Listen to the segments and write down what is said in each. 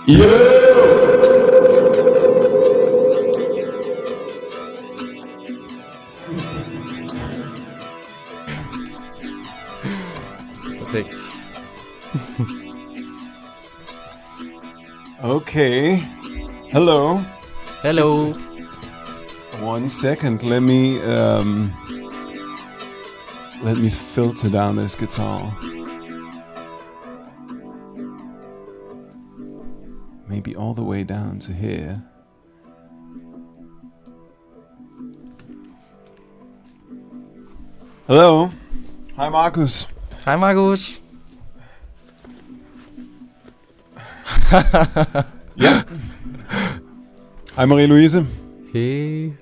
Perfekt. Okay. Hello. Hello. Just 1 second. Let me filter down this guitar. Maybe all the way down to here. Hello. Hi, Markus. Hej, Markus. Ja. Hej, Marie-Louise. Hey.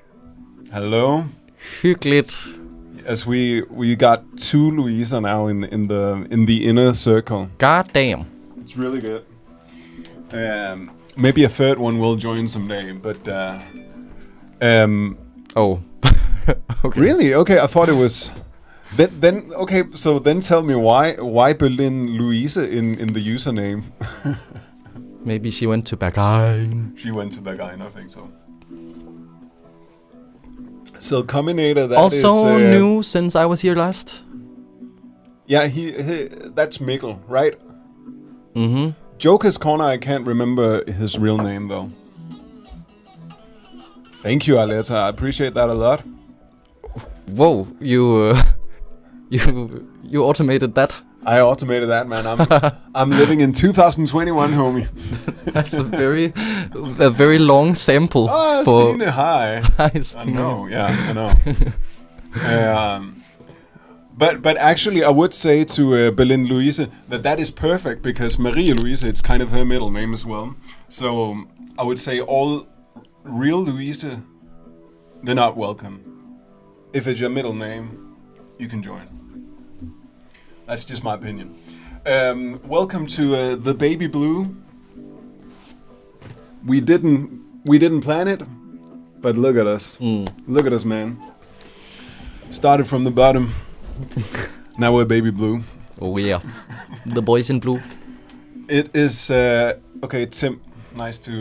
Hello. Hyggeligt. Yes, we got 2 Louiser now in the inner circle. God damn. It's really good. Maybe a third one will join someday, but Oh. Okay. really? Okay, I thought it was. Then okay. So then tell me why Berlin Louise in the username? Maybe she went to Berghain. She went to Berghain, I think so. So Combinator, that Also is new since I was here last. Yeah, he that's Mikkel, right? Mm-hmm. Joker's Corner, I can't remember his real name though. Thank you, Aletta. I appreciate that a lot. Whoa, you automated that. I automated that, man. I'm living in 2021, homie. That's a very long sample. Oh, for Stine, hi. Hi, Stine. I know, yeah, I know. But actually, I would say to Berlin Louise that is perfect because Marie Louise, it's kind of her middle name as well. So I would say all real Louise, they're not welcome. If it's your middle name, you can join. That's just my opinion. Welcome to the Baby Blue. We didn't plan it, but look at us. Look at us, man. Started from the bottom. Now we're Baby Blue. Oh yeah, the boys in blue. It is okay, Tim. Nice to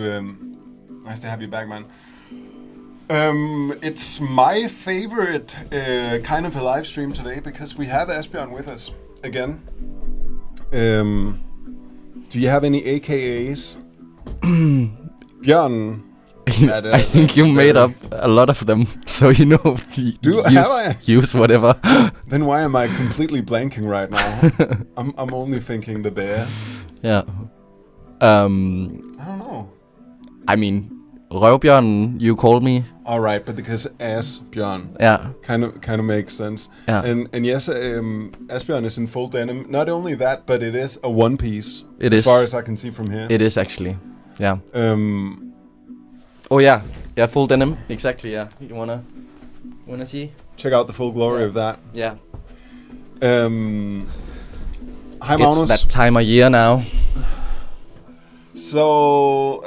have you back, man. It's my favorite kind of a live stream today because we have Asbjørn with us again. Do you have any AKAs? Bjørn. I think you made up a lot of them, so you know. Use whatever. Then why am I completely blanking right now? I'm only thinking the bear. Yeah. I don't know. I mean, Røvbjørn, you called me. All right, but because Asbjørn, yeah, kind of makes sense. Yeah. And yes, Asbjørn is in full denim. Not only that, but it is a one piece. It as is. far as I can see from here. It is actually. Yeah. Oh yeah, full denim. Exactly. Yeah. You wanna see? Check out the full glory of that. Yeah. Hi, Magnus. It's that time of year now. So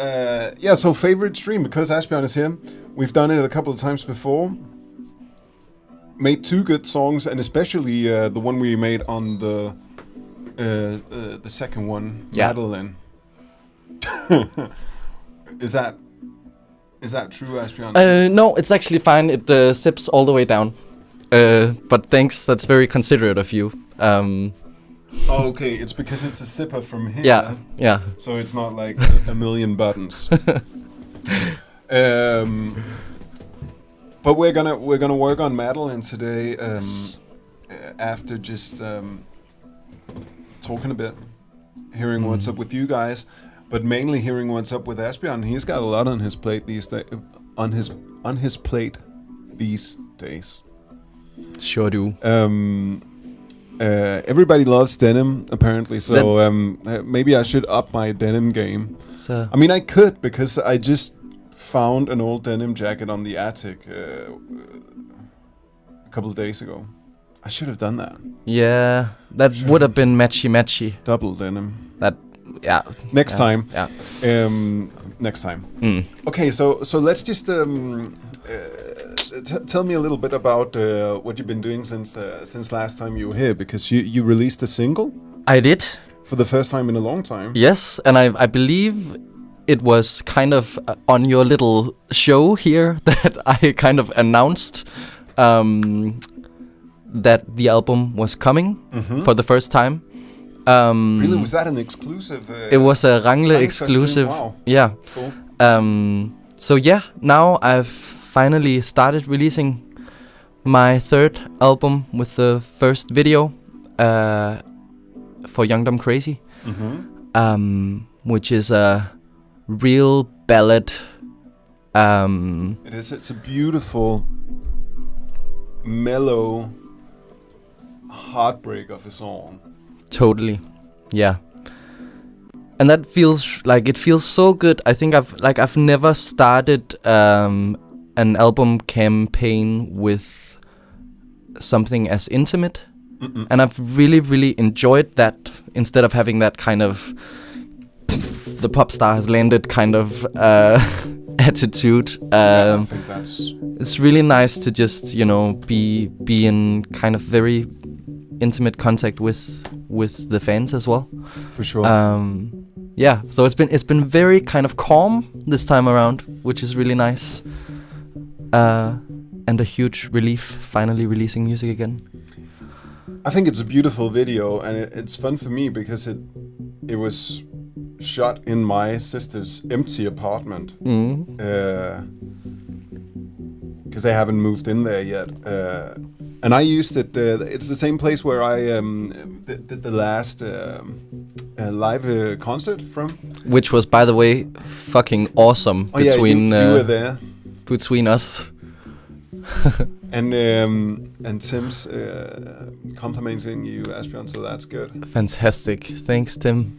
so favorite stream because Asbjørn is here. We've done it a couple of times before. Made 2 good songs, and especially the one we made on the second one, Madeline. Is that true, Asbjørn? No, it's actually fine. It sips all the way down. But thanks. That's very considerate of you. Okay, it's because it's a sipper from here. Yeah. So it's not like a million buttons. But we're gonna work on Madeline today. After just talking a bit, hearing what's up with you guys, but mainly hearing what's up with Asbjørn. He's got a lot on his plate these days. On his plate these days. Sure do. Everybody loves denim, apparently, so maybe I should up my denim game. So I mean, I could, because I just found an old denim jacket on the attic a couple of days ago. I should have done that. Yeah, that would have been matchy. Double denim. Next time. Yeah. Next time. Okay, so let's just tell me a little bit about what you've been doing since last time you were here, because you released a single. I did. For the first time in a long time. Yes, and I believe it was kind of on your little show here that I kind of announced that the album was coming for the first time. Really, was that an exclusive? It was a Rangle exclusive. Wow. Yeah. Cool. So yeah, now I've finally started releasing my third album with the first video for Young Dumb Crazy, which is a real ballad. It is. It's a beautiful, mellow heartbreak of a song. Totally, yeah. And that feels like it feels so good. I think I've never started an album campaign with something as intimate, and I've really enjoyed that instead of having that kind of the pop star has landed kind of attitude. I think it's really nice to just be in kind of very intimate contact with the fans as well. For sure. Yeah, so it's been very kind of calm this time around, which is really nice, and a huge relief finally releasing music again. I think it's a beautiful video, and it's fun for me because it was shot in my sister's empty apartment, because they haven't moved in there yet. And I used it. It's the same place where I did the last live concert from. Which was, by the way, fucking awesome. Oh, you were there. Between us. And Tim's complimenting you, Asbjørn, so that's good. Fantastic. Thanks, Tim.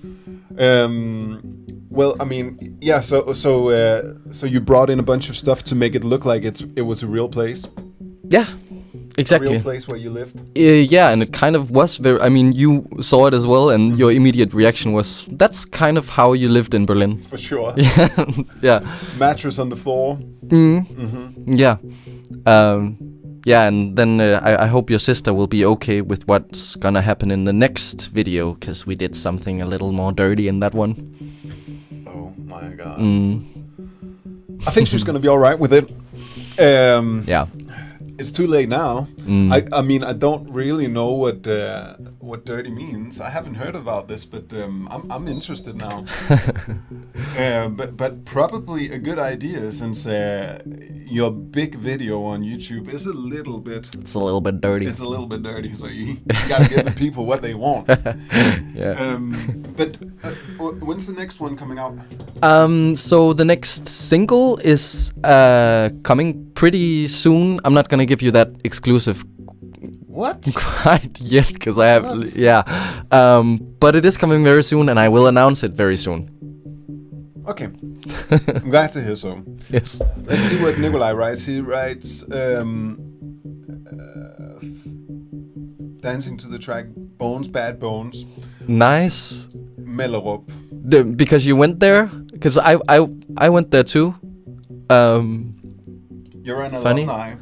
Well, I mean, yeah. So you brought in a bunch of stuff to make it look like it was a real place. Yeah. Exactly. A real place where you lived. Yeah, and it kind of was very. I mean, you saw it as well, and your immediate reaction was, "That's kind of how you lived in Berlin." For sure. Yeah. Mattress on the floor. Yeah. Yeah, and then I hope your sister will be okay with what's gonna happen in the next video, because we did something a little more dirty in that one. Oh my god. I think she's gonna be all right with it. Yeah. It's too late now. I mean, I don't really know what dirty means. I haven't heard about this, but I'm interested now. But probably a good idea, since your big video on YouTube is a little bit. It's a little bit dirty. It's a little bit dirty, so you gotta give the people what they want. Yeah. But when's the next one coming out? So the next single is coming pretty soon. I'm not gonna give you that exclusive what quite yet, because I have but it is coming very soon, and I will announce it very soon. Okay. I'm glad to hear so. Yes. Let's see what Nikolai writes. He writes dancing to the track Bones, Bad Bones. Nice. Mellerup. Because you went there? Because I went there too. You're an Funny. alumni.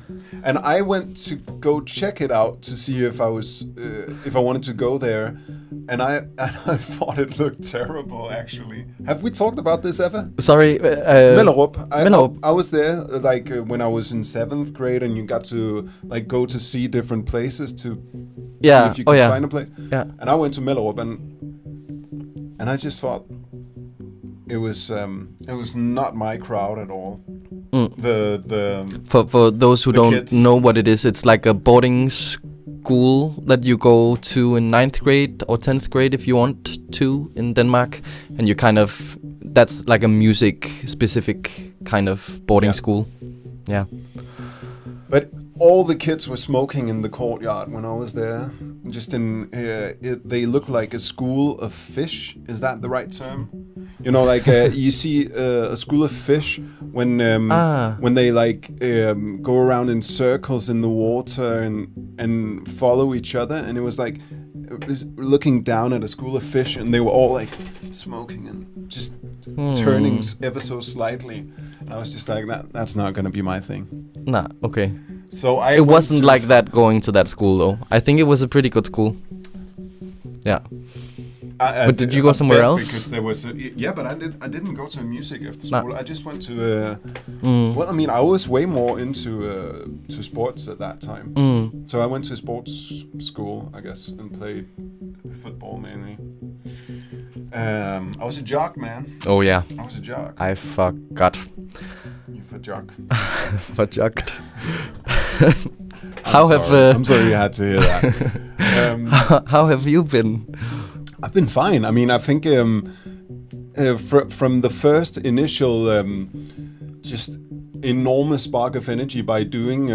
And I went to go check it out to see if I wanted to go there, and I thought it looked terrible. Actually, have we talked about this ever? Sorry, Mellerup. Mellerup. I was there when I was in 7th grade, and you got to go to see different places to see if you could find a place. Yeah. And I went to Mellerup, and I just thought it was not my crowd at all. For those who don't kids. know what it is, it's like a boarding school that you go to in 9th grade or 10th grade if you want to in Denmark, and you that's like a music specific kind of boarding school. Yeah. But all the kids were smoking in the courtyard when I was there. Just they looked like a school of fish. Is that the right term? You know, like you see a school of fish when they go around in circles in the water and follow each other. And it was like looking down at a school of fish, and they were all like smoking and just turning ever so slightly. And I was just like, that's not gonna be my thing. Nah, okay. So it wasn't like that going to that school though. I think it was a pretty good school. Yeah. But did you go somewhere else? Because there was but I didn't go to music after school. I just went to well, I mean, I was way more into to sports at that time. So I went to sports school, I guess, and played football mainly. I was a jock, man. Oh yeah, I was a jock. I forgot. You for jock. Forjocked. I'm sorry you had to hear that. How have you been? I've been fine. I mean, I think from the first initial just enormous spark of energy by doing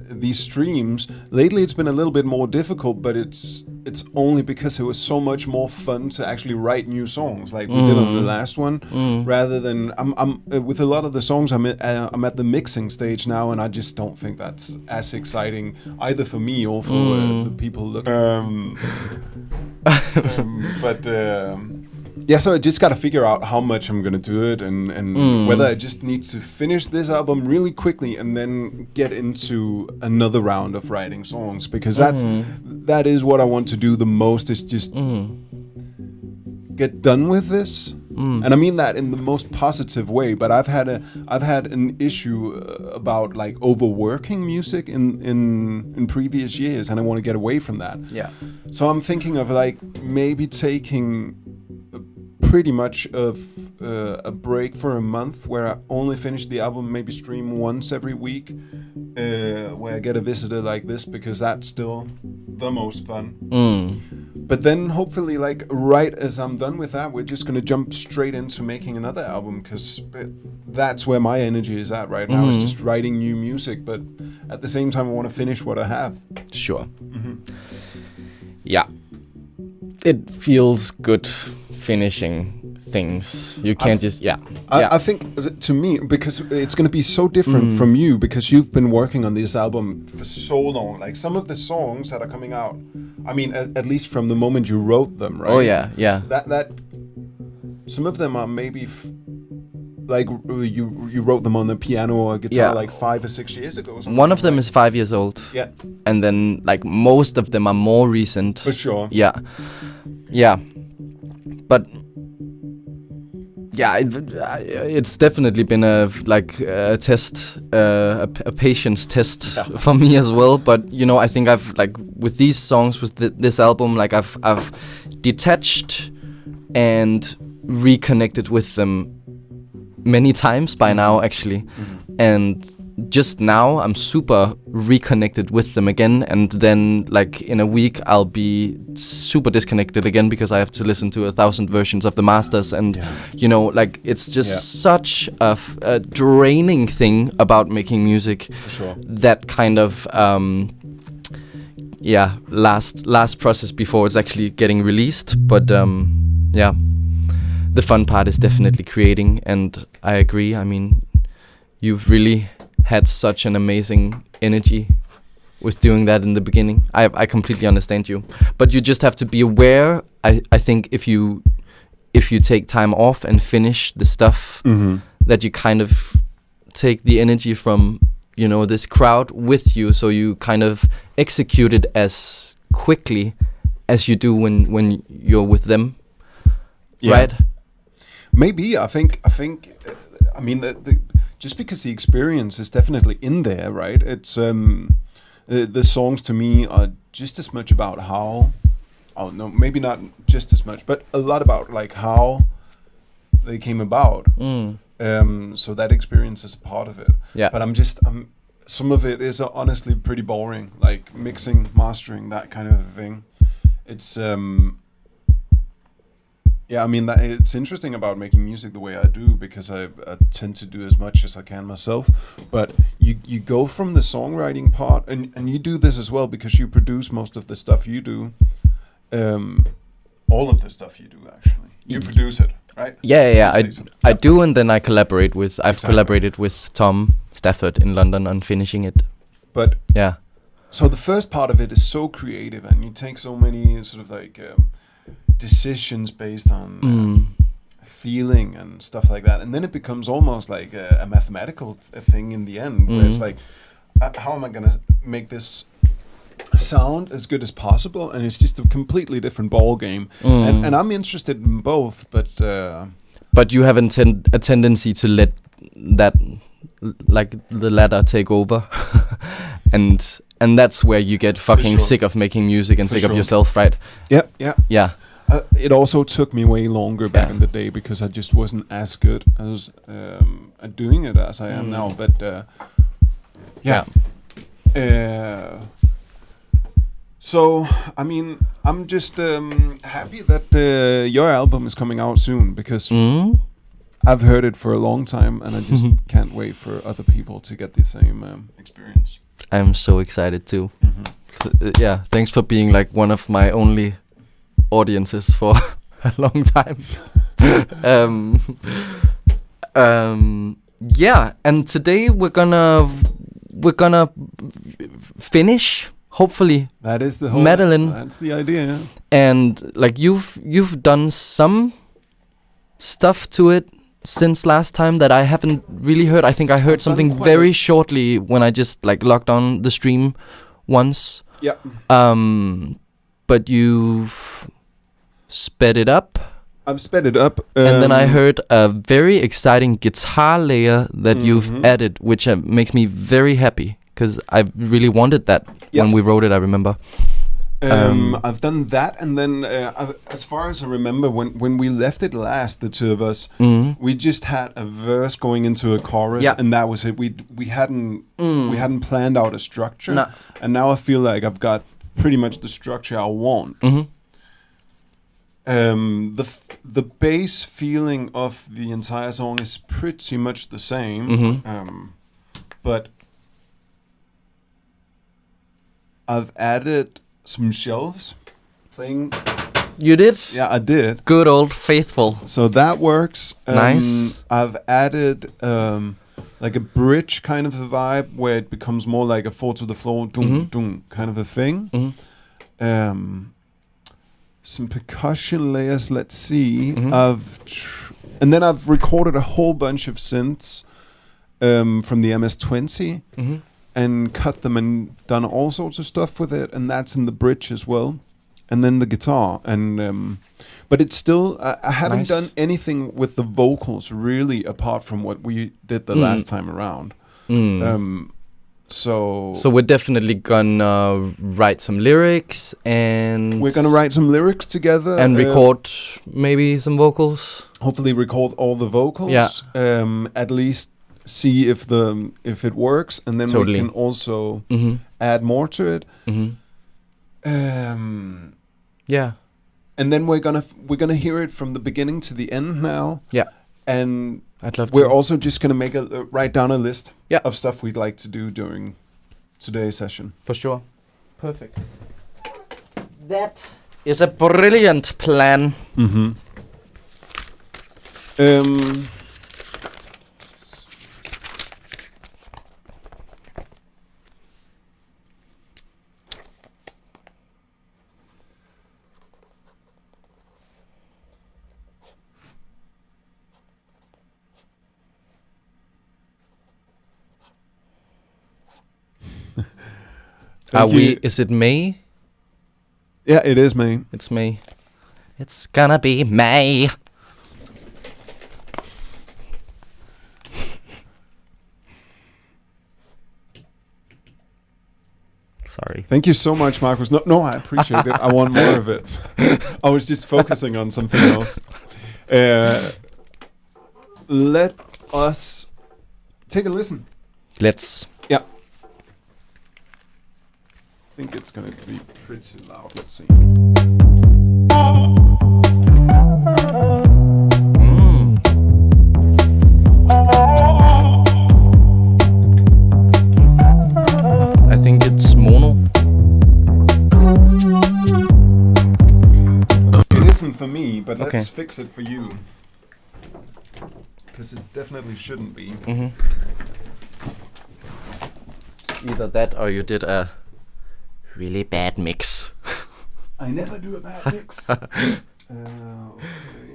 these streams, lately it's been a little bit more difficult, but it's only because it was so much more fun to actually write new songs like we did on the last one, rather than I'm with a lot of the songs I'm at the mixing stage now, and I just don't think that's as exciting either for me or for the people looking. Yeah, so I just got to figure out how much I'm going to do it and whether I just need to finish this album really quickly and then get into another round of writing songs, because that is what I want to do the most, is just get done with this. And I mean that in the most positive way, but I've had an issue about like overworking music in previous years, and I want to get away from that. Yeah. So I'm thinking of like maybe taking pretty much of a break for a month where I only finish the album, maybe stream once every week, where I get a visitor like this, because that's still the most fun. But then hopefully, like right as I'm done with that, we're just gonna jump straight into making another album, because that's where my energy is at right now. It's just writing new music, but at the same time I want to finish what I have. Sure. Yeah, it feels good finishing things. You can't I think to me, because it's going to be so different from you, because you've been working on this album for so long. Like some of the songs that are coming out, I mean, at least from the moment you wrote them, right? Oh yeah. That some of them are maybe like you wrote them on the piano or guitar like 5 or 6 years ago. One of them is 5 years old. Yeah. And then like most of them are more recent. For sure. Yeah. But yeah, it's definitely been a test, a patience test for me as well. But you know, I think I've like with these songs, with this album, like I've detached and reconnected with them many times by now, actually, and just now I'm super reconnected with them again, and then like in a week I'll be super disconnected again because I have to listen to 1,000 versions of the masters, and you know, like it's just such a draining thing about making music. For sure. That kind of last process before it's actually getting released, but the fun part is definitely creating, and I agree. I mean, you've really had such an amazing energy with doing that in the beginning. I completely understand you, but you just have to be aware. I think if you take time off and finish the stuff, that you kind of take the energy from, you know, this crowd with you, so you kind of execute it as quickly as you do when you're with them, right? Maybe I think I mean the just because the experience is definitely in there, right? It's the songs to me are just as much about how, maybe not just as much, but a lot about like how they came about. So that experience is a part of it. Yeah. But I'm some of it is honestly pretty boring, like mixing, mastering, that kind of thing. It's I mean, it's interesting about making music the way I do, because I tend to do as much as I can myself. But you go from the songwriting part, and you do this as well because you produce most of the stuff you do. All of the stuff you do, actually. You produce it, right? Yeah. I do, and then I collaborate with... I've collaborated with Tom Stafford in London on finishing it. But... yeah. So the first part of it is so creative, and you take so many sort of like... decisions based on feeling and stuff like that, and then it becomes almost like a mathematical thing in the end, where it's like, how am I gonna make this sound as good as possible, and it's just a completely different ball game. And I'm interested in both, but you have a tendency to let that, like the latter, take over, and that's where you get fucking sick of making music and sick of yourself, right? Yeah. It also took me way longer back in the day because I just wasn't as good as at doing it as I am now. But so I mean, I'm just happy that your album is coming out soon because I've heard it for a long time, and I just can't wait for other people to get the same experience. I'm so excited too. Yeah, thanks for being like one of my only audiences for a long time. Yeah, and today we're gonna finish, hopefully. That is the whole Madeline. That's the idea. Yeah. And like you've done some stuff to it since last time that I haven't really heard. I think I heard something very shortly when I just like logged on the stream once. Yeah. But you've sped it up. I've sped it up. And then I heard a very exciting guitar layer that you've added, which makes me very happy because I really wanted that when we wrote it, I remember. I've done that, and then as far as I remember, when we left it last, the two of us, we just had a verse going into a chorus, and that was it. We hadn't planned out a structure, and now I feel like I've got pretty much the structure I want. The bass feeling of the entire song is pretty much the same, but I've added some shelves playing. You did? Yeah, I did. Good old faithful. So that works. Nice. I've added like a bridge kind of a vibe where it becomes more like a 4 to the floor doom kind of a thing. Some percussion layers. Let's see. And then I've recorded a whole bunch of synths from the MS-20 and cut them and done all sorts of stuff with it, and that's in the bridge as well. And then the guitar, and but it's still I haven't done anything with the vocals really apart from what we did the last time around. So we're definitely gonna write some lyrics, and we're gonna write some lyrics together and record maybe some vocals. Hopefully, record all the vocals. At least see if it works, and then we can also add more to it. And then we're gonna hear it from the beginning to the end now. And I'd love we're to. also just gonna write down a list of stuff we'd like to do during today's session. For sure. Perfect. That is a brilliant plan. Is it May? Yeah, it is May. It's May. It's gonna be May. Sorry. Thank you so much, Marcus. No, I appreciate it. I want more of it. I was just focusing on something else. Let us take a listen. Let's. Yeah. I think it's going to be pretty loud. Let's see. I think it's mono. It isn't for me, but let's fix it for you. Because it definitely shouldn't be. Either that or you did a really bad mix. I never do a bad mix. Okay,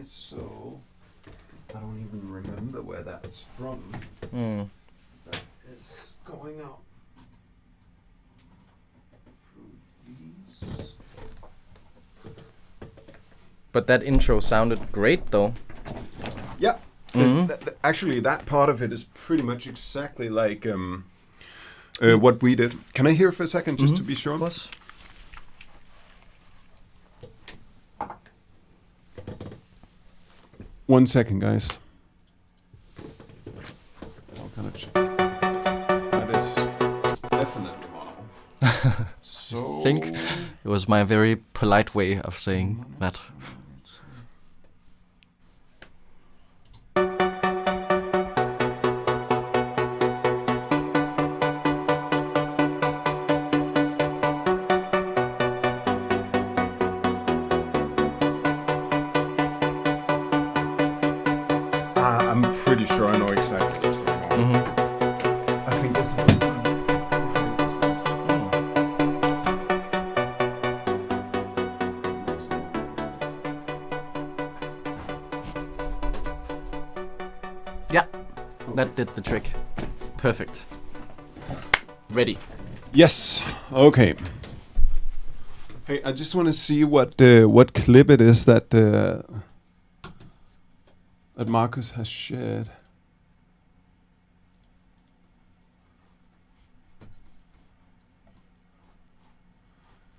so I don't even remember where that's from. That is going out. Fruit But that intro sounded great, though. Yeah. Actually, that part of it is pretty much exactly like what we did. Can I hear for a second, just to be sure? Of course. One second, guys. That is definitely one. So I think it was my very polite way of saying that. I'm pretty sure I know exactly what's going on. I think this is Yeah, that did the trick. Perfect. Ready. Yes. Okay. Hey, I just want to see what clip it is that Marcus has shared.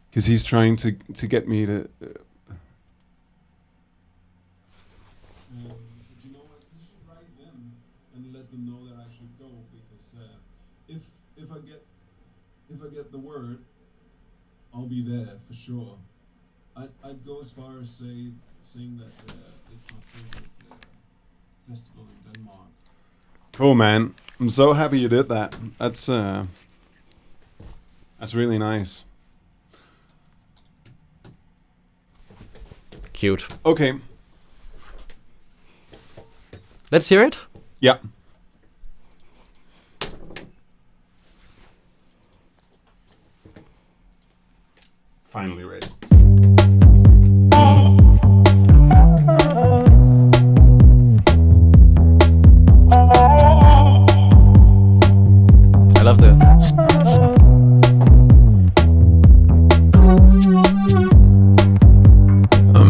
Because he's trying to get me to. But you know what? You should write them and let them know that I should go, because if I get the word, I'll be there for sure. I'd go as far as saying that it's my favorite festival in Denmark. Cool, man. I'm so happy you did that. That's really nice. Cute. Okay. Let's hear it. Yeah. Finally ready. I love the.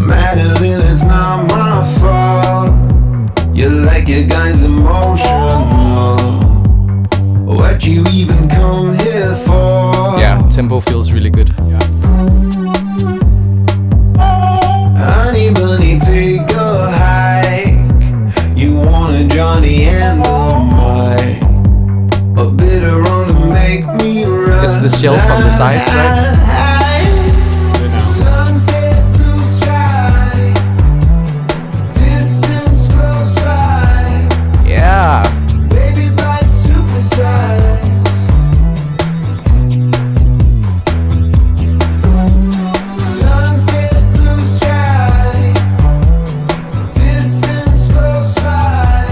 Madeline, it's not my fault. You like your guys emotional. What you even come here for? Yeah, tempo feels really good. Honey bunny, take a hike. You want a Johnny and a Mike. A bit of rum to make me run. It's the shell from the sides, right? Sunset, blue sky. Distance close by. Yeah. Baby bite supersized. Sunset, blue sky. Distance close by.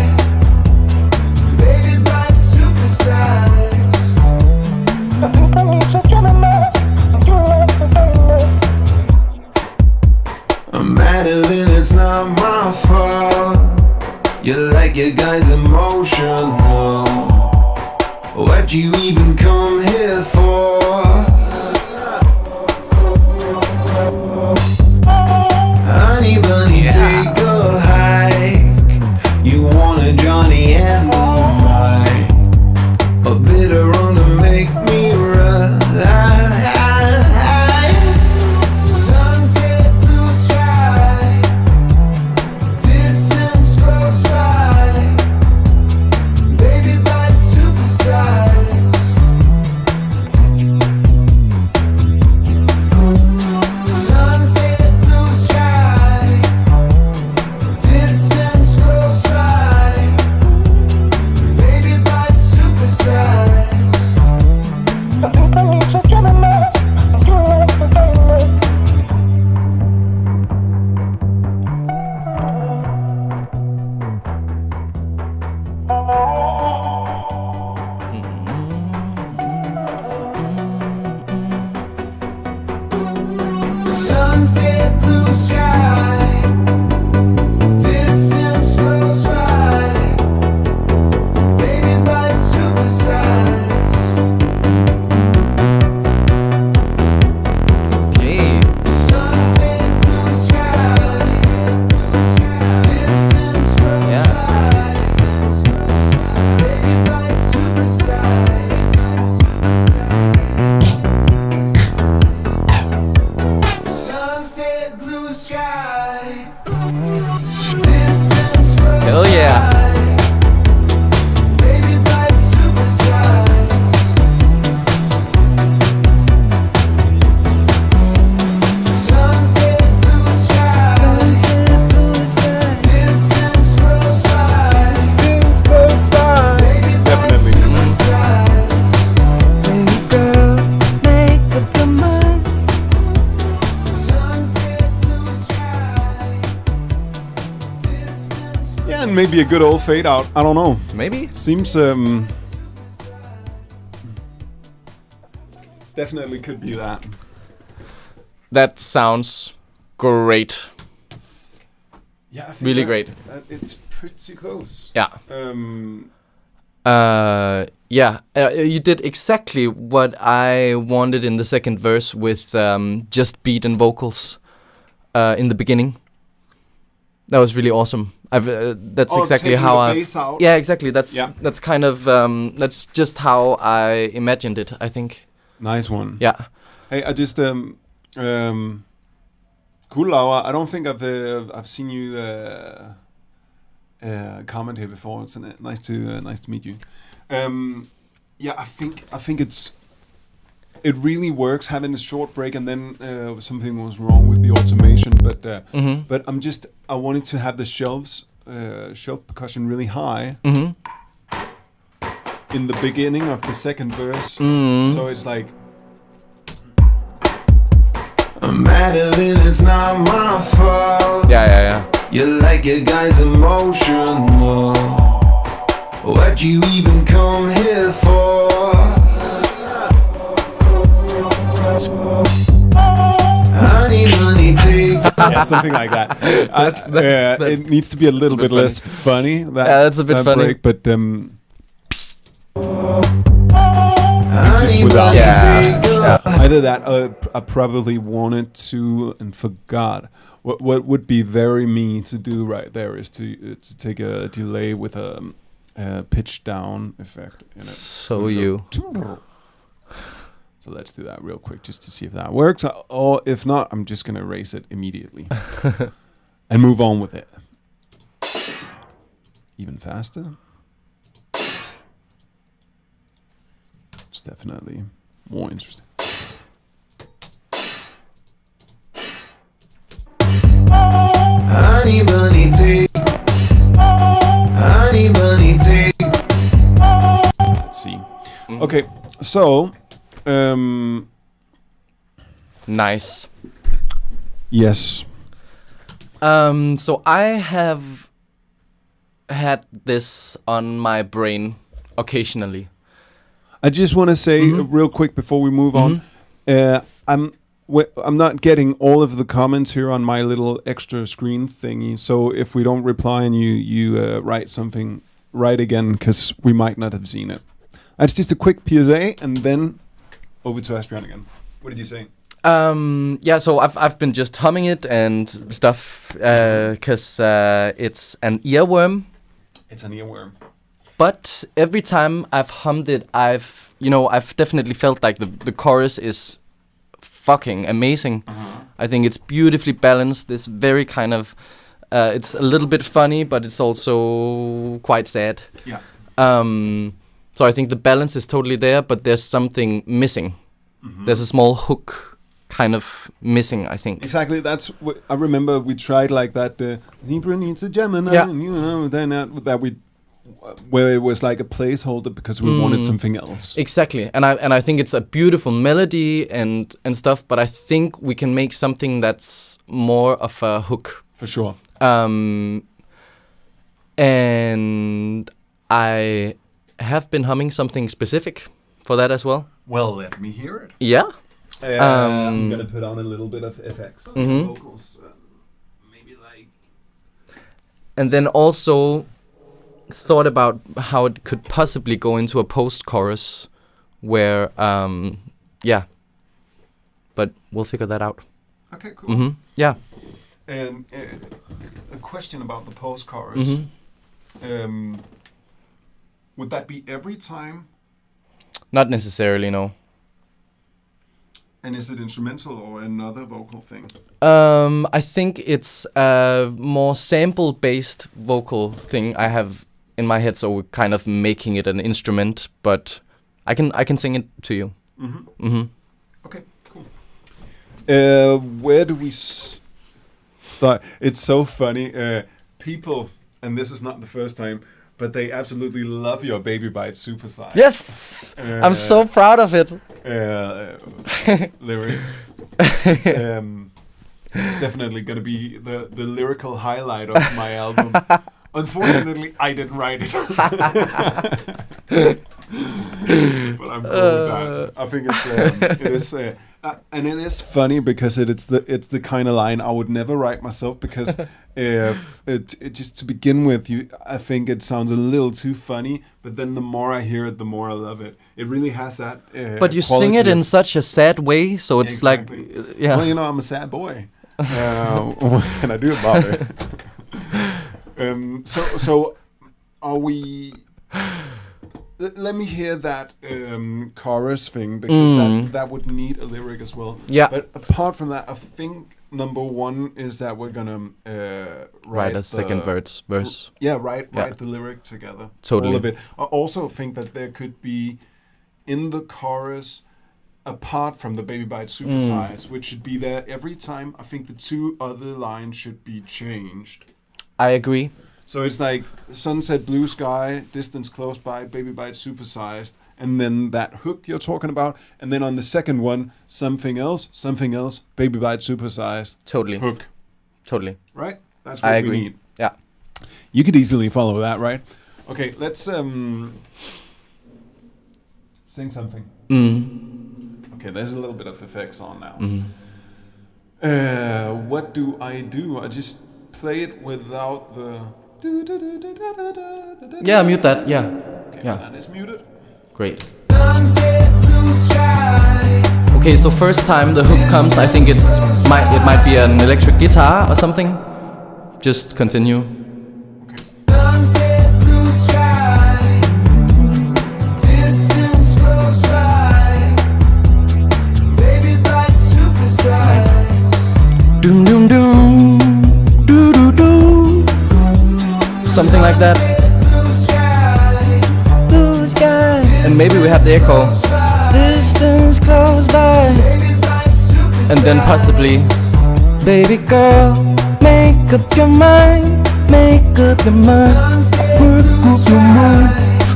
Baby bite supersized. Madeline, it's not my fault. You like your guys emotional. What you even come here for? Honey bunny, take a hike. You want a Johnny and a Mike. A bit of rum to make me run. Sunset, blue sky. Distance close by. Baby bite supersized. And maybe a good old fade out. I don't know. Maybe. Seems definitely could be that. That sounds great. Yeah, I think Really great. It's pretty close. Yeah. You did exactly what I wanted in the second verse with just beat and vocals in the beginning. That was really awesome. That's exactly how I. Yeah, exactly. That's kind of that's just how I imagined it. I think. Nice one. Yeah. Hey, I just cool, Laura. I don't think I've seen you comment here before. It's nice to meet you. Yeah, I think it really works having a short break, and then something was wrong with the automation. But I wanted to have the shelf percussion really high in the beginning of the second verse. So it's like. Madeline, it's not my fault. Yeah. You like your guys emotional. What you even come here for? Honey, take. Yeah, something like that. It needs to be a little bit less funny. That's a bit funny. Break, but just without either that, I probably wanted to and forgot. What would be very me to do right there is to take a delay with a pitch down effect in it. So let's do that real quick just to see if that works. Or if not, I'm just gonna erase it immediately and move on with it. Even faster. It's definitely more interesting. Honey bunny take. Honey bunny take. Let's see. Okay, so Nice. yes. So I have had this on my brain occasionally. I just want to say real quick before we move on, I'm not getting all of the comments here on my little extra screen thingy. So if we don't reply and you write something, write again because we might not have seen it. That's just a quick PSA, and then over to Asbjørn again. What did you say? Yeah, so I've been just humming it and stuff because it's an earworm. It's an earworm. But every time I've hummed it, I've definitely felt like the chorus is fucking amazing. I think it's beautifully balanced. This very kind of, it's a little bit funny, but it's also quite sad. Yeah. So I think the balance is totally there, but there's something missing. There's a small hook kind of missing, I think. Exactly. That's what I remember. We tried like that. Libra needs a Gemini. Yeah. And, then that we. Where it was like a placeholder because we wanted something else. Exactly, and I think it's a beautiful melody and stuff, but I think we can make something that's more of a hook. For sure. And I have been humming something specific for that as well. Well, let me hear it. Yeah. I'm gonna put on a little bit of FX on the vocals, maybe like. And then also thought about how it could possibly go into a post-chorus where, but we'll figure that out. Okay, cool. Yeah. And a question about the post-chorus. Would that be every time? Not necessarily, no. And is it instrumental or another vocal thing? I think it's a more sample-based vocal thing I have in my head, so we're kind of making it an instrument, but I can sing it to you. Okay, cool. Where do we start? It's so funny. People, and this is not the first time, but they absolutely love your Baby Bites Supersize. Yes! I'm so proud of it. Lyric. It's definitely going to be the lyrical highlight of my album. Unfortunately, I didn't write it. But I'm cool with that. I think it is, and it is funny because it's the kind of line I would never write myself, because if it just to begin with, I think it sounds a little too funny. But then the more I hear it, the more I love it. It really has that. But you sing it in such a sad way, so it's exactly. like, yeah. Well, I'm a sad boy. What can I do about it? So are we? Let me hear that chorus thing, because that would need a lyric as well. Yeah. But apart from that, I think number one is that we're gonna write a second verse. Yeah, write the lyric together. Totally. All of it. I also think that there could be in the chorus, apart from the Baby Bite Supersize, which should be there every time. I think the two other lines should be changed. I agree. So it's like sunset, blue sky, distance close by, Baby Bite Supersized, and then that hook you're talking about, and then on the second one, something else, Baby Bite Supersized. Totally. Hook. Totally. Right? That's what I we agree. need. Yeah. You could easily follow that, right? Okay, let's sing something. Okay, there's a little bit of effects on now. What do? I just play it without the... Yeah, mute that. Yeah. Okay, Yeah. that is muted. Great. Okay, so first time the hook comes, I think it might be an electric guitar or something. Just continue. Doom doom doom, doo doo doo, something like that. Blue sky, and maybe we have the echo. Distance close by, and then possibly, baby girl, make up your mind, make up your mind, work up your mind,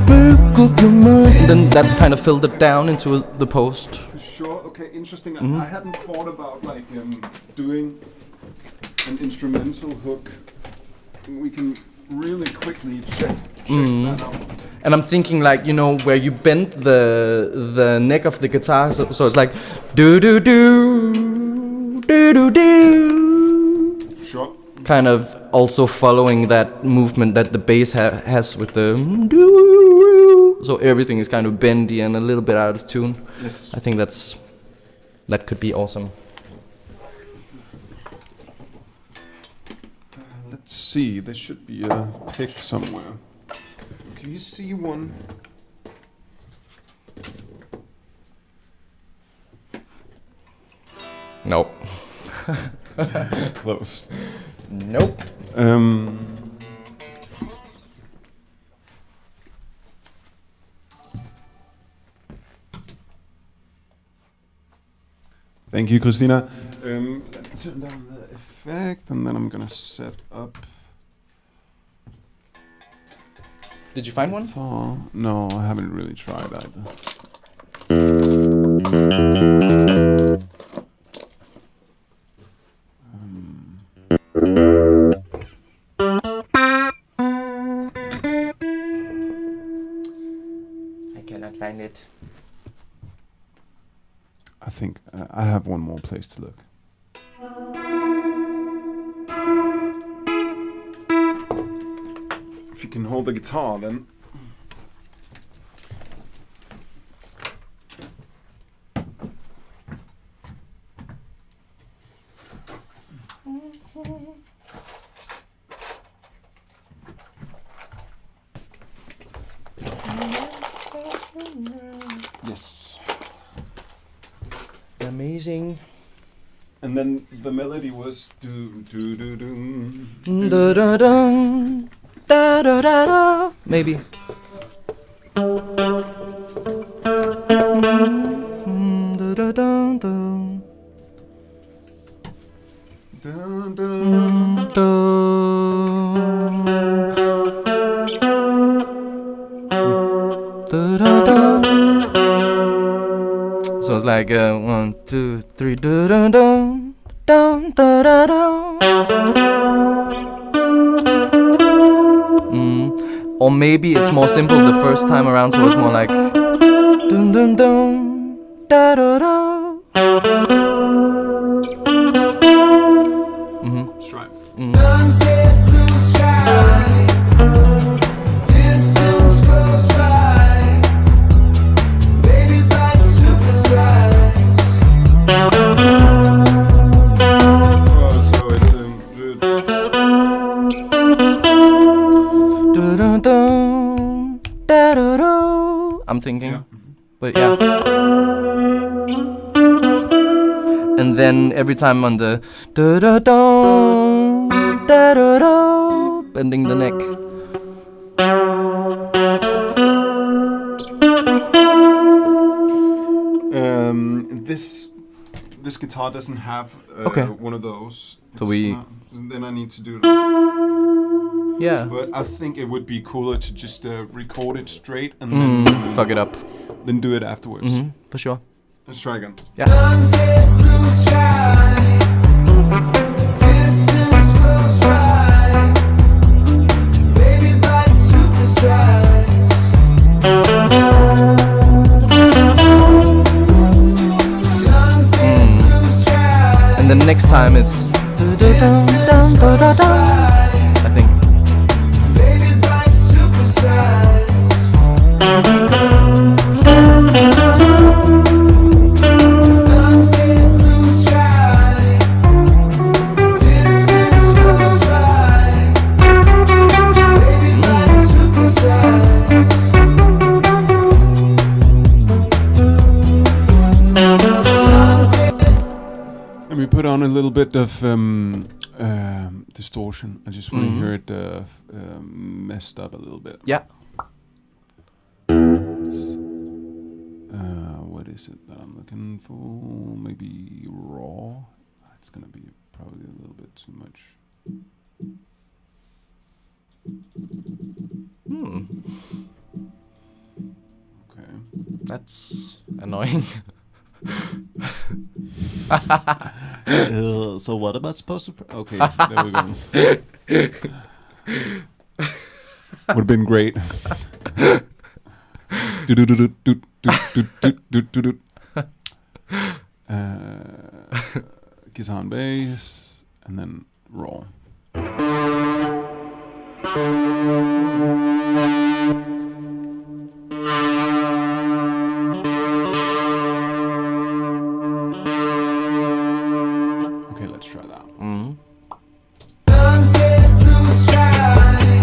work up your mind. And then that's kind of filtered down into the post. Sure. Okay. Interesting. I hadn't thought about like doing an instrumental hook. We can really quickly check that out. And I'm thinking like, where you bend the neck of the guitar, so it's like do do do do do do. Sure. Kind of also following that movement that the bass has with the do. So everything is kind of bendy and a little bit out of tune. Yes. I think that could be awesome. Let's see. There should be a pick somewhere. Do you see one? Nope. Close. Nope. Thank you, Christina. Let me turn down the effect, and then I'm gonna set up. Did you find one? Oh, no, I haven't really tried either. I cannot find it. I think I have one more place to look. If you can hold the guitar, then. Yes. Amazing. And then the melody was do do do do. Da da da da da da da. Maybe. Da da da da. Dun, dun. Da da da. So it's like 1, 2, 3, da da da da da da da. Or maybe it's more simple the first time around, so it's more like dun dun dun da da da. Let's try. Sunset, blue sky, distance goes by, baby bite supersize. Oh, so it's Dun dun dun da da da. I'm thinking, but yeah. And then every time on the da da da da da, bending the neck. This guitar doesn't have one of those. So then I need to do that. Yeah. But I think it would be cooler to just record it straight and then Fuck it up. Then do it afterwards. For sure. Let's try again. Yeah. Sunset, blue sky, distance goes by, baby bite supersize. Sunset, blue sky, And then next time it's I think. baby bite supersize. Sunset, blue sky, distance goes by, baby bite supersize. Let me put on a little bit of distortion. I just want to hear it messed up a little bit. Yeah. What is it that I'm looking for? Maybe raw. It's gonna be probably a little bit too much. Okay. That's annoying. So what am I supposed to? Okay, there we go. Would have been great. Guitar and bass, and then raw. Okay, let's try that. Sunset, blue sky,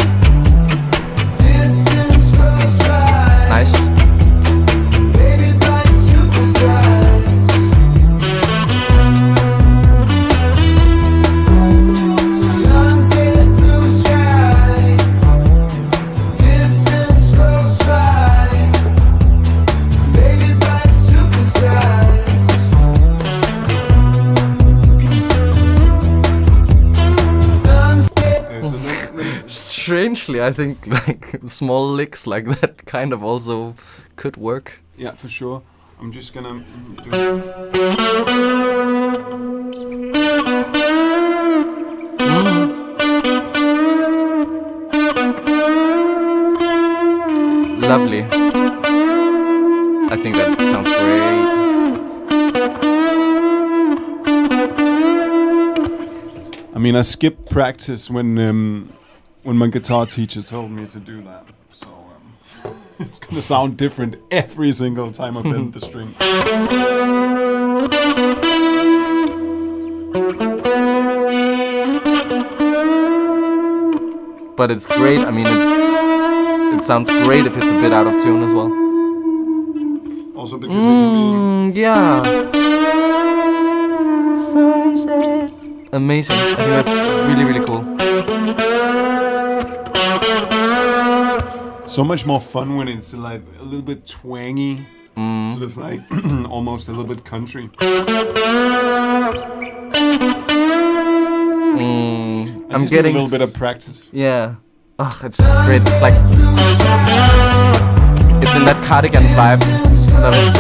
distance goes by, Nice. baby bite supersize. Sunset, blue sky, distance goes by, baby bite supersize. Okay, so then Strangely, I think like small licks like that kind of also could work. yeah, for sure. I'm just gonna do Lovely. I think that sounds great. I mean, I skipped practice when my guitar teacher told me to do that. So it's gonna sound different every single time I bend the string. But it's great. I mean, it sounds great if it's a bit out of tune as well. Also because it can Yeah. Sunset. Amazing. I think that's really, really cool. be so much more fun when it's like a little bit twangy, sort of like almost a little bit country. I I'm just getting need a little bit of practice. Yeah. Oh, it's great. It's like it's in that Cardigans vibe. Love it.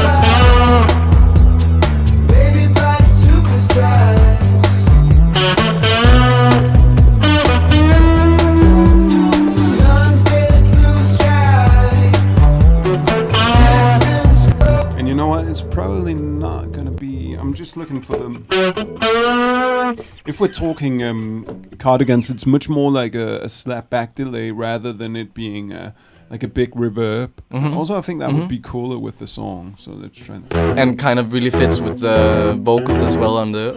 Baby bite supersize. Sunset, blue distortion for them. If we're talking Cardigans, it's much more like a slap back delay rather than it being like a big reverb. Also, I think that would be cooler with the song. So let's try that. And kind of really fits with the vocals as well on the.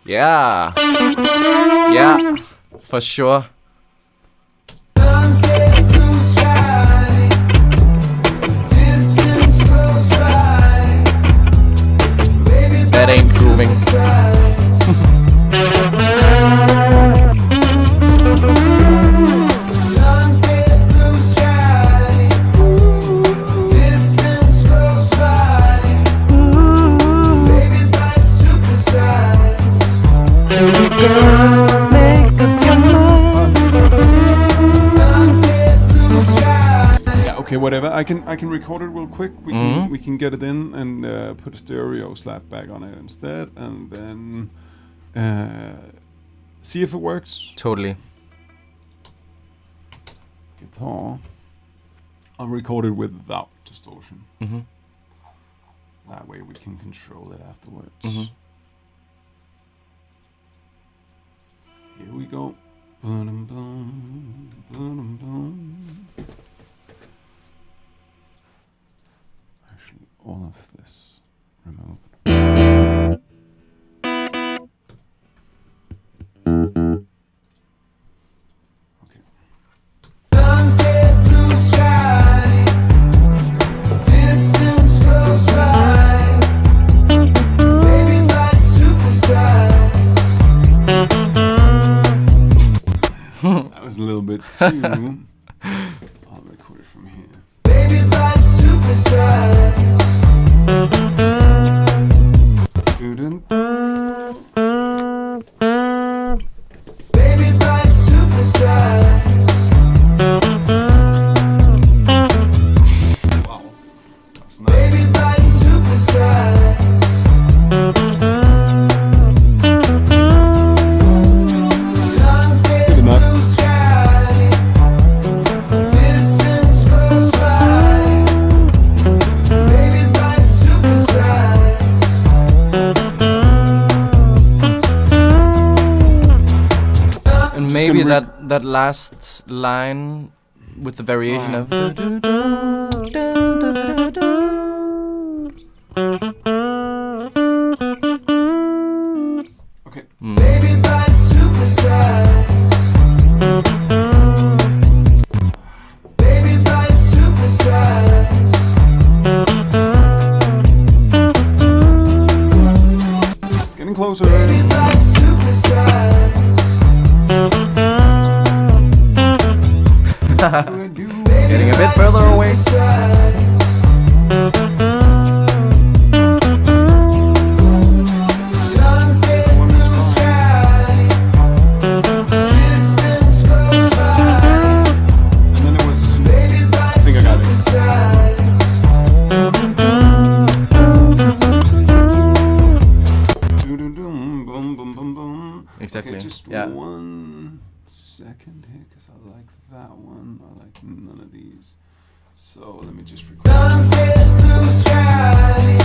Yeah. Yeah, for sure. That ain't grooving. Okay, whatever. I can record it real quick. We can get it in and put a stereo slap back on it instead, and then see if it works. Totally. Guitar. I'll record it without distortion. That way we can control it afterwards. Here we go. Boom, boom, boom, boom. Actually, all of this removed. Okay. Sunset, blue sky, distance goes by, baby bites supersize. That was a little bit too. I'll record it from here. Baby bites supersize. Baby bites supersize. Wow. That's nice. Baby bites supersize. Sunset, good enough. blue sky, distance goes by, baby bites supersize. And maybe gonna that last line with the variation of. Okay. Baby bites supersize. Baby bites supersize. It's getting closer. Baby bites supersize. Getting a bit further away. Sunset, blue sky, distance goes by, And then it was. baby I bites think I got it. supersize. Boom, boom, boom, boom. Exactly. Okay, just Yeah. 1 second here, because I like that one. I like none of these. So let me just record. Sunset, blue sky,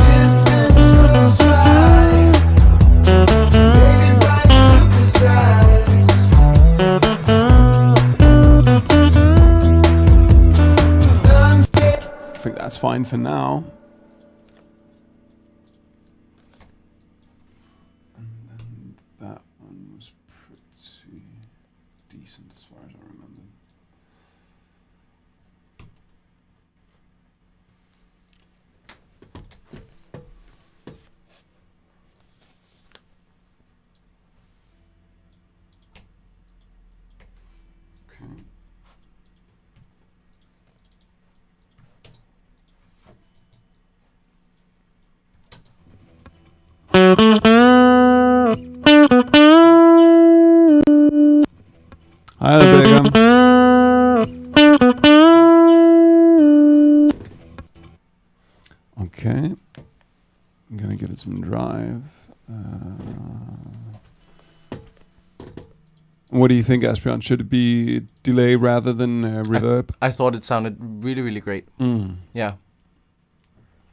distance goes by, baby bites supersize. Sunset. I think that's fine for now. And then that one was pretty decent as far as I remember. Okay. Hi, Beckham. Okay. I'm gonna give it some drive. What do you think, Asbjørn? Should it be delay rather than reverb? I thought it sounded really, really great. Yeah.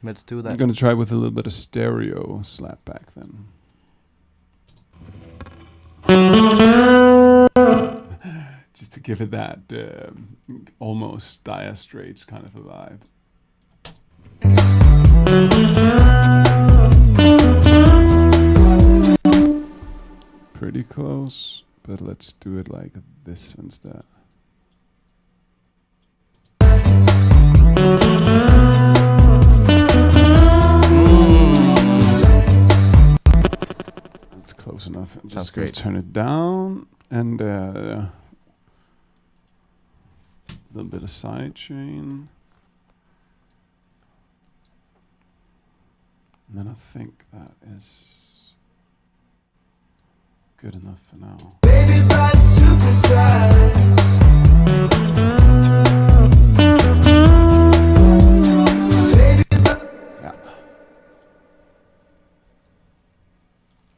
Let's do that. I'm gonna try with a little bit of stereo slap back then. Just to give it that almost Dire Straits kind of a vibe. Pretty close, but let's do it like this instead. That's close enough. I'm just gonna turn it down and a little bit of side chain. And then I think that is good enough for now. Baby, but supersize. Yeah.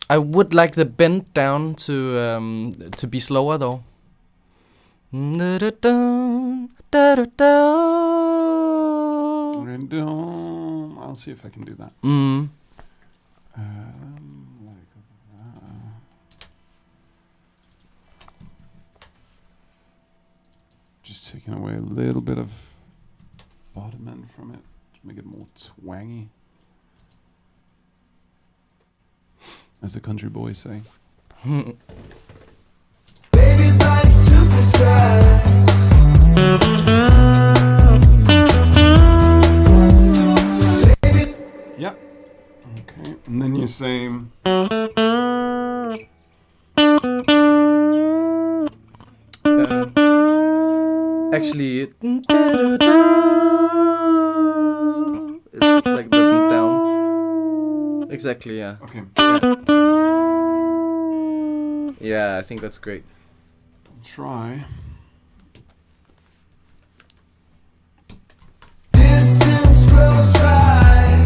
I would like the bend down to be slower though. I'll see if I can do that. Like that. Just taking away a little bit of bottom end from it to make it more twangy, as the country boys say. Baby, fight supersize. Yep. Okay. And then you say. Actually, it's like the down. Exactly. Yeah. Okay. Yeah, I think that's great. Try. Distance close by.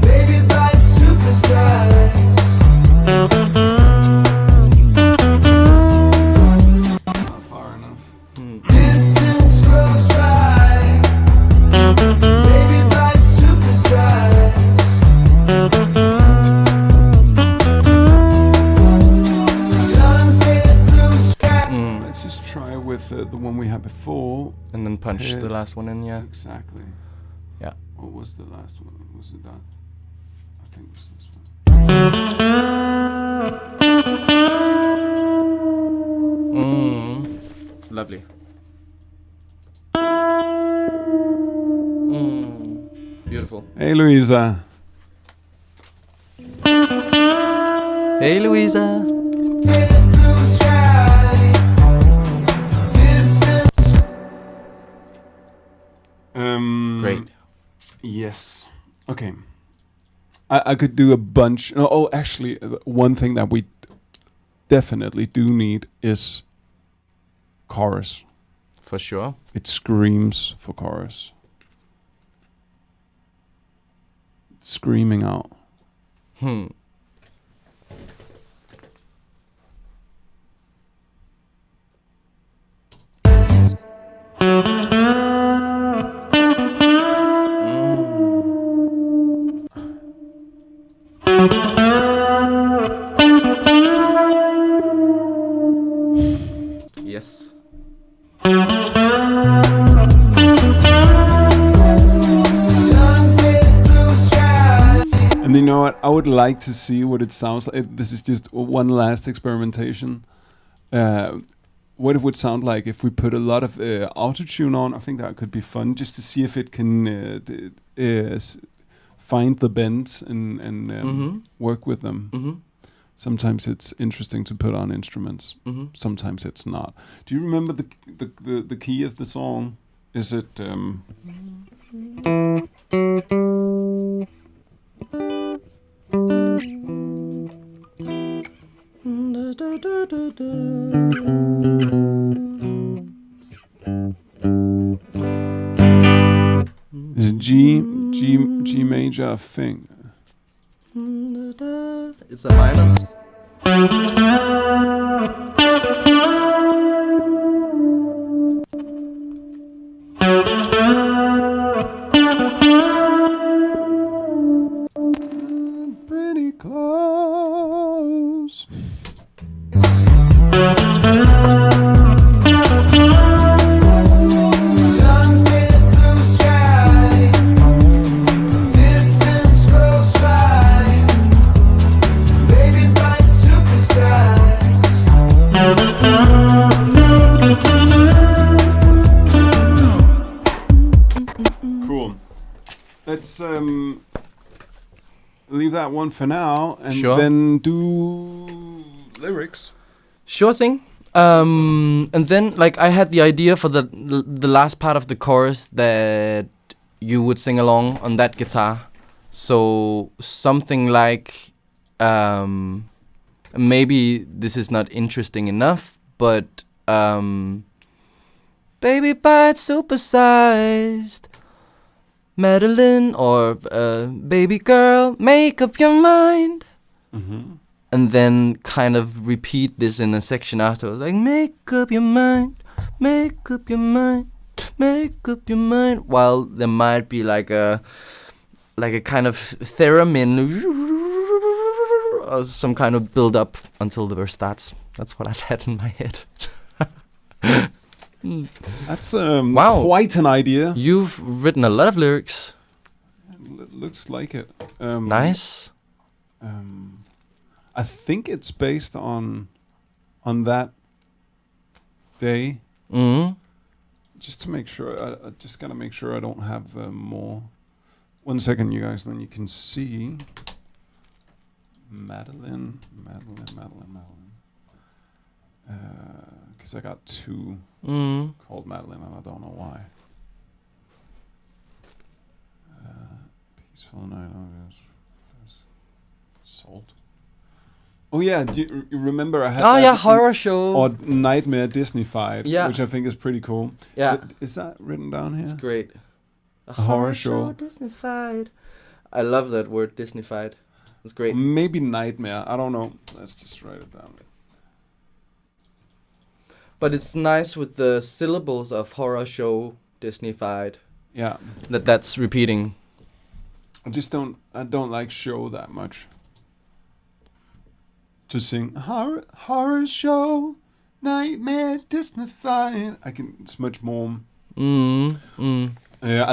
Baby, bite supersize. Not far enough. Distance close by. Baby, bite supersize. Sunset blue sky. Let's just try with the one we had before. And then punch the last one in, yeah. Exactly. Yeah. What was the last one? Was it that? I think it was this one. Lovely. Beautiful. Hey, Louisa. Hey, Louisa. Blue sky. Distance. Great. Yes. Okay. I could do a bunch. Oh, actually, one thing that we definitely do need is chorus. For sure. It screams for chorus. It's screaming out. Yes. Sunset blue sky. And you know what? I would like to see what it sounds like. This is just one last experimentation. What it would sound like if we put a lot of autotune on. I think that could be fun, just to see if it can find the bends and work with them. Sometimes it's interesting to put on instruments. Sometimes it's not. Do you remember the key of the song? Is it? Is it G major, I think. It's a minor. close. Sunset, blue sky, distance close by, baby bite supersized. Cool. Let's leave that one for now, and Sure. then do lyrics. Sure thing. And then, like, I had the idea for the last part of the chorus that you would sing along on that guitar. So something like, maybe this is not interesting enough, but baby bite supersized, Madeline, or baby girl, make up your mind. And then kind of repeat this in a section afterwards, like, make up your mind, make up your mind, make up your mind. While there might be like a kind of theremin or some kind of build up until the verse starts. That's what I've had in my head. That's Wow. quite an idea. You've written a lot of lyrics. Looks like it. Nice. I think it's based on that day. Just to make sure, I just gotta make sure I don't have more. 1 second, you guys, then you can see Madeline. Because I got two called Madeline, and I don't know why. Peaceful night, salt. Oh yeah, you remember I had Oh that yeah, horror show. or Nightmare Disney-fied, Yeah. which I think is pretty cool. Yeah. Is that written down here? It's great. A horror show. Disney-fied. I love that word, Disney-fied. It's great. Maybe Nightmare. I don't know. Let's just write it down. But it's nice with the syllables of horror show, Disney-fied. Yeah. That's repeating. I don't like show that much. To sing horror show, Nightmare Disney-fied. It's much more. I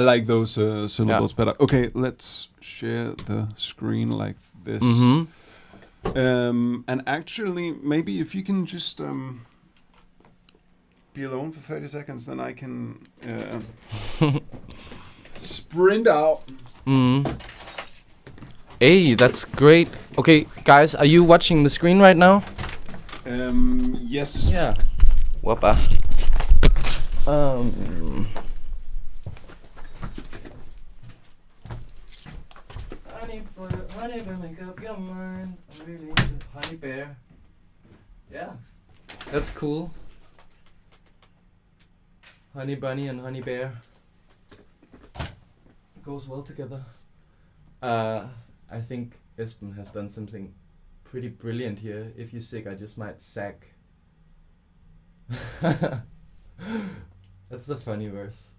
like those syllables better. Okay, let's share the screen like this. And actually, maybe if you can just be alone for 30 seconds, then I can sprint out. Hey, that's great. Okay, guys, are you watching the screen right now? Yes. Yeah. Whoppa. Honey bear, make up your mind. I'm really into honey bear. Yeah, that's cool. Honey bunny and honey bear goes well together. I think Asbjørn has done something pretty brilliant here. If you're sick, I just might sack. That's a funny verse.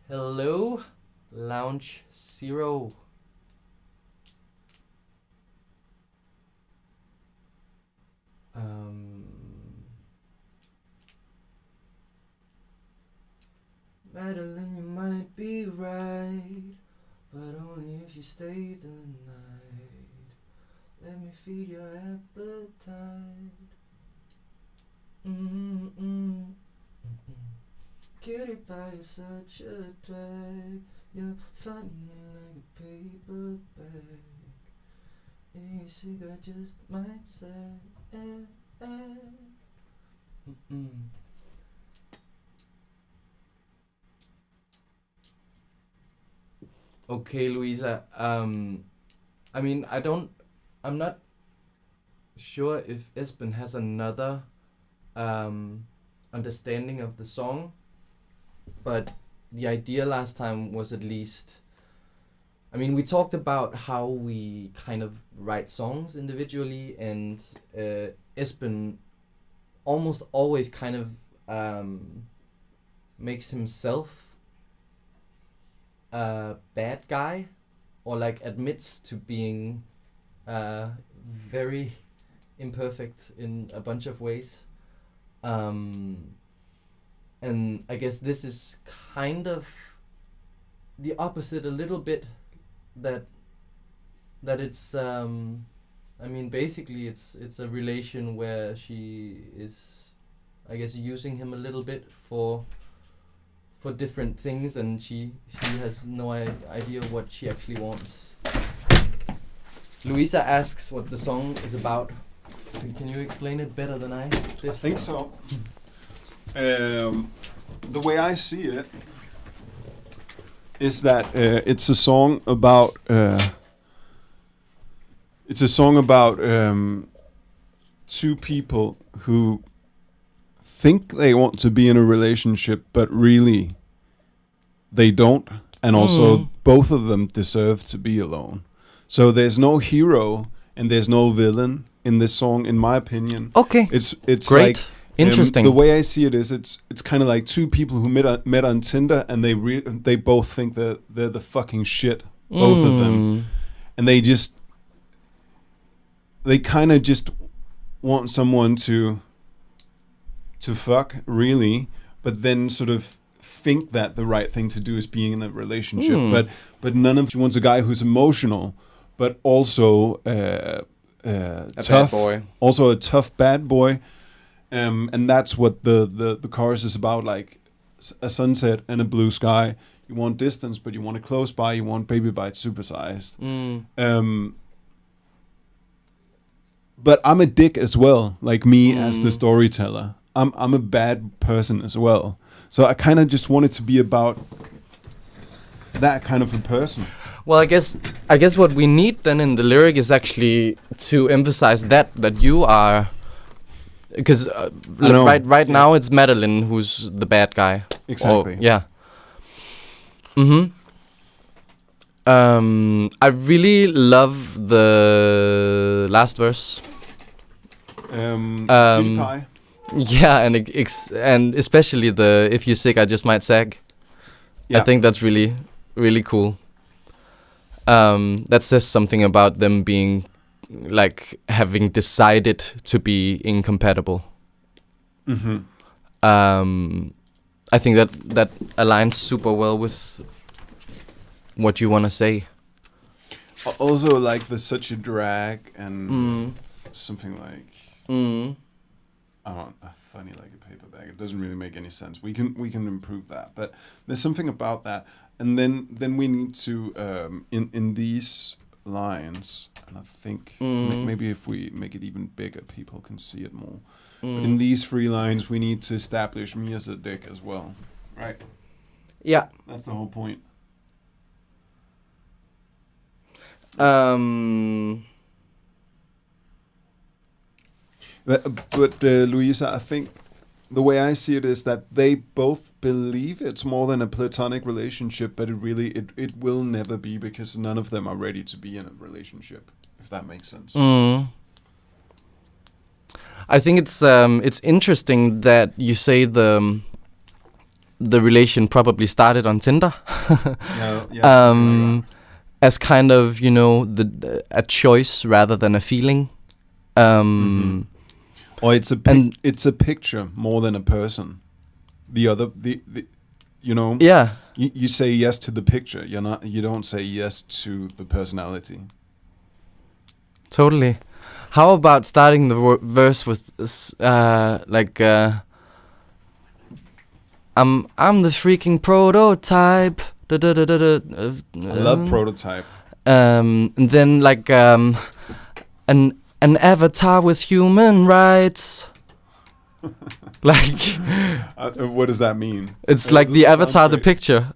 Hello, Lounge Zero. Madeline, you might be right, but only if you stay the night. Let me feed your appetite. Cutie pie is such a drag. You're funny like a paper bag. You think I just might say. Okay, Louisa. I mean, I'm not sure if Asbjørn has another understanding of the song, but the idea last time was at least. I mean, we talked about how we kind of write songs individually, and Asbjørn almost always kind of makes himself a bad guy or like admits to being very imperfect in a bunch of ways. And I guess this is kind of the opposite a little bit, that it's I mean, basically it's a relation where she is, I guess, using him a little bit for different things, and she has no idea what she actually wants. Louisa asks what the song is about. Can you explain it better than I did? I think so. The way I see it is that it's a song about two people who think they want to be in a relationship, but really they don't, and also both of them deserve to be alone. So there's no hero and there's no villain in this song, in my opinion. Okay, it's great. Like, interesting. The way I see it is, it's kind of like two people who met on Tinder, and they both think that they're the fucking shit, both of them, and they kind of just want someone to fuck, really, but then sort of think that the right thing to do is being in a relationship. But none of you wants a guy who's emotional, but also a tough bad boy, also a tough bad boy. And that's what the chorus is about, like a sunset and a blue sky. You want distance, but you want it close by. You want Baby Bite supersized. But I'm a dick as well, like me as the storyteller. I'm a bad person as well. So I kind of just want it to be about that kind of a person. Well, I guess what we need then in the lyric is actually to emphasize that you are. Because right now it's Madeline who's the bad guy. Exactly. Yeah. I really love the last verse. Cutie pie. Yeah, and especially the "if you're sick, I just might sag." Yeah. I think that's really, really cool. That says something about them being, like, having decided to be incompatible. I think that aligns super well with what you want to say. Also, like, there's such a drag and something like funny like a paper bag. It doesn't really make any sense. We can improve that, but there's something about that. And then we need to in these lines, and I think maybe if we make it even bigger, people can see it more. But in these 3 lines, we need to establish me as a dick as well, right? Yeah. That's the whole point. But Louisa, I think the way I see it is that they both believe it's more than a platonic relationship, but it will never be, because none of them are ready to be in a relationship, if that makes sense. I think it's interesting that you say the relation probably started on Tinder. Yeah, as kind of, you know, a choice rather than a feeling. Or it's a picture more than a person. The you know. Yeah. You say yes to the picture. You don't say yes to the personality. Totally. How about starting the verse with I'm the freaking prototype. I love prototype. And then like an avatar with human rights. Like what does that mean? It's like the avatar, the picture.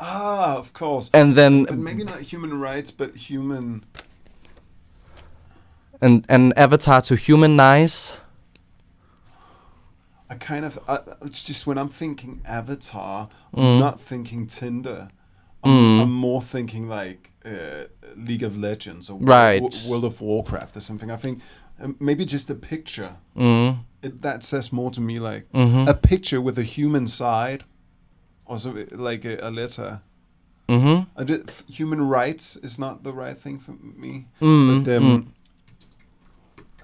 Ah, of course. And then but maybe not human rights, but human. And an avatar to humanize. I kind of it's just when I'm thinking Avatar, I'm not thinking Tinder. I'm more thinking like League of Legends or World of Warcraft or something. I think maybe just a picture. That says more to me, like a picture with a human side, or so, like a letter. Human rights is not the right thing for me. But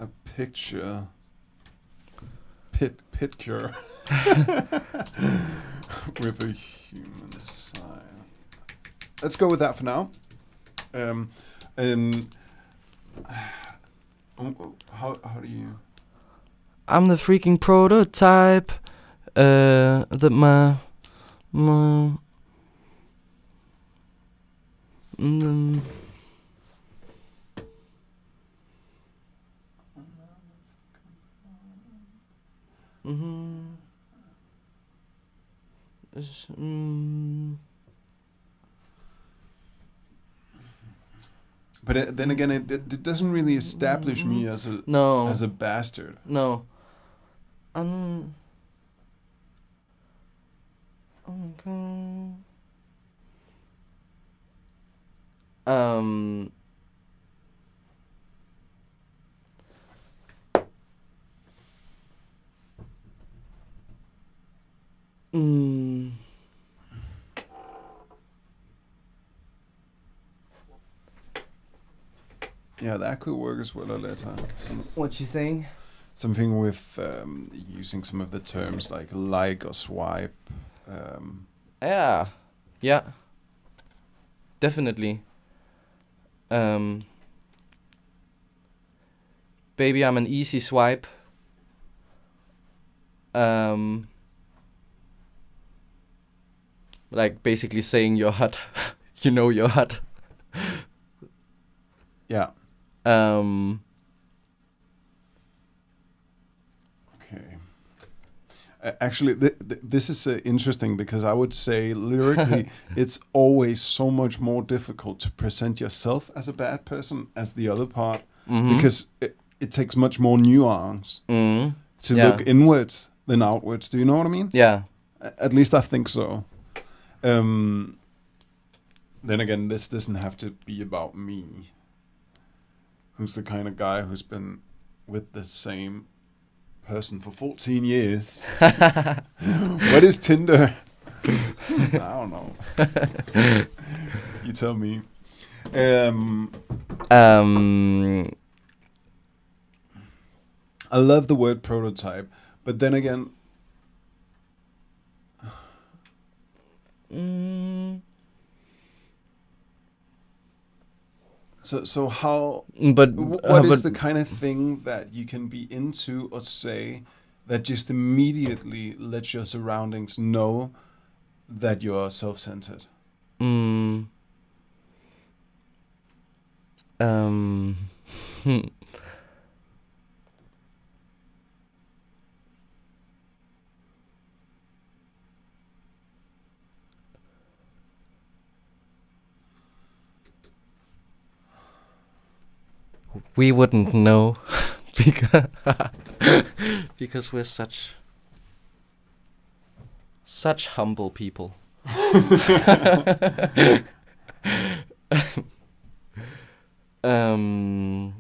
a picture picture with a human sign. Let's go with that for now. How do you? I'm the freaking prototype. That my But then again, it doesn't really establish me as a bastard. No. Yeah, that could work as well a letter. What's she saying? Something with using some of the terms like or swipe. Yeah. Definitely. Baby, I'm an easy swipe. Like basically saying you're hot. You know you're hot. Yeah. Okay. Actually, this is interesting because I would say lyrically, it's always so much more difficult to present yourself as a bad person as the other part, because it takes much more nuance to look inwards than outwards. Do you know what I mean? Yeah. At least I think so. Then again, this doesn't have to be about me, who's the kind of guy who's been with the same person for 14 years. What is Tinder? I don't know. You tell me. I love the word prototype, but then again, So how? But what is the kind of thing that you can be into or say that just immediately lets your surroundings know that you're self-centered? We wouldn't know because we're such humble people. I'm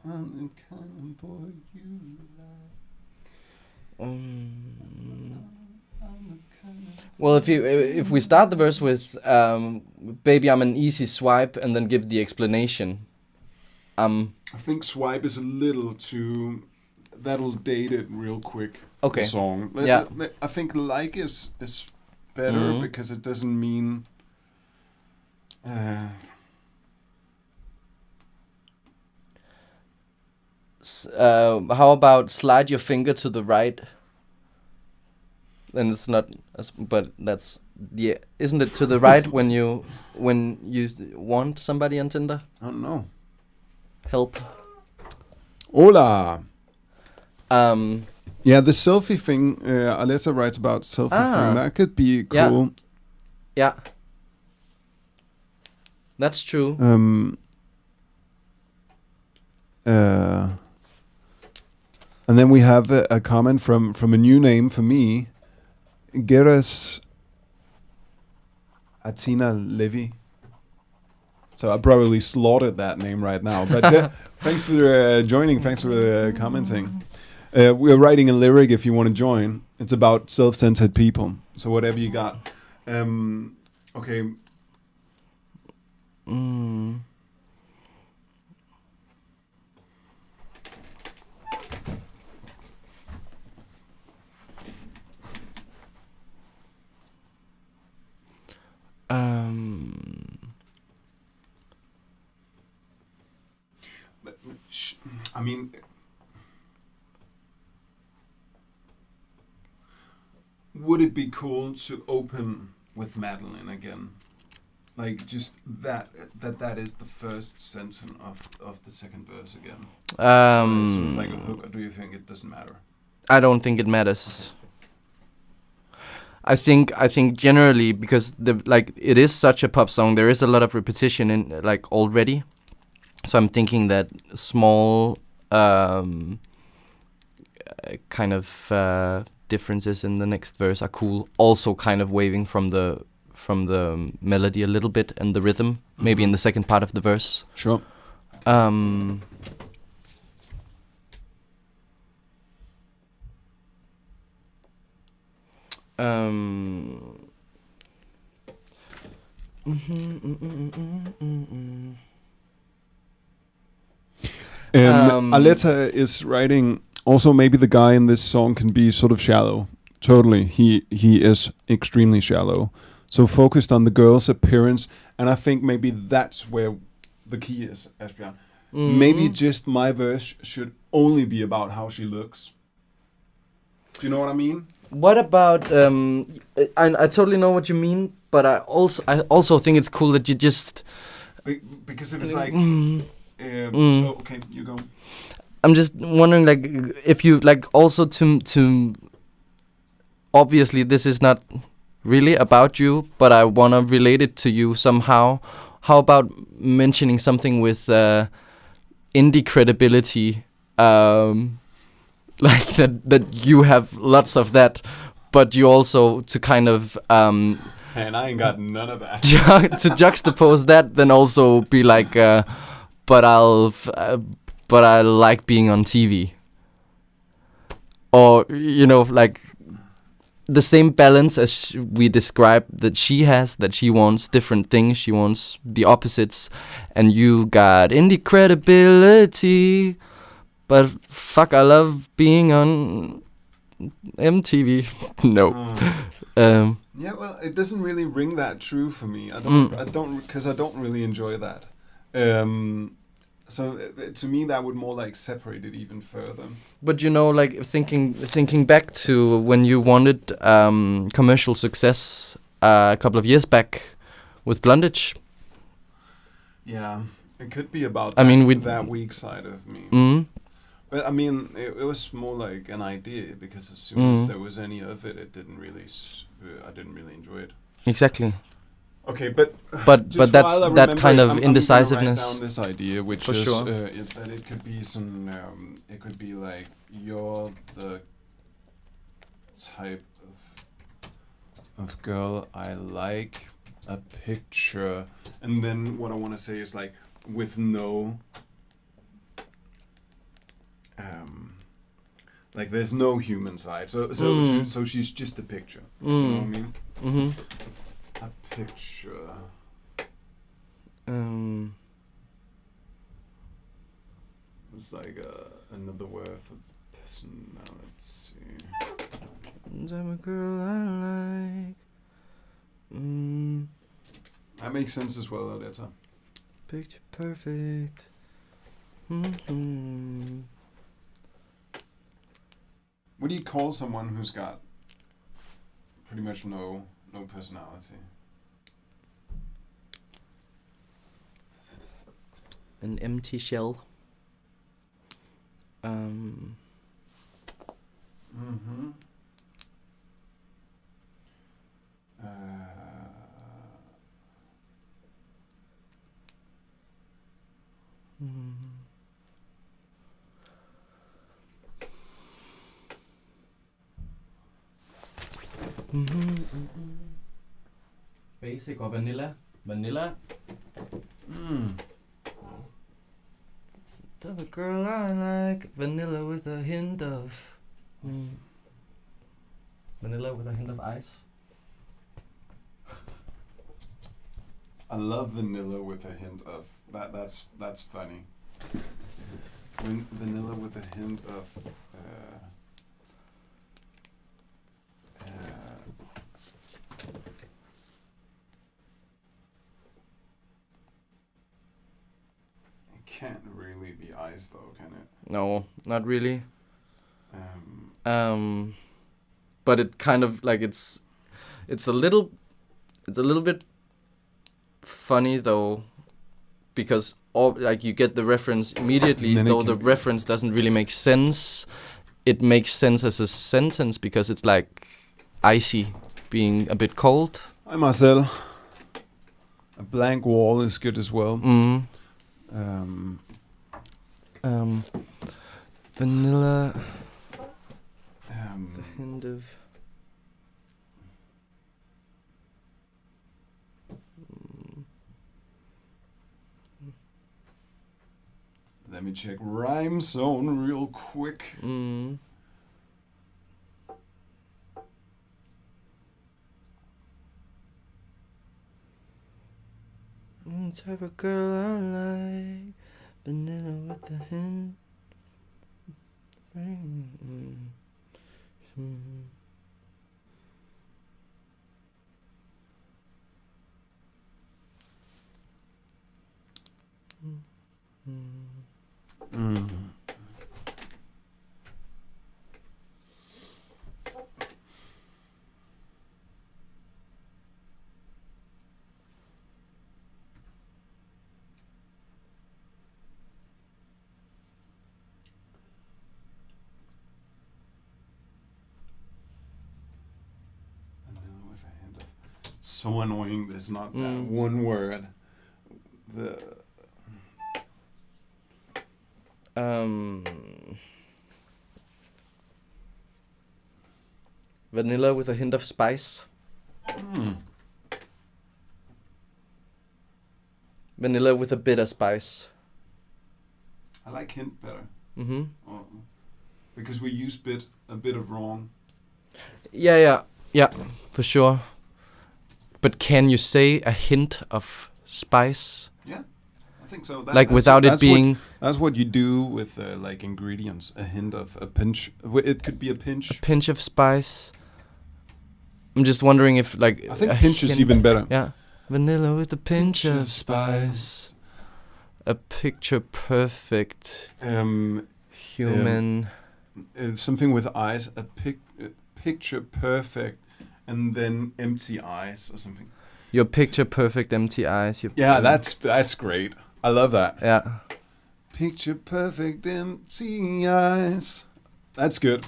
the kind of boy you like. Well, if we start the verse with "Baby, I'm an easy swipe" and then give the explanation. I think swipe is a little too. That'll date it real quick. Okay. The song. Yeah. I think like is better because it doesn't mean. How about slide your finger to the right? And it's not, but that's isn't it to the right when you want somebody on Tinder? I don't know. Help. Hola. Yeah, the selfie thing. Aletta writes about selfie thing. That could be cool. Yeah. That's true. And then we have a comment from a new name for me, Geras Atina Levy. So I probably slaughtered that name right now. But thanks for joining. Thanks for commenting. We're writing a lyric if you want to join. It's about self-centered people. So whatever you got. Okay. I mean, would it be cool to open with Madeline again? Like just that is the first sentence of the second verse again. So it's like a hook, or do you think it doesn't matter? I don't think it matters. I think generally because it is such a pop song, there is a lot of repetition in like already. So I'm thinking that small kind of differences in the next verse are cool. Also kind of waving from the melody a little bit and the rhythm, maybe in the second part of the verse. Sure. Aletta is writing, also maybe the guy in this song can be sort of shallow. Totally, he is extremely shallow. So focused on the girl's appearance, and I think maybe that's where the key is, Asbjørn. Maybe just my verse should only be about how she looks. Do you know what I mean? What about I totally know what you mean, but I also think it's cool that you just because if it's like oh, okay, you go. I'm just wondering, like, if you like also to obviously this is not really about you, but I want to relate it to you somehow. How about mentioning something with indie credibility, like that you have lots of that, but you also to kind of and I ain't got none of that. To juxtapose that, then also be like, but I like being on TV, or like the same balance as we described that she has, that she wants different things, she wants the opposites, and you got indie credibility, but fuck, I love being on MTV. No. Yeah, well, it doesn't really ring that true for me. I don't, because I don't really enjoy that. So to me, that would more like separate it even further. But like thinking back to when you wanted commercial success a couple of years back with Blondage. Yeah, it could be about that weak side of me. But I mean, it was more like an idea, because as soon as there was any of it, I didn't really enjoy it. Exactly. Okay, but that's that kind of indecisiveness. I'm write down this idea, which For is sure. that it could be some. It could be like, you're the type of girl I like, a picture, and then what I want to say is like, with no. Like there's no human side, so she's just a picture. Do you know what I mean? Mm-hmm. A picture. It's like another word for person. Now let's see. I'm a girl I like. That makes sense as well, Aletta. Picture perfect. Mm-hmm. What do you call someone who's got pretty much no personality? An empty shell. Basic or vanilla? Vanilla. Type of girl I like, vanilla with a hint of... Vanilla with a hint of ice. I love vanilla with a hint of that. That's funny. Vanilla with a hint of. It can't really be ice, though, can it? No, not really. But it kind of like it's a little bit funny though, because like you get the reference immediately, though the reference doesn't really make sense. It makes sense as a sentence because it's like icy being a bit cold. Hi Marcel. A blank wall is good as well. Vanilla. The hint of. Let me check Rhyme Zone real quick. Type of girl I like, vanilla with the hint. So annoying. There's not that one word. Vanilla with a hint of spice. Vanilla with a bit of spice. I like hint better. Oh. Because we use a bit of wrong. Yeah, for sure. But can you say a hint of spice? Yeah, I think so. Like without it being... That's what you do with like ingredients. A hint of a pinch. It could be a pinch. A pinch of spice. I'm just wondering if like... I think pinch is even better. Yeah. Vanilla with a pinch of spice. A picture perfect human. Something with eyes. A picture perfect. And then empty eyes or something. Your picture perfect empty eyes. Yeah, that's great. I love that. Yeah. Picture perfect empty eyes. That's good.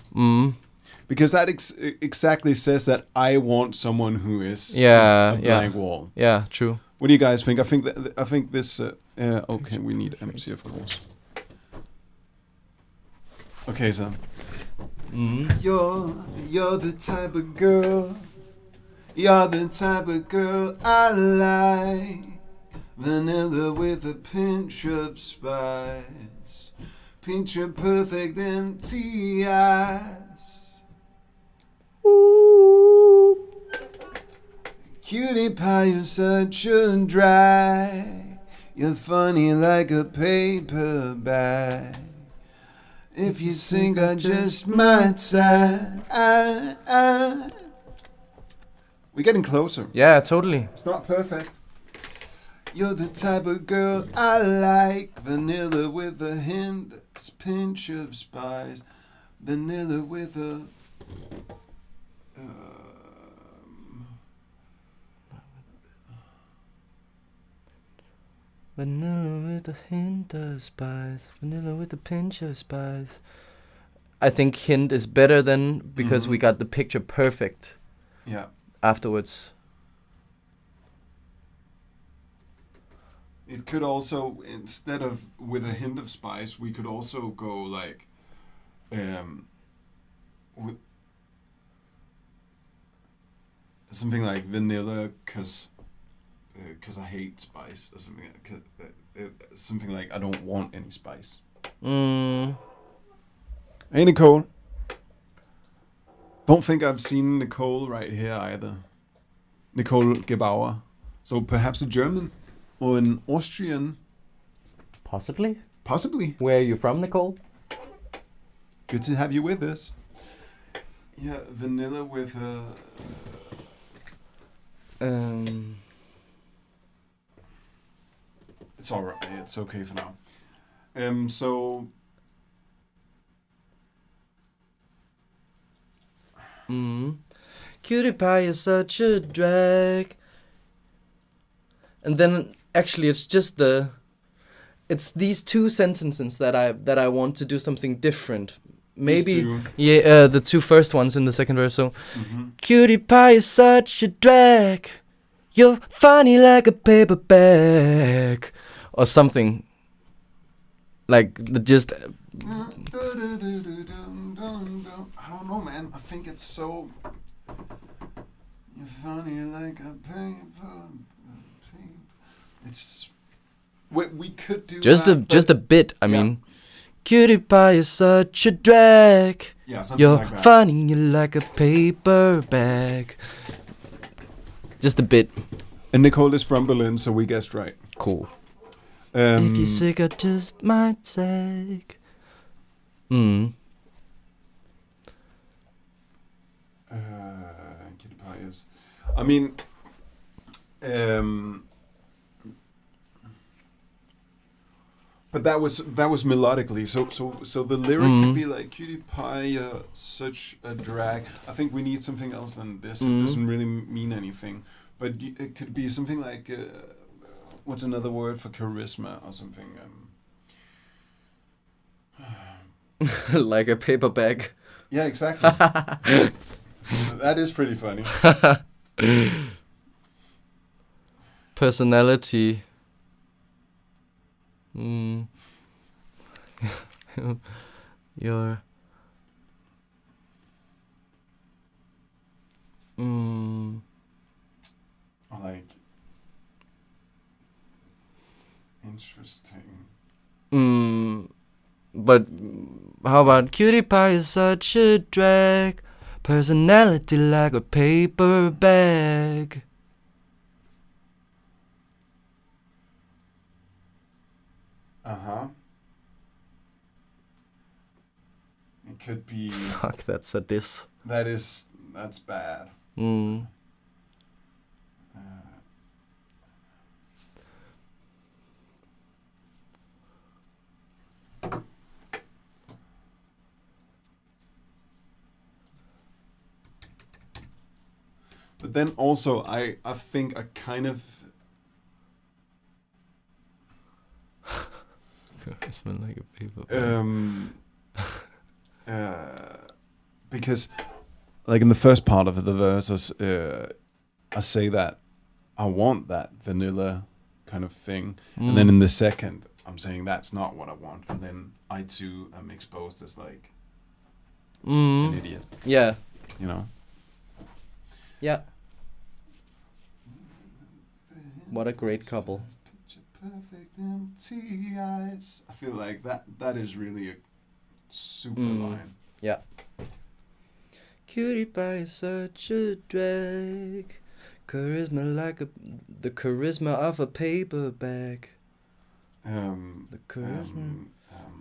Because that exactly says that I want someone who is just a blank wall. Yeah, true. What do you guys think? I think this. Okay, we need empty, of course. Okay, so. You're the type of girl. You're the type of girl I like. Vanilla with a pinch of spice. Picture perfect empty eyes. Ooh. Cutie pie, you're such a dry. You're funny like a paper bag. If you think I just might sigh. We're getting closer. Yeah, totally. It's not perfect. You're the type of girl I like. Vanilla with a hint, pinch of spice. Vanilla with a... Vanilla with a hint of spice. Vanilla with a pinch of spice. I think hint is better than because we got the picture perfect. Yeah. Afterwards. It could also, instead of with a hint of spice, we could also go like, with something like vanilla, 'cause because I hate spice or something. Something like I don't want any spice. Hey Nicole. Don't think I've seen Nicole right here either. Nicole Gebauer. So perhaps a German or an Austrian. Possibly. Possibly. Where are you from, Nicole? Good to have you with us. Yeah, vanilla with It's alright. It's okay for now. So. Cutie pie is such a drag. And then actually it's these two sentences that I want to do something different. Maybe the two first ones in the second verse. So cutie pie is such a drag. You're funny like a paper bag. Or something. Like just I don't know, man. I think it's so. You're funny like a paper. It's. We could do just that, a bit. I mean, cutie pie is such a drag. Yeah, something You're like that. funny like a paper bag. Just a bit. And Nicole is from Berlin, so we guessed right. Cool. If you're sick, I just might take. Cutie pie is. I mean, but that was melodically. So the lyric could be like cutie pie, such a drag. I think we need something else than this. It doesn't really mean anything. But it could be something like. What's another word for charisma or something? Like a paper bag. Yeah, exactly. That is pretty funny. Personality. Your. Like. Interesting. But how about cutie pie is such a drag, personality like a paper bag. It could be. Fuck, that's a diss. That's bad. But then also, I think I kind of. Smell like a paper bag. Because, like in the first part of the verse, I say that I want that vanilla kind of thing, and then in the second, I'm saying that's not what I want, and then I too am exposed as like an idiot. Yeah. You know. Yeah. What a great couple. Picture perfect empty eyes. I feel like that is really a super line. Yeah. Cutie pie is such a drag. Charisma like the charisma of a paper bag. The charisma.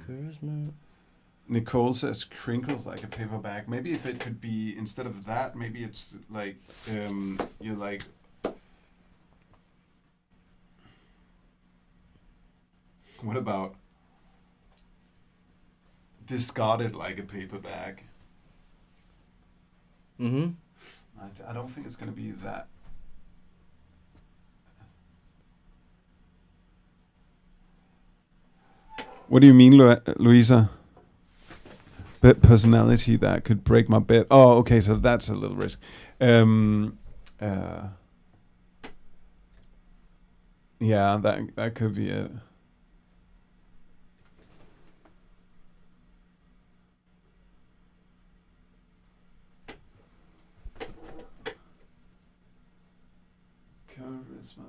Charisma. Nicole says crinkled like a paper bag. Maybe if it could be instead of that, maybe it's like you're like. What about discarded like a paper bag? I don't think it's gonna be that. What do you mean, Louisa? Bit personality that could break my bed. Oh, okay, so that's a little risk. Yeah, that could be it. Charisma.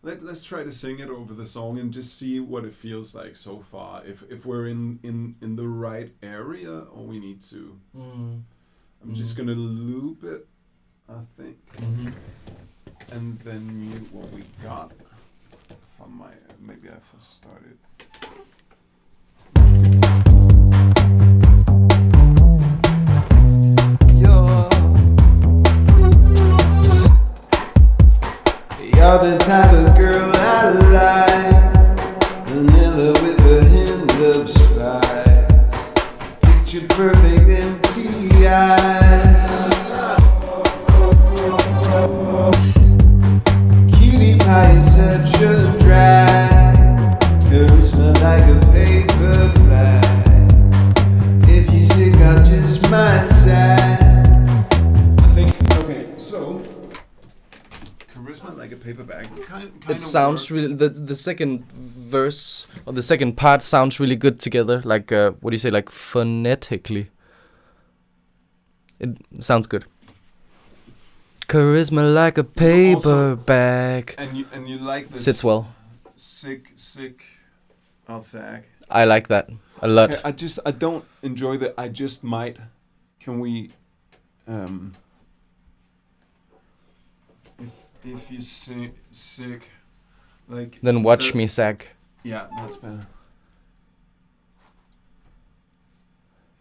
let's try to sing it over the song and just see what it feels like so far. If we're in the right area, or we need to. I'm just gonna loop it, I think, and then mute what we got from my. Maybe I first started. You're the type of girl I like, vanilla with a hint of spice, picture perfect empty eyes. Cutie pie is such a drag, charisma like a paper bag. If you're sick, I just might sag. I think. Okay, so. Charisma like a paper bag. Kind It sounds really the second verse or the second part sounds really good together. Like what do you say? Like phonetically, it sounds good. Charisma like a paper Also, bag. And you like this. Sits well. Sick. I'll sag. I like that a lot. Okay, I don't enjoy the. I just might. Can we? If you're sick, like Then watch me sag. Yeah, that's better.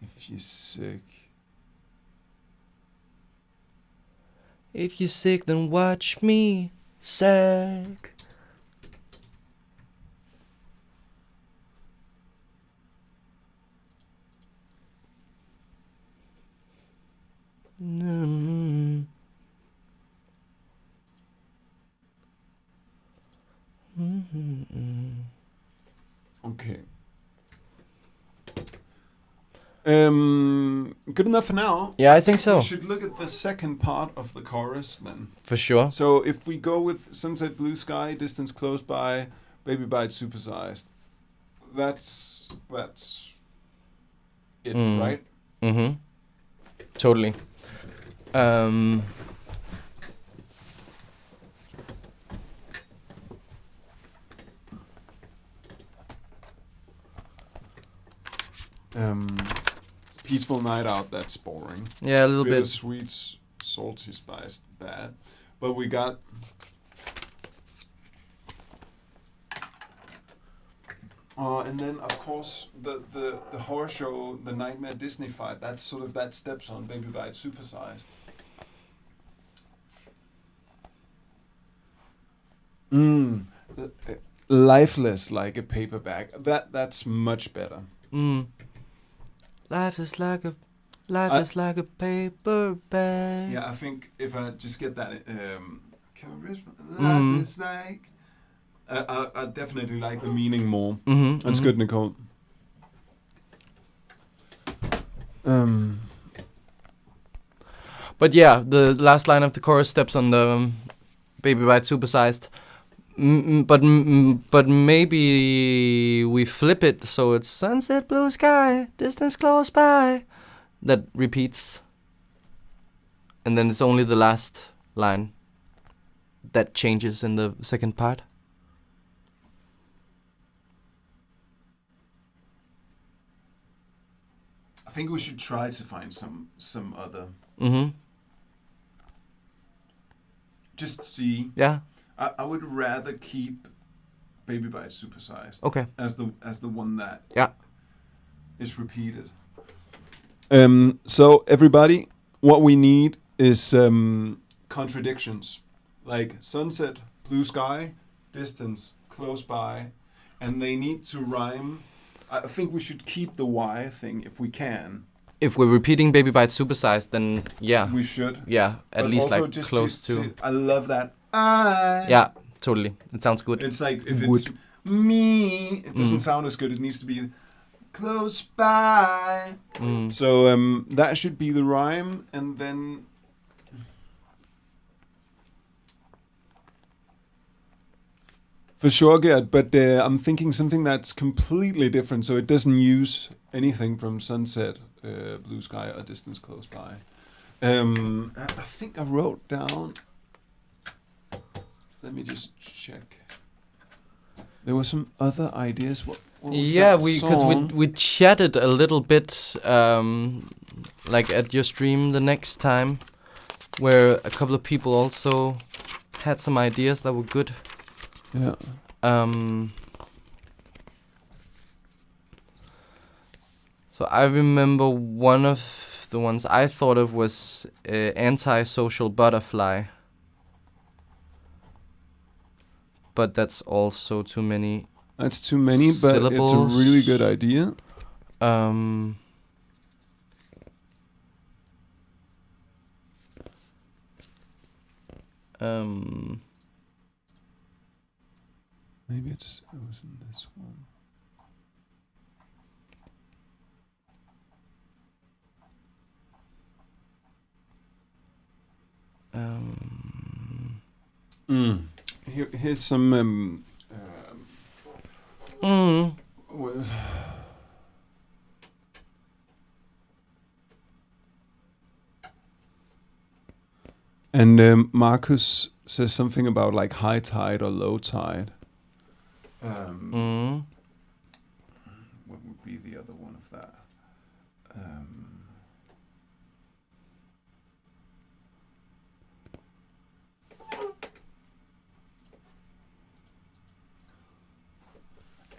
If you're sick. If you're sick, then watch me sag. Okay. Good enough for now. Yeah, I think so. We should look at the second part of the chorus then. For sure. So if we go with Sunset Blue Sky, Distance Close By, Baby Bite Supersized, that's it, right? Mm-hmm. Totally. Peaceful Night Out, that's boring. Yeah, a little bit. Sweet, salty spice, bad. But we got... and then, of course, the horror show, the Nightmare Disney fight, that's sort of that steps on Baby Bite Supersized. Lifeless like a paper bag. That's much better. Life is like a paper bag. Yeah, I think if I just get that charisma, life is like. I definitely like the meaning more. That's good, Nicole. But yeah, the last line of the chorus steps on the Baby Bite Supersized. But maybe we flip it so it's sunset blue sky, distance close by. That repeats. And then it's only the last line that changes in the second part. I think we should try to find some other. Just see. Yeah. I would rather keep Baby Bite Supersized. Okay. As the one that is repeated. So everybody, what we need is contradictions, like sunset, blue sky, distance, close by, and they need to rhyme. I think we should keep the Y thing if we can. If we're repeating Baby Bite Supersized, then yeah. We should. Yeah, at But least also like just close to. I love that. Yeah, totally. It sounds good. It's like if it's me, it doesn't sound as good. It needs to be close by. So that should be the rhyme, and then for sure, Gerd. But I'm thinking something that's completely different, so it doesn't use anything from Sunset, Blue Sky, or Distance Close By. I think I wrote down. Let me just check. There were some other ideas. What was Yeah, that because song? we chatted a little bit, like at your stream the next time, where a couple of people also had some ideas that were good. Yeah. So I remember one of the ones I thought of was Antisocial Butterfly. But that's also too many. That's too many, but syllables. it's a really good idea. Maybe it was in this one. Here's some. Was and Marcus says something about like high tide or low tide. What would be the other one of that?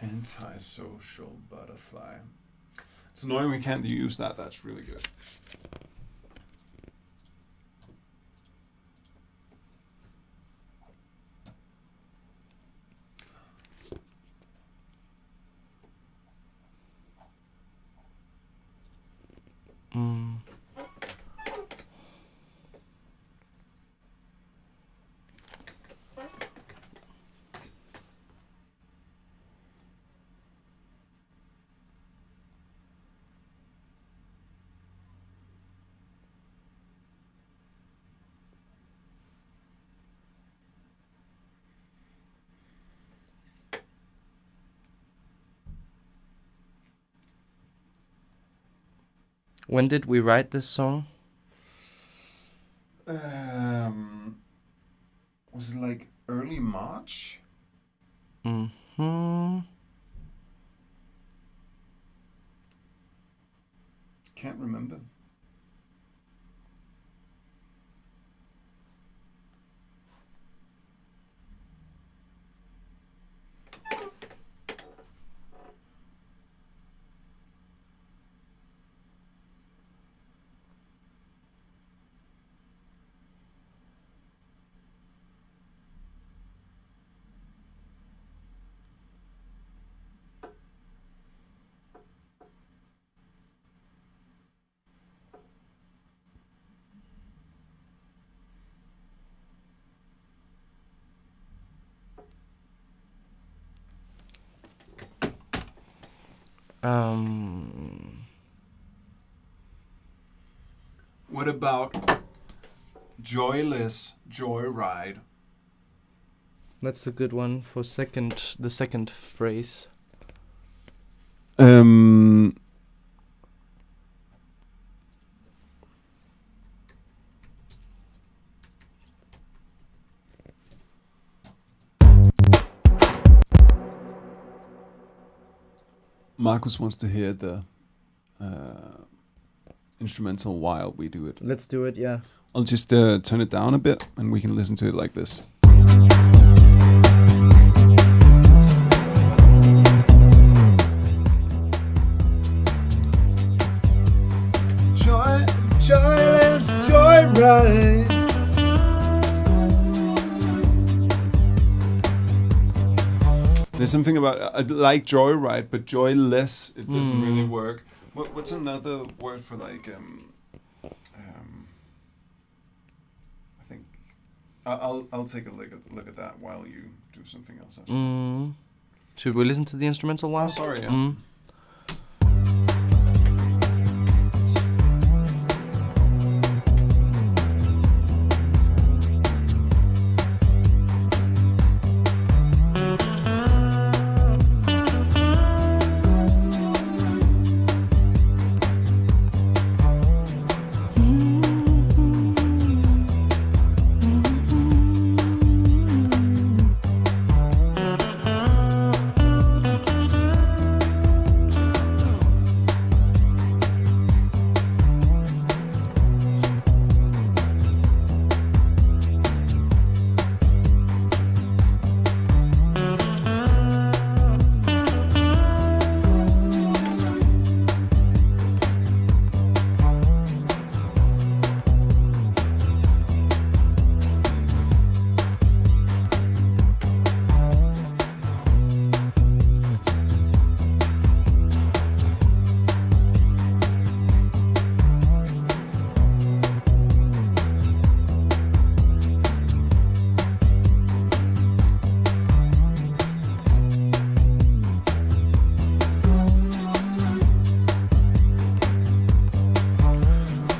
Antisocial butterfly. It's annoying we can't use that. That's really good. When did we write this song? Was it like early March? Can't remember. What about Joyless Joyride? That's a good one for the second phrase. Marcus wants to hear the instrumental while we do it. Let's do it, yeah. I'll just turn it down a bit and we can listen to it like this. Joyless joyride. There's something about I like joyride, but joyless it doesn't really work. What's another word for like? I think I'll take a look at that while you do something else. Should we listen to the instrumental one? Oh, sorry. Yeah.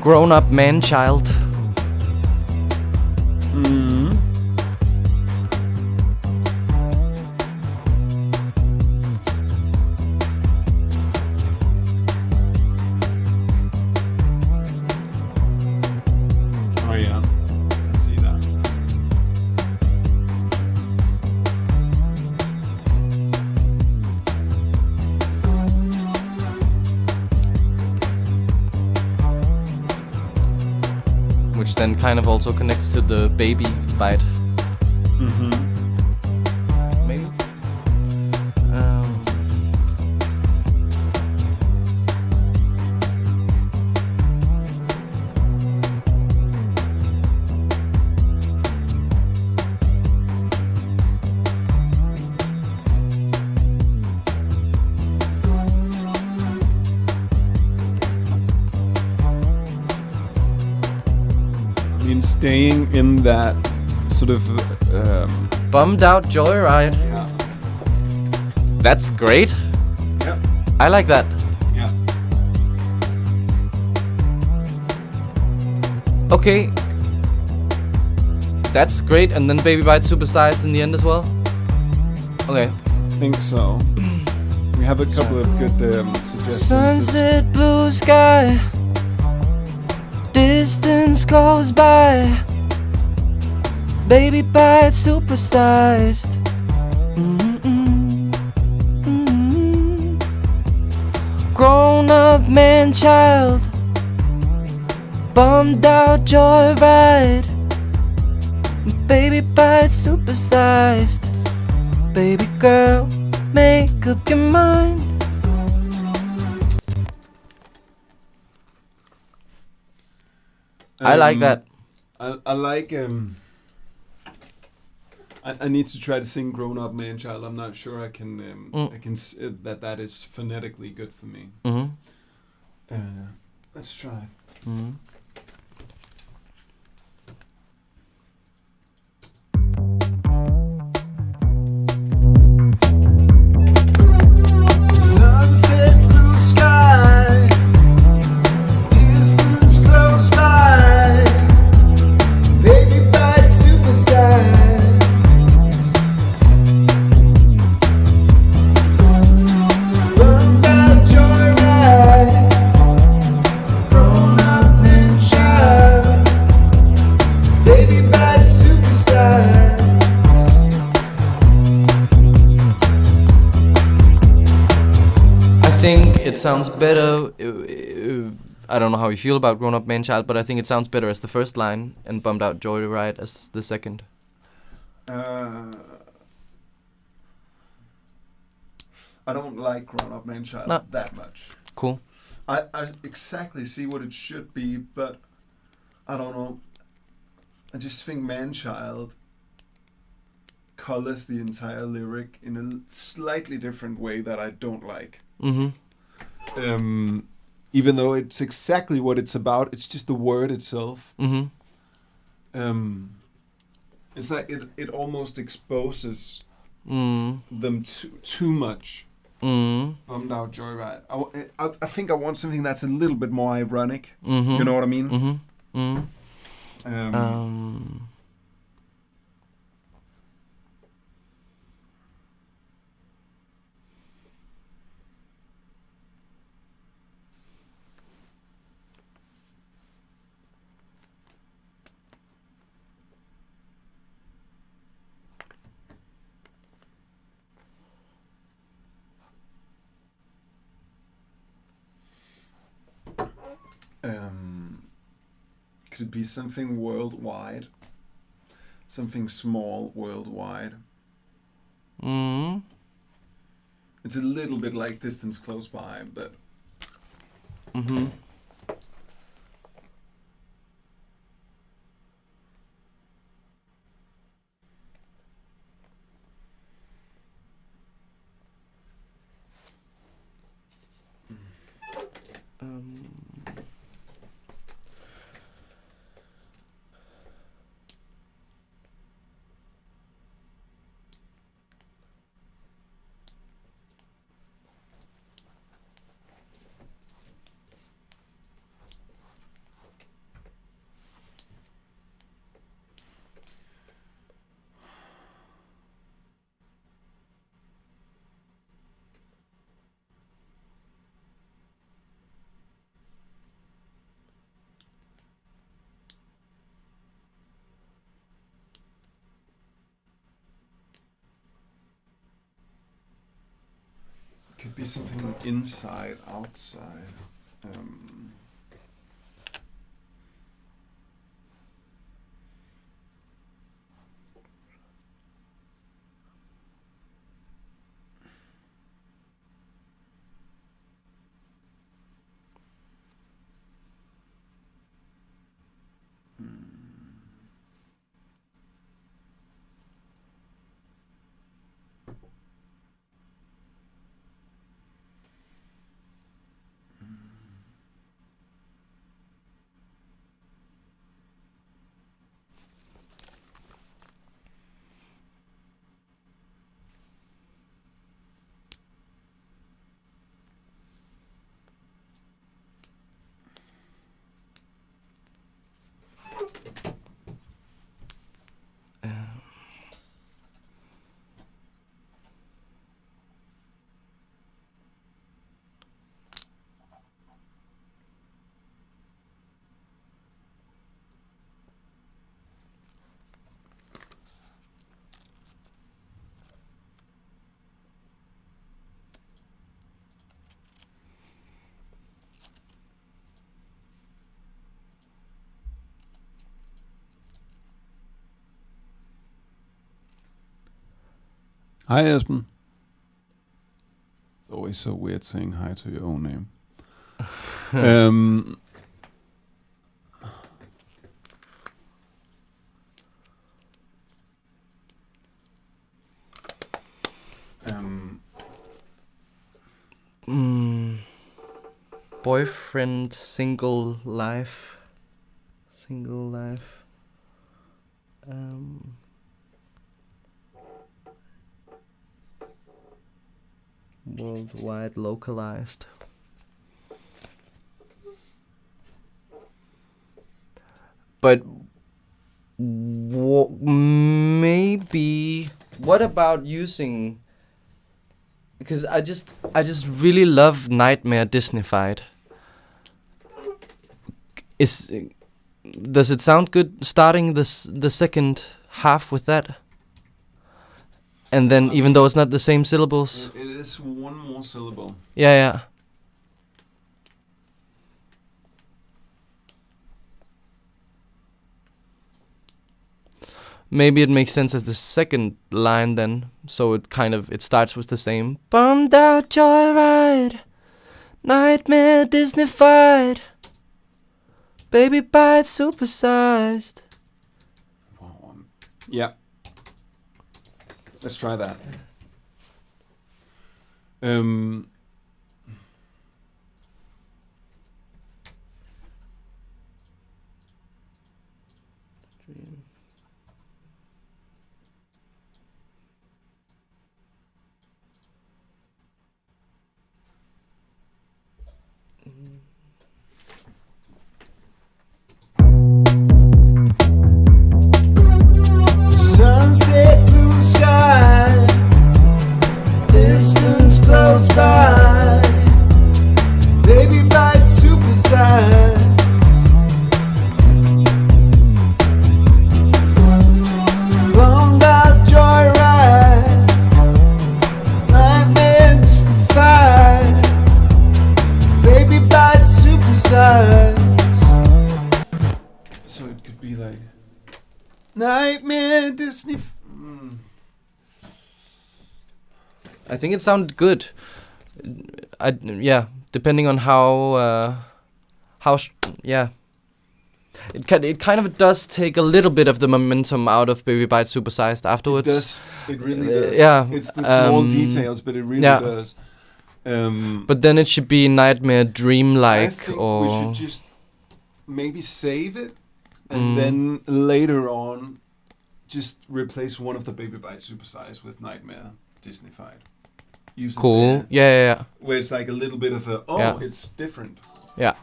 grown-up man-child. Oh yeah, I see that. Which then kind of also connects to the baby bite. Maybe. I mean, staying in that sort of Bummed out joyride. yeah, That's great. yeah, I like that. yeah. Okay. That's great. And then baby bite supersized in the end as well. Okay. I think so. We have a couple of good suggestions. Sunset, blue sky, distance close by, baby bite supersized. Grown up man child, bummed out joyride, baby bite supersized. Baby girl, make up your mind. I like that. I like I need to try to sing "Grown Up Man Child." I'm not sure I can that is phonetically good for me. Let's try. Sunset, blue sky, distance close by, baby bite supersize. Bummed out joyride, grown up man child, baby bite supersize. I think it sounds better. I don't know how you feel about Grown Up Man Child, but I think it sounds better as the first line and Bummed Out Joyride as the second. I don't like "Grown Up Man Child" No. that much. Cool. I exactly see what it should be, but I don't know. I just think "Man Child" colors the entire lyric in a slightly different way that I don't like. Even though it's exactly what it's about, it's just the word itself. It's like it almost exposes them too much. Bummed out joyride. I think I want something that's a little bit more ironic. You know what I mean? Could it be something worldwide? Something small worldwide? It's a little bit like Distance Close By, but... could be something inside, outside. Hi, Asbjørn. It's always so weird saying hi to your own name. Boyfriend, single life. Single life. Worldwide localized. But maybe what about using, because I just really love Nightmare Disneyfied. Does it sound good starting the second half with that? And then, even though it's not the same syllables. It is one more syllable. Yeah. Maybe it makes sense as the second line then. So it starts with the same. Bummed out joyride. Nightmare Disneyfied. Baby bite supersized. Yeah. Let's try that. Sunset, blue sky, distance close by, baby bite supersized. Bummed out joyride, nightmare disneyfied, baby bite supersized. So it could be like Nightmare Disney. I think it sounded good. Depending on how it kind of does take a little bit of the momentum out of Baby Bite Supersized afterwards. It does. It really does. Yeah. It's the small details, but it really does. But then it should be Nightmare Dreamlike, I think or we should just maybe save it and then later on just replace one of the Baby Bite Supersize with Nightmare Disneyfied. Use cool. Yeah. Where it's like a little bit of a it's different. Yeah.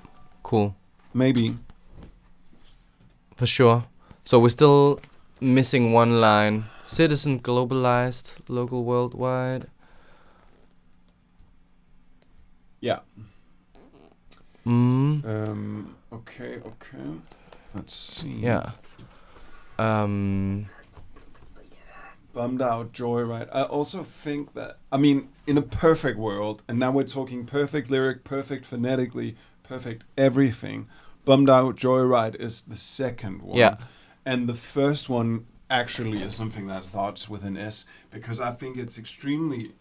Cool. Maybe. For sure. So we're still missing one line. Citizen globalized, local worldwide. Yeah. Okay. Let's see. Yeah. bummed out, joyride. I also think that, I mean, in a perfect world, and now we're talking perfect lyric, perfect phonetically, perfect everything, bummed out, joyride is the second one. Yeah. And the first one actually is something that starts with an S, because I think it's extremely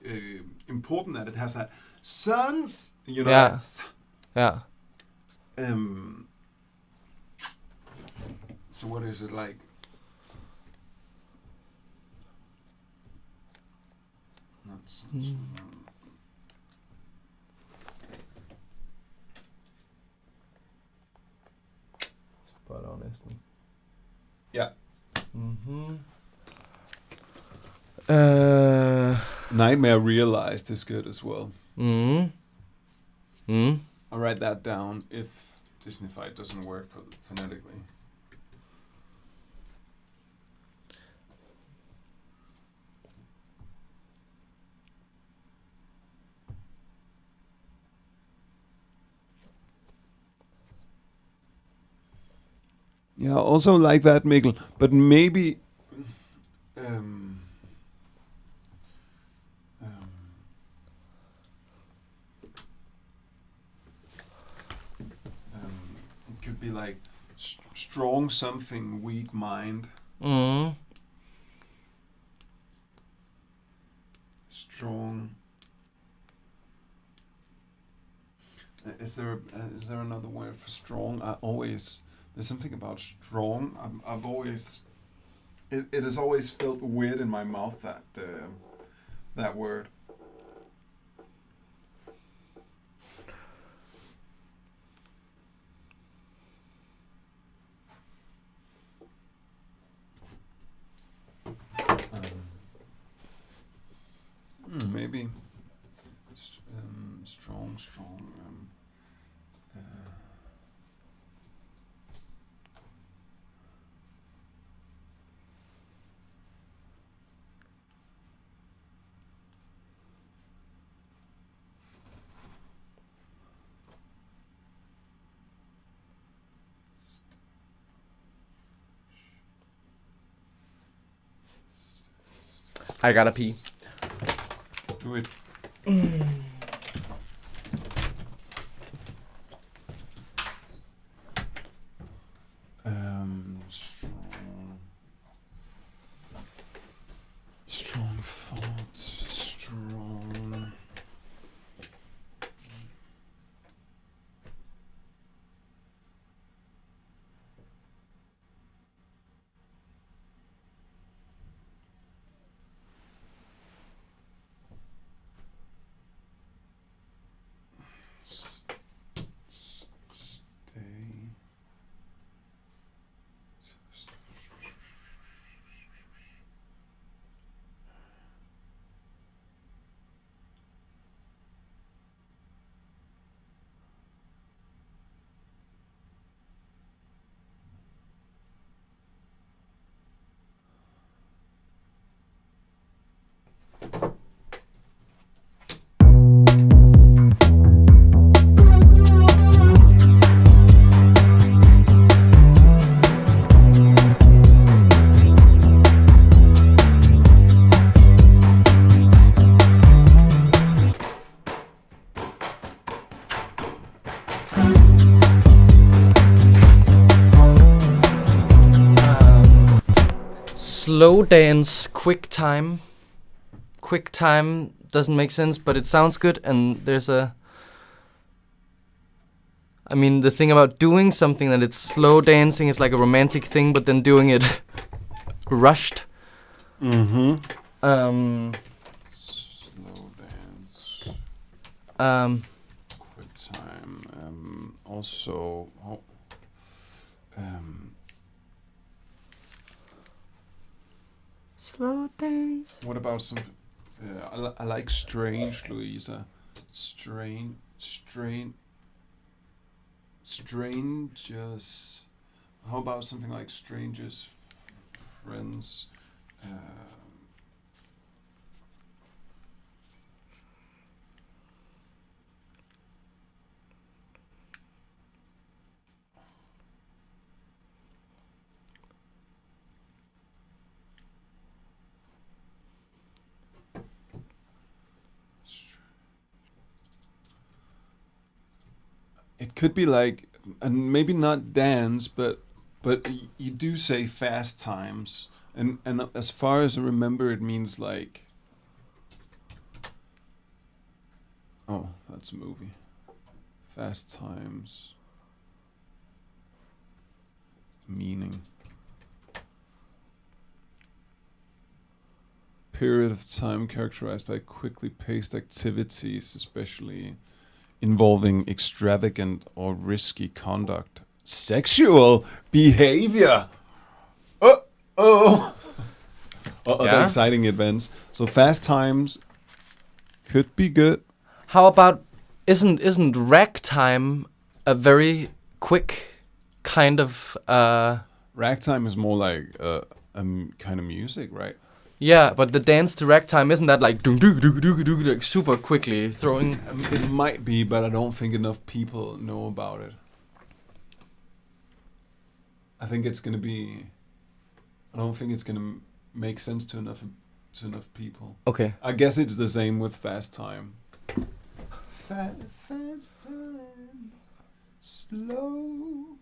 important that it has that sons, you know. Yeah. Yeah. So what is it like? Not sons. Spot on, Asbjørn. Yeah. Nightmare Realized is good as well. I'll write that down if Disneyfied doesn't work phonetically. Yeah, I also like that, Mikkel, but maybe it could be like strong something, weak mind. Strong. Is there another word for strong? There's something about strong. I've always, it has always felt weird in my mouth, that word. Maybe strong. I gotta pee. Do it. Strong thoughts. Strong. Slow dance, quick time. Quick time doesn't make sense, but it sounds good, and there's a... I mean, the thing about doing something that it's slow dancing is like a romantic thing, but then doing it rushed. Slow dance. Quick time. Also... Slow dance. What about some... I like strange, Louisa. Strangers. How about something like strangers, friends? could be like, and maybe not dance, but you do say fast times, and as far as I remember, it means like. Oh, that's a movie. Fast times. Meaning. Period of time characterized by quickly paced activities, especially involving extravagant or risky conduct. Sexual behavior. Other exciting events. So fast times could be good. How about isn't ragtime a very quick kind of Ragtime is more like kind of music, right? Yeah, but the dance to ragtime, isn't that like doom doo doo doo doo like super quickly throwing? It might be, but I don't think enough people know about it. I think it's gonna be. I don't think it's gonna make sense to enough people. Okay. I guess it's the same with fast time. Fast times, slow.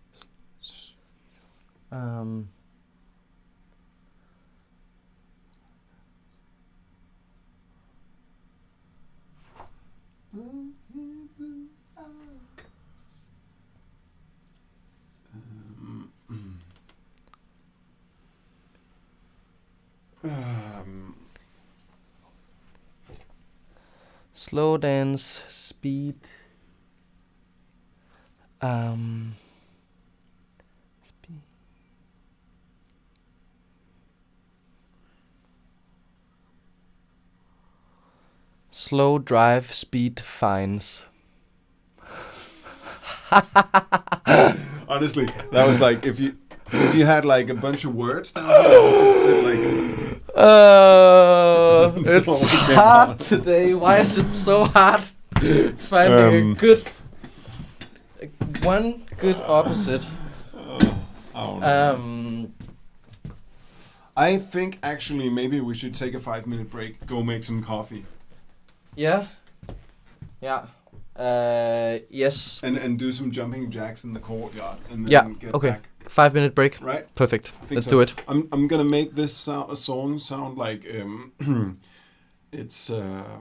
Slow dance, speed. Speed. Slow drive, speed fines. Honestly, that was like if you had like a bunch of words down here, you just did like. It's hard today. Why is it so hard finding one good opposite? I think actually maybe we should take a 5-minute break, go make some coffee. Yeah. Yes. And do some jumping jacks in the courtyard and then get back. 5-minute break. Right. Perfect. Let's do it. I'm gonna make this song sound like it's a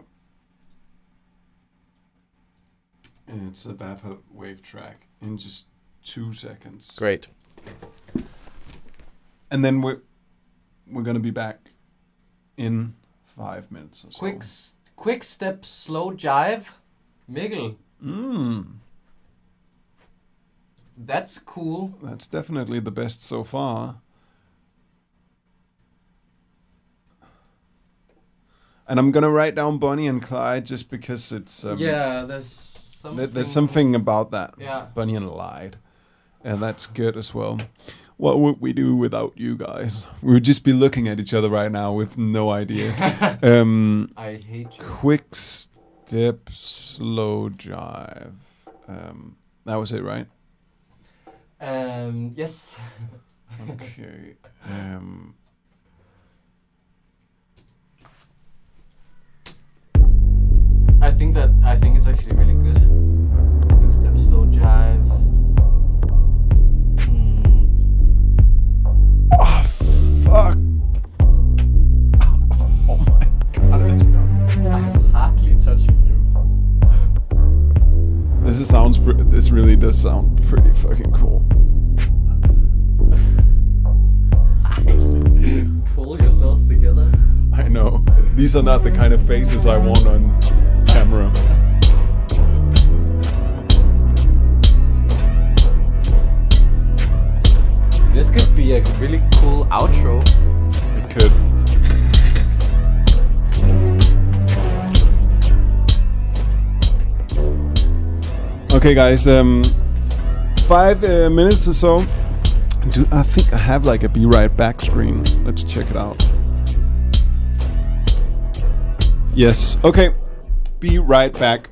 vaporwave track in just 2 seconds. Great. And then we're gonna be back in 5 minutes or so. Quick step, slow jive, Mikkel. That's cool. That's definitely the best so far. And I'm gonna write down Bonnie and Clyde just because it's there's something about that. Yeah. Bonnie and Clyde, and that's good as well. What would we do without you guys? We would just be looking at each other right now with no idea. I hate you. Quick step, slow jive. That was it, right? Yes. Okay. I think it's actually really good. Quick step, slow jive. Oh fuck! Oh my god! I'm hardly touching you. This really does sound pretty fucking cool. Pull yourselves together. I know. These are not the kind of faces I want on camera. This could be a really cool outro. It could. Okay, guys. 5 minutes or so. I think I have like a be right back screen. Let's check it out. Yes. Okay. Be right back.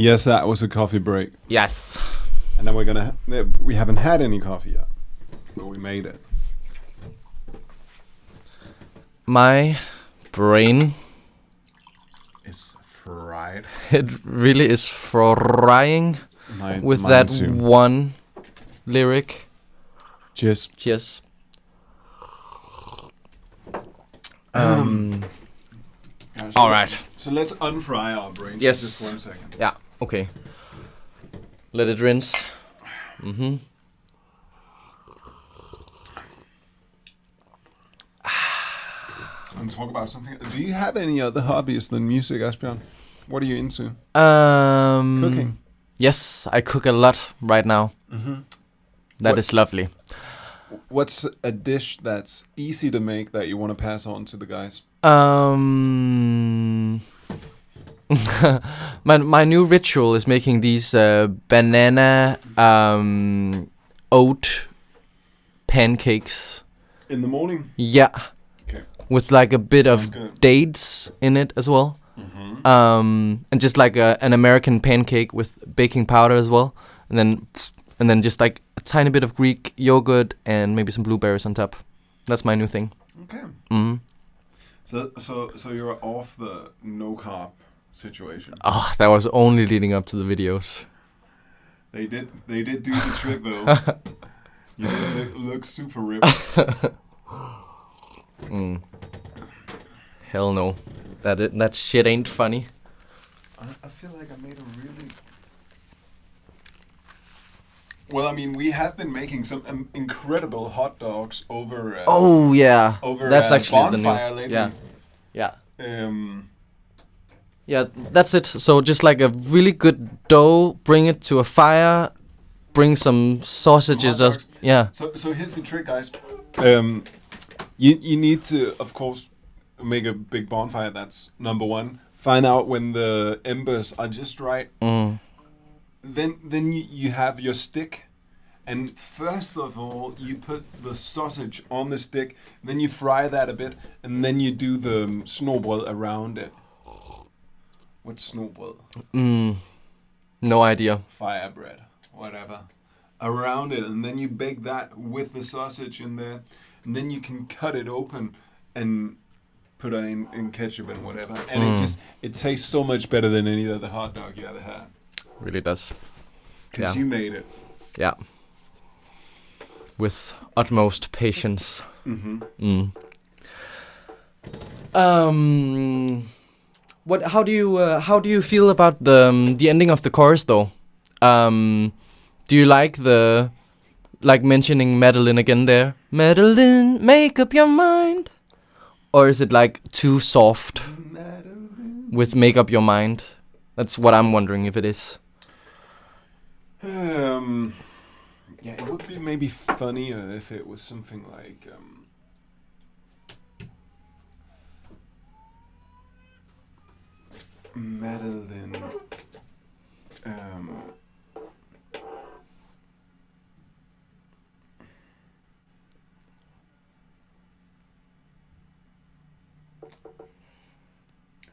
Yes, that was a coffee break. Yes. And then we haven't had any coffee yet, but we made it. My brain, It's fried. it really is frying with Mine that too. one lyric. Cheers. Cheers. Yeah, All right. So let's unfry our brains Yes. for just 1 second. Yeah, okay. Let it rinse. Mm-hmm. And talk about something. Do you have any other hobbies than music, Asbjørn? What are you into? Cooking. Yes, I cook a lot right now. Mm-hmm. That is lovely. What's a dish that's easy to make that you want to pass on to the guys? My new ritual is making these banana oat pancakes. In the morning? Yeah, Okay. with like a bit Sounds of good. dates in it as well. Mm-hmm. And just like an American pancake with baking powder as well, and then just like a tiny bit of Greek yogurt and maybe some blueberries on top. That's my new thing. Okay. Mm. So you're off the no carb situation. Oh, that was only leading up to the videos. They did do the trick though. You look super ripped. Hell no, that shit ain't funny. I feel like I made a really. Well, I mean, we have been making some incredible hot dogs over. Oh yeah, Over that's actually the bonfire new. lately. Yeah. Yeah. That's it. So just like a really good dough, bring it to a fire, bring some sausages. Hot dogs. Yeah. So here's the trick, guys. You need to, of course, make a big bonfire. That's number one. Find out when the embers are just right. Then you have your stick, and first of all you put the sausage on the stick. Then you fry that a bit, and then you do the snobrød around it. What's snobrød? No idea. Fire bread, whatever. Around it, and then you bake that with the sausage in there, and then you can cut it open and put it in ketchup and whatever, and it tastes so much better than any other hot dog you ever had. Really does. Because you made it. Yeah. With utmost patience. Mm-hmm. What? How do you feel about the ending of the chorus though? Do you like mentioning Madeline again there? Madeline, make up your mind. Or is it like too soft with make up your mind? That's what I'm wondering if it is. Yeah, it would be maybe funnier if it was something like Madeline.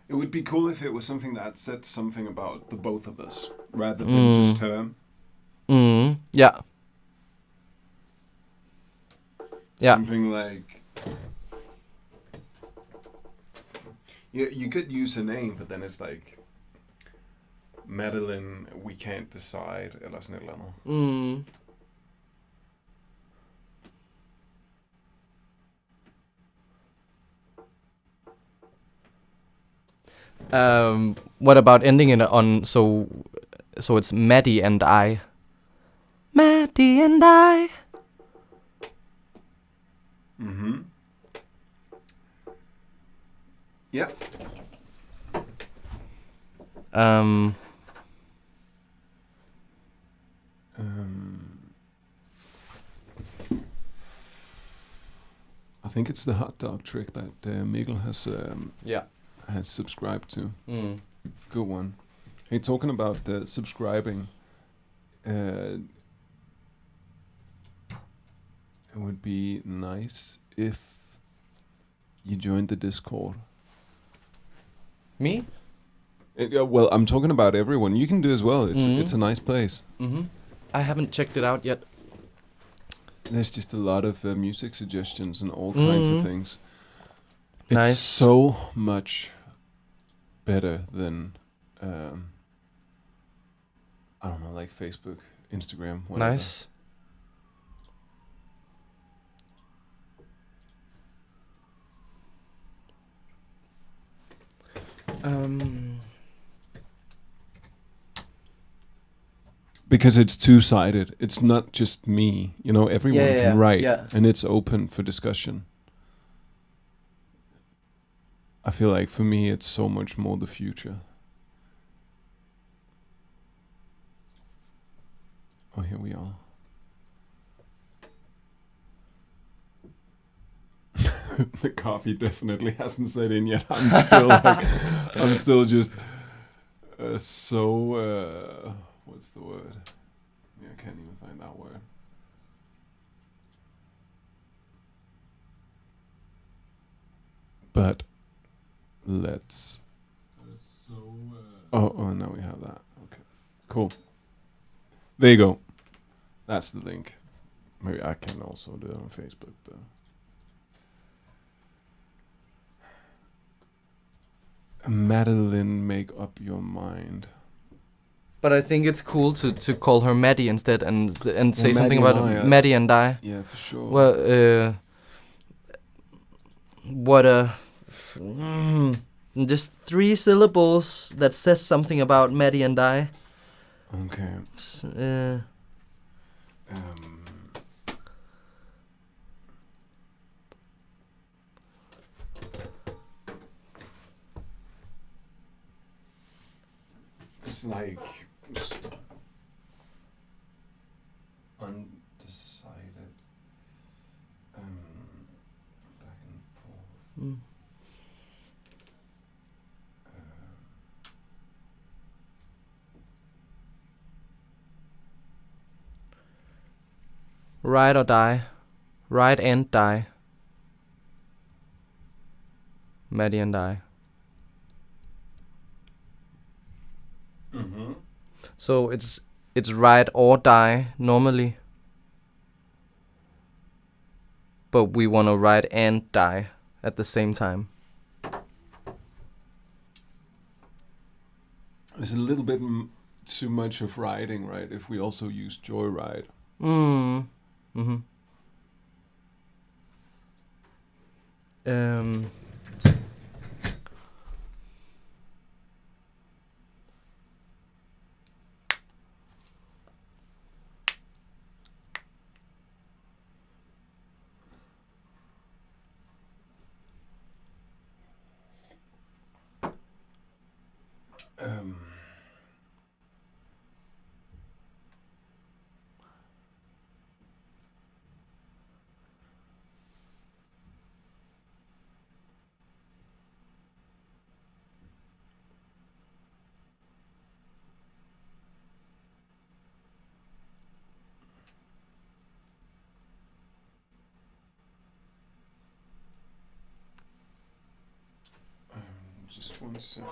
It would be cool if it was something that said something about the both of us rather than just her. Yeah. Yeah. Something like. You could use her name, but then it's like Madeline, we can't decide, eller sådan et eller andet. What about ending it on so it's Maddie and I. Maddie and I. Mm-hmm. Yeah. I think it's the hot dog trick that Mikkel has subscribed to. Good one. Hey, talking about subscribing, it would be nice if you joined the Discord. Me? Well, I'm talking about everyone. You can do as well. It's a nice place. I haven't checked it out yet. There's just a lot of music suggestions and all kinds of things. It's Nice. so much better than I don't know, like Facebook, Instagram, whatever. Nice. Because it's two-sided. It's not just me. You know, everyone can write, and it's open for discussion. I feel like for me, it's so much more the future. Oh, here we are. The coffee definitely hasn't set in yet. I'm still like, I'm still just so. What's the word? Yeah, I can't even find that word. But let's. Oh, now we have that. Okay, cool. There you go. That's the link. Maybe I can also do it on Facebook, but. Madeline, make up your mind. But I think it's cool to call her Maddie instead and say something Maddie about and I, Maddie and I. Yeah, for sure. Well, what just 3 syllables that says something about Maddie and I. Okay. It's like undecided, back and forth. Ride or die. Ride and die. Maddie and I. Mm-hmm. So it's ride or die normally. But we want to ride and die at the same time. There's a little bit too much of riding, right? If we also use joyride. Just 1 second.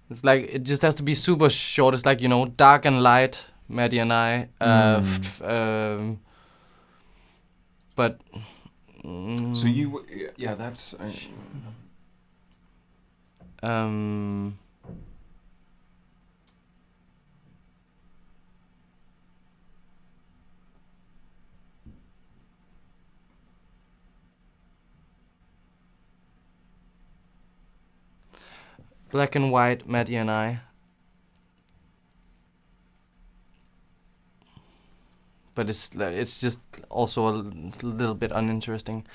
It's like, it just has to be super short. It's like, dark and light, Maddie and I. But... So you... Yeah, that's... Black and white, Maddie and I. But it's just also a little bit uninteresting.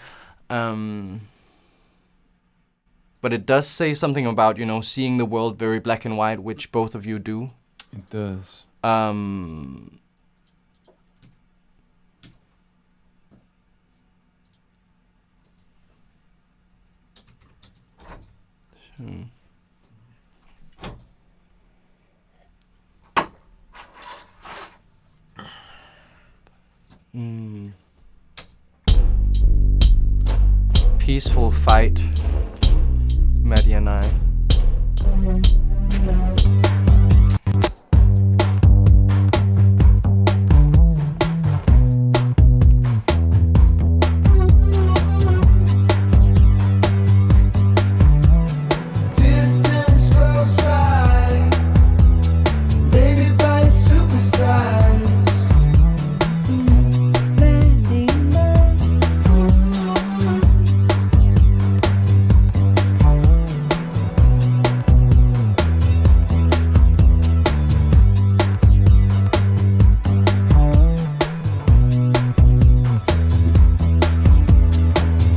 but it does say something about, you know, seeing the world very black and white, which both of you do. It does. Peaceful fight, Maddie and I. Distance grows right, baby bites supersized.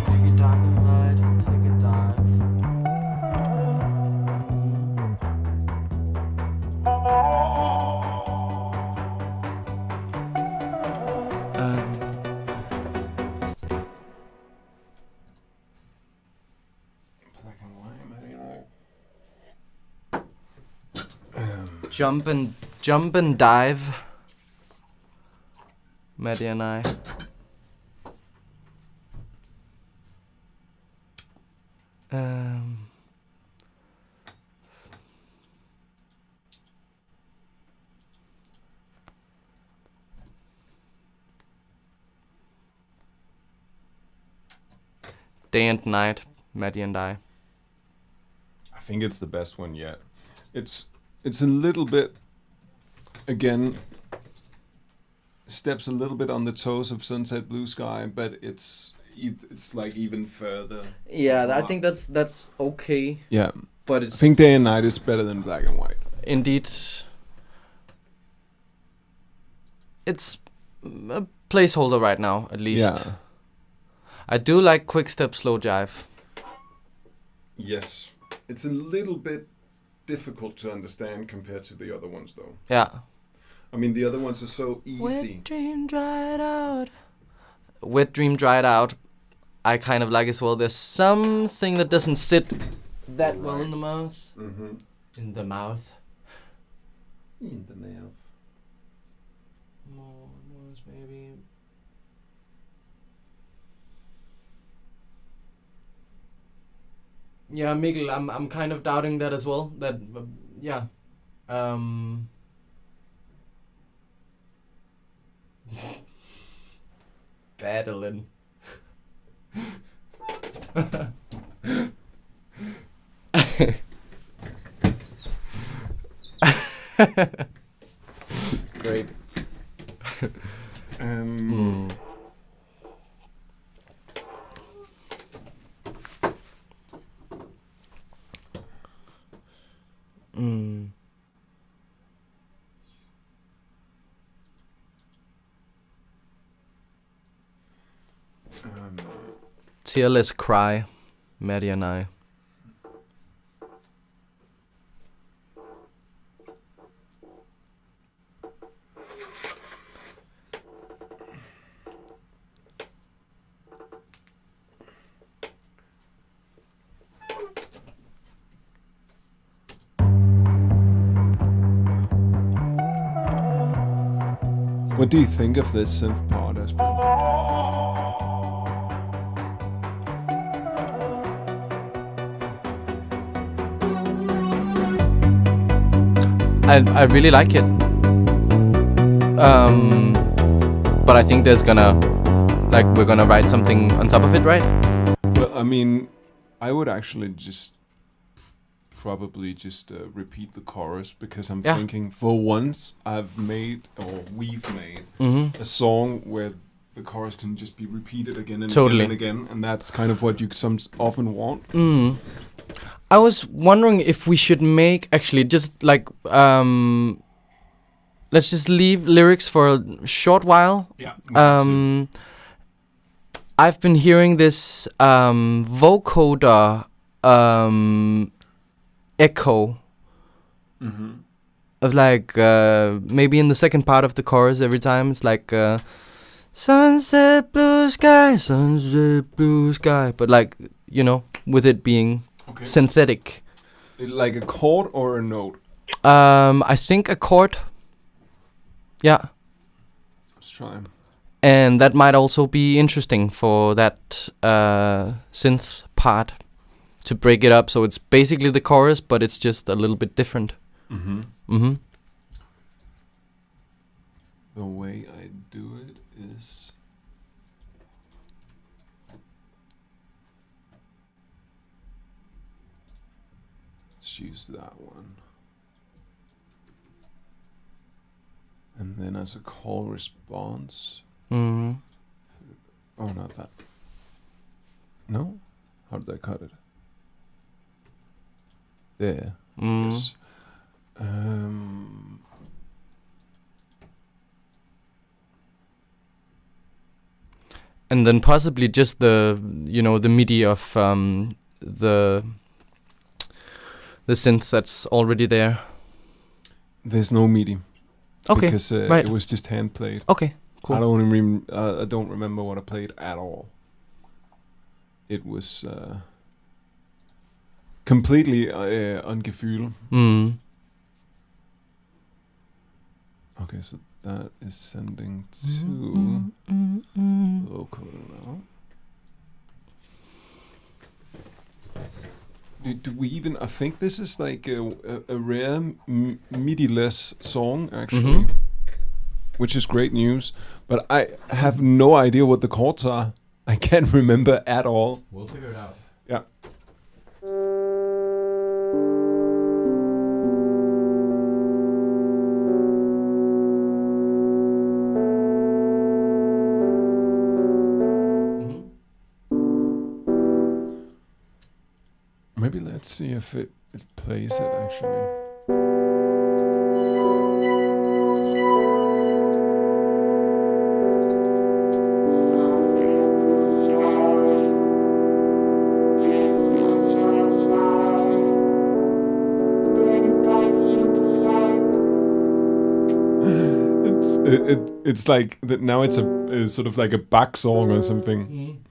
Maybe dark and light, take a dive. Black and white, Madeline. Jump and dive, Maddie and I. Day and night, Maddie and I. I think it's the best one yet. It's a little bit, again, steps a little bit on the toes of Sunset Blue Sky, but it's like even further. Yeah, I think that's okay, Yeah, but I it's think Day and Night is better than Black and White. indeed. It's a placeholder right now, at least. Yeah. I do like quick step, slow jive. Yes, it's a little bit difficult to understand compared to the other ones, though. Yeah. I mean, the other ones are so easy. Wet dream dried out. Wet dream dried out. I kind of like as well. There's something that doesn't sit that well in the mouth. Mm-hmm. In the mouth. In the mouth. More was maybe. Yeah, Mikkel, I'm kind of doubting that as well. That yeah. Battling. Great. Tearless Cry, Maddie and I. What do you think of this synth part, Asbjørn? I really like it. But I think there's we're gonna write something on top of it, right? Well, I mean, I would actually probably just repeat the chorus, because I'm thinking for once we've made a song where the chorus can just be repeated again and again and again, and that's kind of what you often want. I was wondering if we should make actually just like let's just leave lyrics for a short while. Yeah. I've been hearing this vocoder echo of like maybe in the second part of the chorus every time it's like sunset blue sky, but like, you know, with it being synthetic. Like a chord or a note? I think a chord. Yeah. Let's try. And that might also be interesting for that synth part, to break it up so it's basically the chorus, but it's just a little bit different. The way I do it is... Let's use that one. And then as a call response... Oh, not that. No? How did I cut it? There. Yes. And then possibly just the, you know, the MIDI of the synth that's already there. There's no MIDI. Okay, because right. It was just hand played. Okay, cool. I don't remember what I played at all. It was completely on Gefühl. Okay, so that is sending to vocal now. Do we even? I think this is like a rare MIDI-less song, actually, which is great news. But I have no idea what the chords are. I can't remember at all. We'll figure it out. Yeah. Maybe let's see if it plays it actually. It's like that now. It's a sort of like a Bach song or something.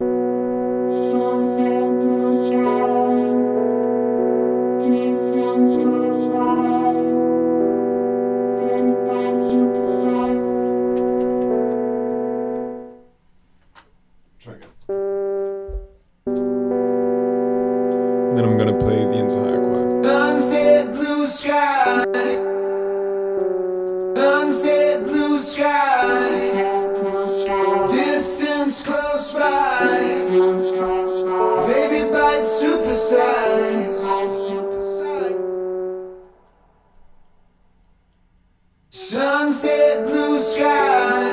Try again. Then I'm gonna play the entire choir. Sunset blue sky. Sunset blue sky. Distance close by. Baby bite supersize. Sunset blue sky.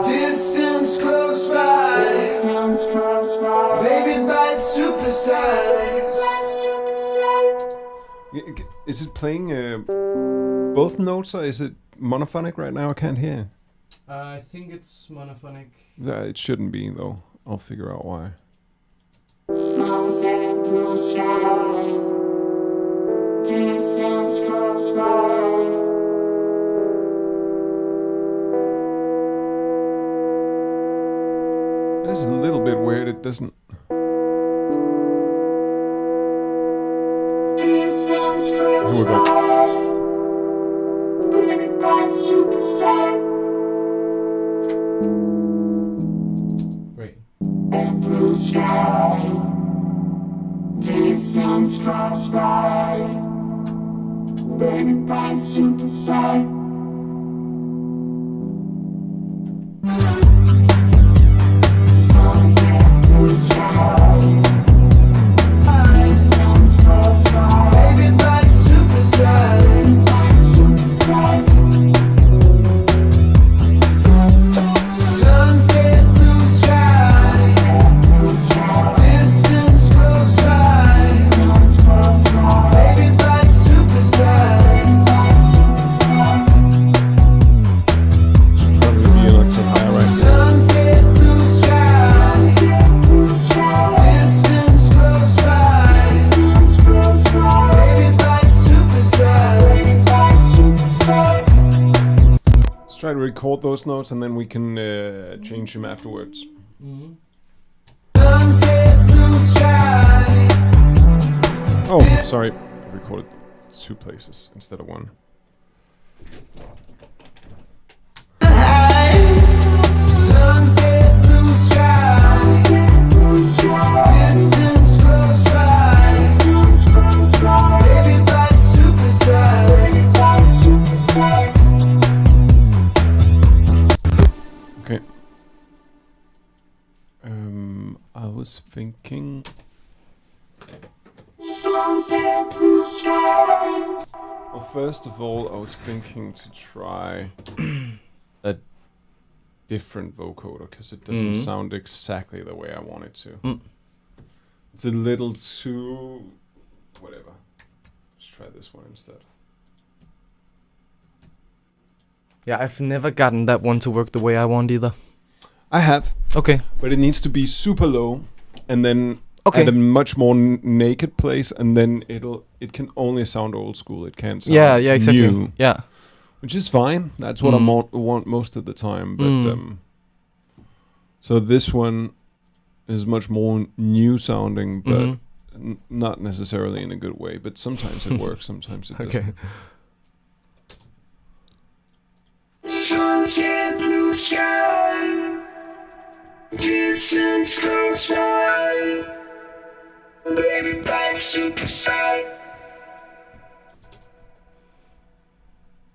Distance close by. Baby bite supersize. Is it playing both notes or is it monophonic right now? I can't hear. I think it's monophonic. It shouldn't be though. I'll figure out why. Sunset blue sky. Distance close by. This is a little bit weird. It doesn't. Here we go. Great. Blue sky. Distance close by. Baby bite super sight. Sunset blue sky. Distance close by. Baby bite super sight. Super sight. Sunset blue sky. Distance close by. Baby bite super sight. record those notes and then we can change them afterwards. Oh, sorry. I recorded 2 places instead of 1. Sunset, blue skies, distance close by, baby bite superside. Okay. I was thinking. Sunset, blue sky. Well, first of all, I was thinking to try a different vocoder because it doesn't sound exactly the way I want it to. It's a little too whatever. Let's try this one instead. Yeah, I've never gotten that one to work the way I want either. I have, Okay. but it needs to be super low, and then Okay. at a much more naked place, and then it can only sound old school. It can't sound Yeah, exactly. new, Yeah. which is fine. That's what I want most of the time. But so this one is much more new sounding, but not necessarily in a good way. But sometimes it works, sometimes it Okay. doesn't. Sunset, blue sky, distance close by, baby bite superside.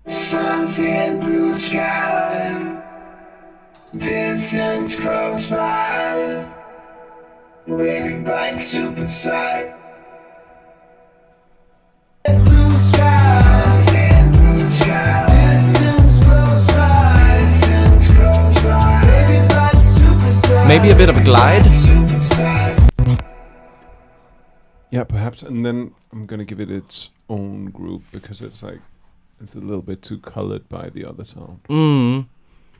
Sunset, blue sky, distance close by, baby bite superside. Blue sky, sunset, blue sky. Maybe a bit of a glide. Yeah, perhaps. And then I'm gonna give it its own group because it's a little bit too colored by the other sound.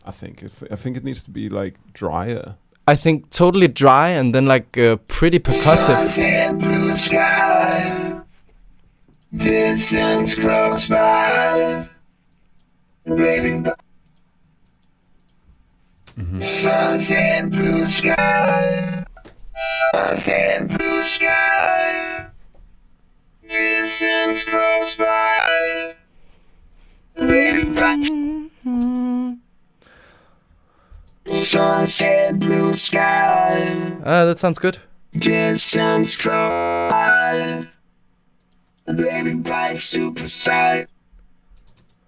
I think it needs to be like drier. I think totally dry and then like pretty percussive. Sunset, blue sky, distance close by, baby. Sunset, blue sky, sunset, blue sky, distance close by, baby. Sunset, blue sky, That sounds good. distance close by, baby bite superside.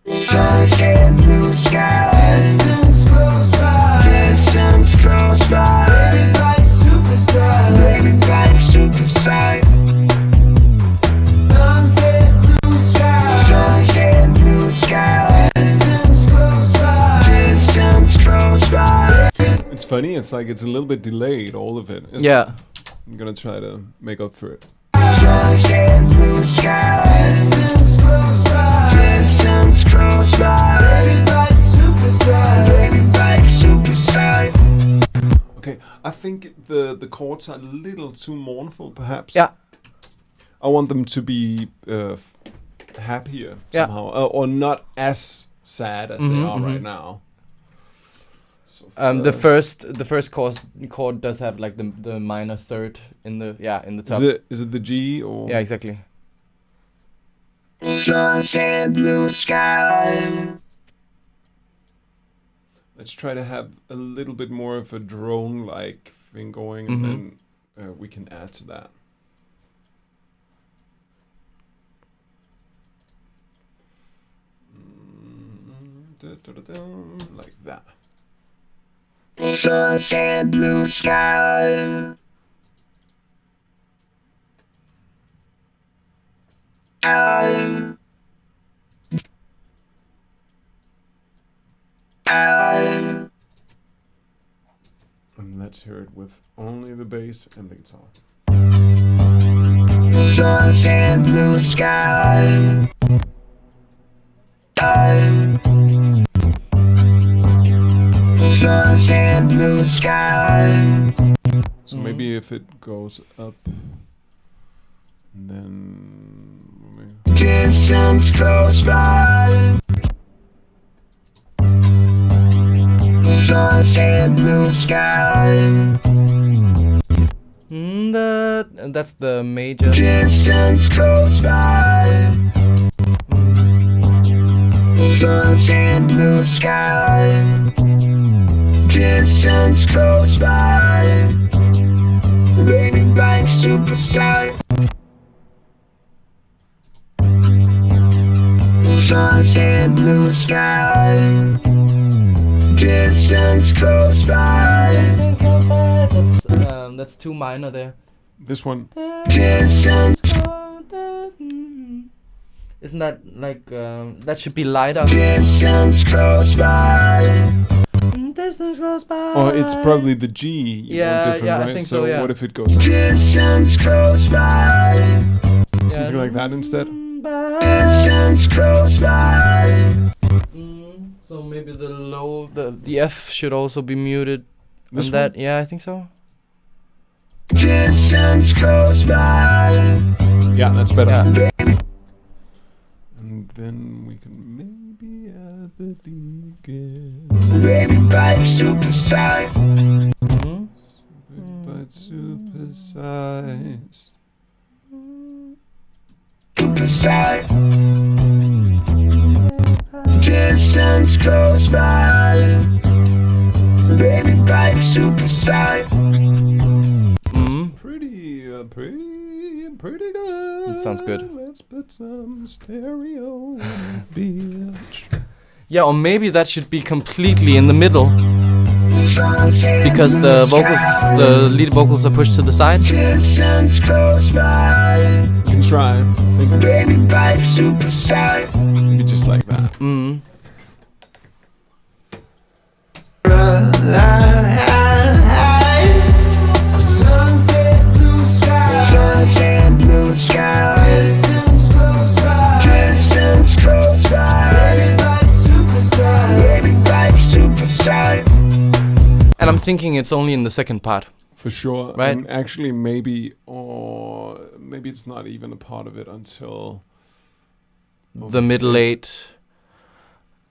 Sunset, blue sky, distance close by, distance close by, baby bite superside, baby bite superside. Sunset, blue sky, sunset, blue sky, distance close by, distance close by. It's funny. It's like it's a little bit delayed. All of it. Isn't Yeah. it? I'm gonna try to make up for it. Sunset, blue sky, distance close by, distance close by, baby bite superside, baby bite superside. Okay, I think the chords are a little too mournful, perhaps. Yeah. I want them to be happier Yeah. somehow, or not as sad as they are right now. So The first chord does have like the minor third in the top. is it the G or Yeah, exactly. Sunset, blue sky. Let's try to have a little bit more of a drone-like thing going, and then we can add to that. Like that. Sunset, blue sky. And let's hear it with only the bass and the guitar. Sunset, blue sky. Sunset, blue sky. So maybe if it goes up, and then Distance close by. Sunset, blue sky. That's the major. Distance close by. Sunset, blue sky. Distance close by. Baby bike superstar. Sunset, blue sky. Distance close by. That's too minor there. This one. Distance. Isn't that like that should be lighter? Distance close by. Distance close by. Or it's probably the G. You Yeah, want different, yeah, I right? think so, yeah. What if it goes Distance close by. something like that instead? Distance close by. So maybe the low, the F should also be muted. This And that, yeah, I think so. Distance close by. Yeah, that's better. Yeah. And then we can maybe add the D again. Baby bike superstar. But super size. Superstar. Distance close by. Baby bike superstar. Pretty good. It sounds good. Let's put some stereo on the beach. Yeah, or maybe that should be completely in the middle. Because the vocals, the lead vocals are pushed to the sides. Distance close by. You can try. I think Baby bike superstar. maybe just like that. Sunset, blue sky. Sunset, blue sky. Distance close by. Distance close by. Baby bike superstar. Baby bike superstar. And I'm thinking it's only in the second part. For sure. Right. And actually maybe it's not even a part of it until The middle eight.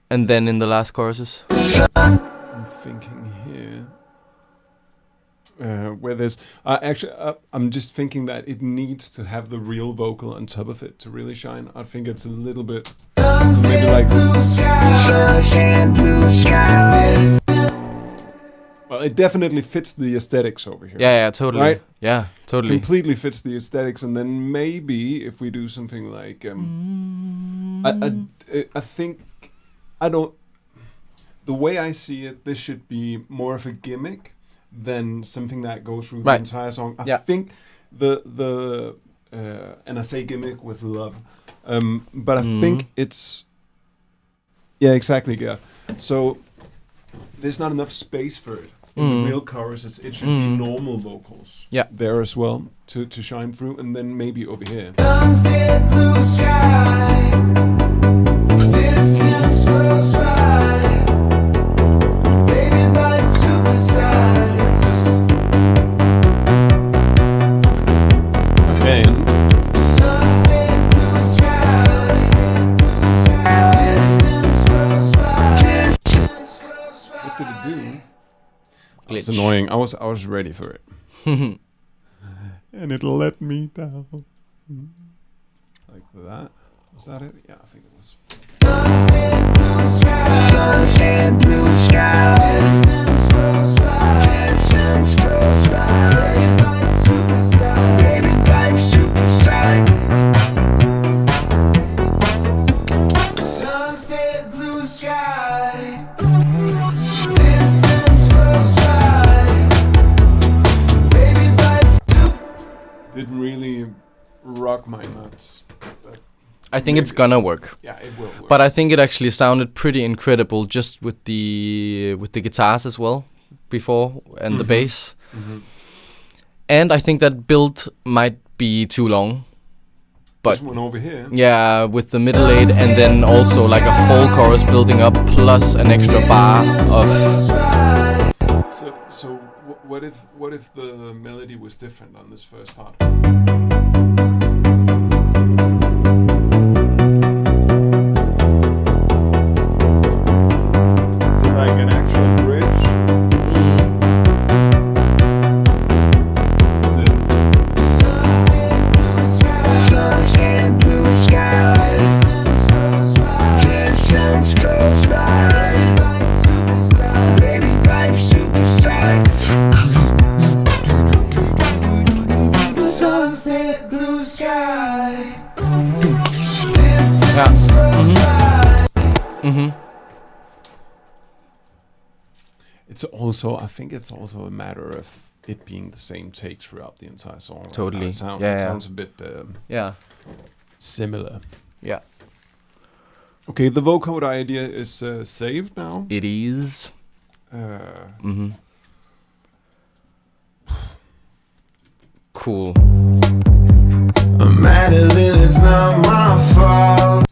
And then in the last choruses. I'm thinking here. Where there's I'm just thinking that it needs to have the real vocal on top of it to really shine. I think it's a little bit maybe like this. Sunset, blue sky. Well, it definitely fits the aesthetics over here. Yeah, totally. Right? Yeah, totally. Completely fits the aesthetics, and then maybe if we do something like I think I don't. The way I see it, this should be more of a gimmick than something that goes through the Right. entire song. I Yeah. think the and I say gimmick with love, but I think it's exactly. Yeah. So there's not enough space for it in the real choruses. It should be normal vocals. Yeah. There as well to shine through, and then maybe over here. Sunset, blue sky. Distance close by. Baby bike superstar. And Sunset, blue sky. Distance close by. Distance close by. what did it do? It's Glitch. annoying. I was ready for it. And it let me down. Like that. Was that it? Yeah, I think it was. Sunset, blue sky. Sunset, blue sky. Distance close by. Distance close by. Baby bike superstar. Baby bike superstar. Sunset, blue sky. Distance close by. Baby bike superstar. Didn't really rock my nuts. But I think it's gonna work. yeah, it will work. But I think it actually sounded pretty incredible just with the guitars as well before and the bass. And I think that build might be too long. this But one over here. yeah, with the middle eight and then also like a whole chorus building up plus an extra bar of So what if the melody was different on this first part? So like an actual bridge. sunset, blue sky. Ja. Mhm. It's also, I think it's also a matter of it being the same take throughout the entire song. Right? Totally. It Yeah. sounds a bit Yeah. similar. Yeah. Okay, the vocoder idea is saved now. It is. Mhm. Cool. Madeline, it's not my fault.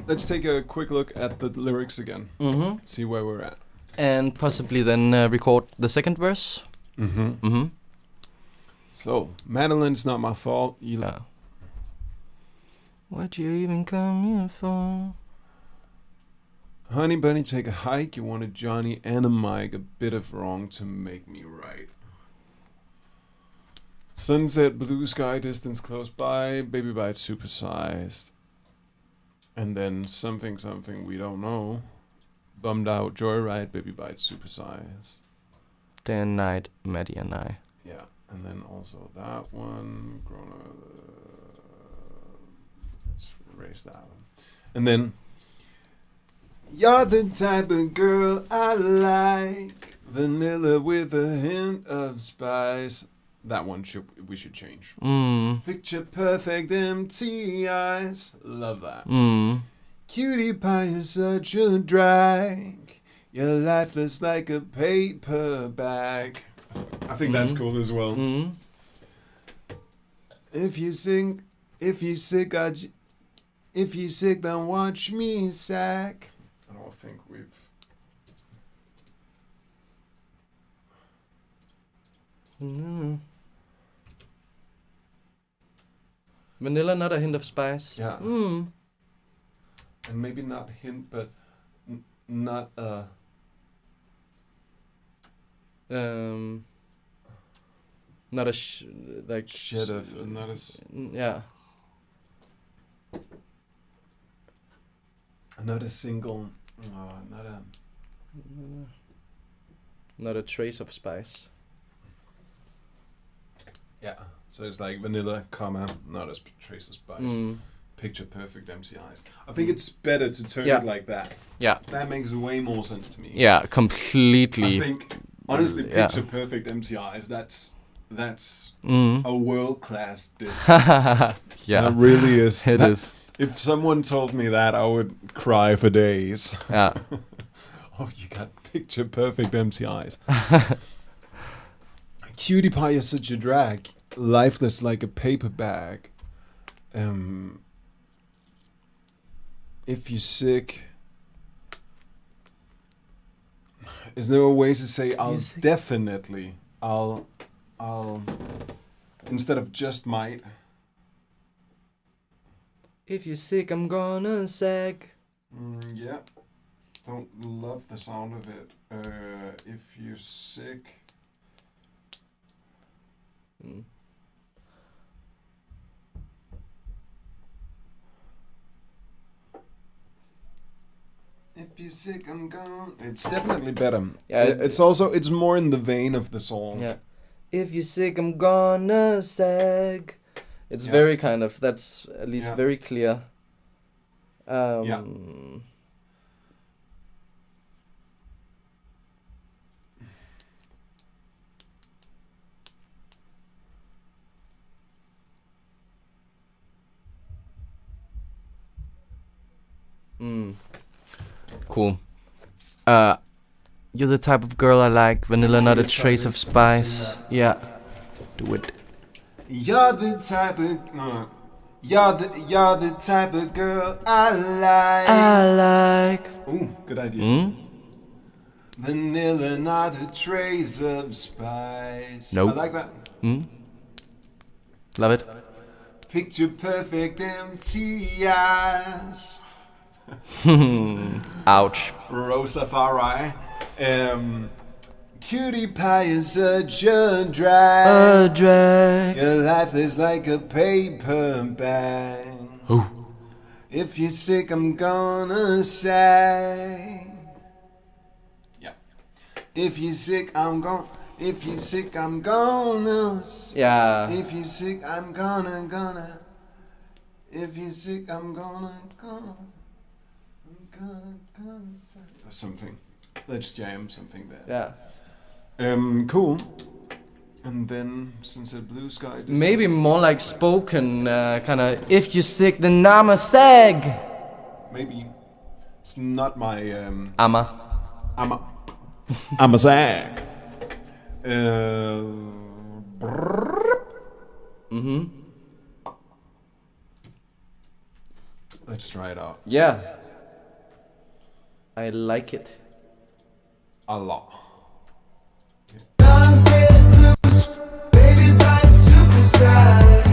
Let's take a quick look at the lyrics again. Mhm. See where we're at. And possibly then record the second verse. Mm-hmm. Mhm. So, Madeline's not my fault. Yeah. What'd you even come here for? Honey bunny, take a hike. You wanted Johnny and a mic. A bit of wrong to make me right. Sunset, blue sky, distance close by. Baby bite supersized. And then something we don't know. Bummed out, joyride, baby bite supersized. Day and night, Maddie and I. Yeah, and then also that one. Let's erase that one. And then, you're the type of girl I like. Vanilla with a hint of spice. That one we should change. Picture perfect empty eyes. Love that. Cutie pie is such a drag. Your life looks like a paper bag. I think that's cool as well. If you sick, then watch me sack. I don't think we've. Vanilla, not a hint of spice. Yeah. And maybe not hint, but not a. Not a like Shed of, not a. Yeah. Not a single. Not a. Not a trace of spice. Yeah. So it's like vanilla, comma, not a trace of spice. Picture perfect empty eyes. I think it's better to turn it like that. Yeah. That makes way more sense to me. Yeah, completely. I think honestly, picture perfect empty eyes. That's a world class disc. Yeah, that really is. It is. If someone told me that, I would cry for days. Yeah. Oh, you got picture perfect empty eyes. Cutie pie is such a drag. Lifeless like a paper bag. If you're sick, is there a way to say I'll definitely, I'll instead of just might? If you're sick, I'm gonna sag. Yeah, don't love the sound of it. If you're sick. If you're sick, I'm gone. It's definitely better. Yeah, it's more in the vein of the song. Yeah. If you're sick, I'm gonna sag. It's very kind of, that's at least very clear. Yeah. Cool. You're the type of girl I like. Vanilla, not a trace of spice. Yeah. Do it. You're the type of you're the type of girl I like. Ooh, good idea. Vanilla, not a trace of spice. Nope. I like that. Love it. Picture perfect empty eyes. Ouch. Rastafari. Cutie pie is such a drag. Your life is like a paper bag. Ooh. If you're sick, I'm gonna say. Yeah. If you're sick, I'm gonna. If you're sick, I'm gonna. Yeah. If you're sick, I'm gonna. If you're sick, I'm gonna. Or something. Let's jam something there. Yeah. Cool. And then Sunset Blue Sky. Maybe more like spoken, kind of. If you're sick, then I'm a sag. Maybe. It's not my. I'm a sag. Let's try it out. Yeah. I like it. A lot. Baby, bite supersize.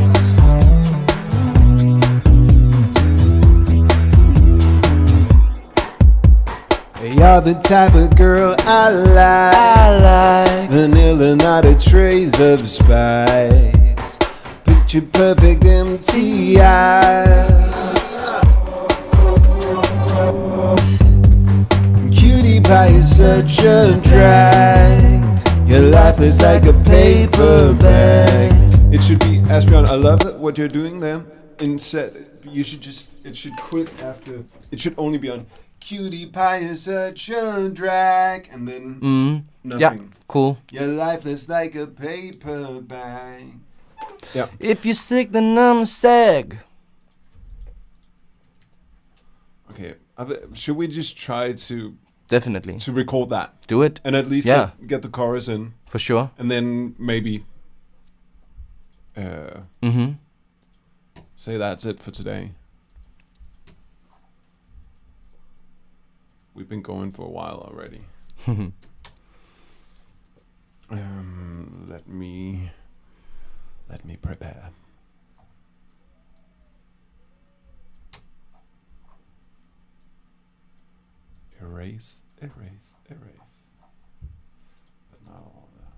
You're the type of girl I like. Vanilla, not a trace of spice. Picture perfect empty eyes. Cutie pie is such a drag. Your life is like a paper bag. It should be Asbjørn. I love what you're doing there. Instead, it should quit after. It should only be on. Cutie pie is such a drag, and then nothing. Yeah, cool. Your life is like a paper bag. Yeah. If you're sick, then I'm a sag. Okay. Should we just try to Definitely. record that Do it. and at least Yeah. get the chorus in, For sure. and then maybe say that's it for today. We've been going for a while already. Let me prepare. Erase. But not all of that.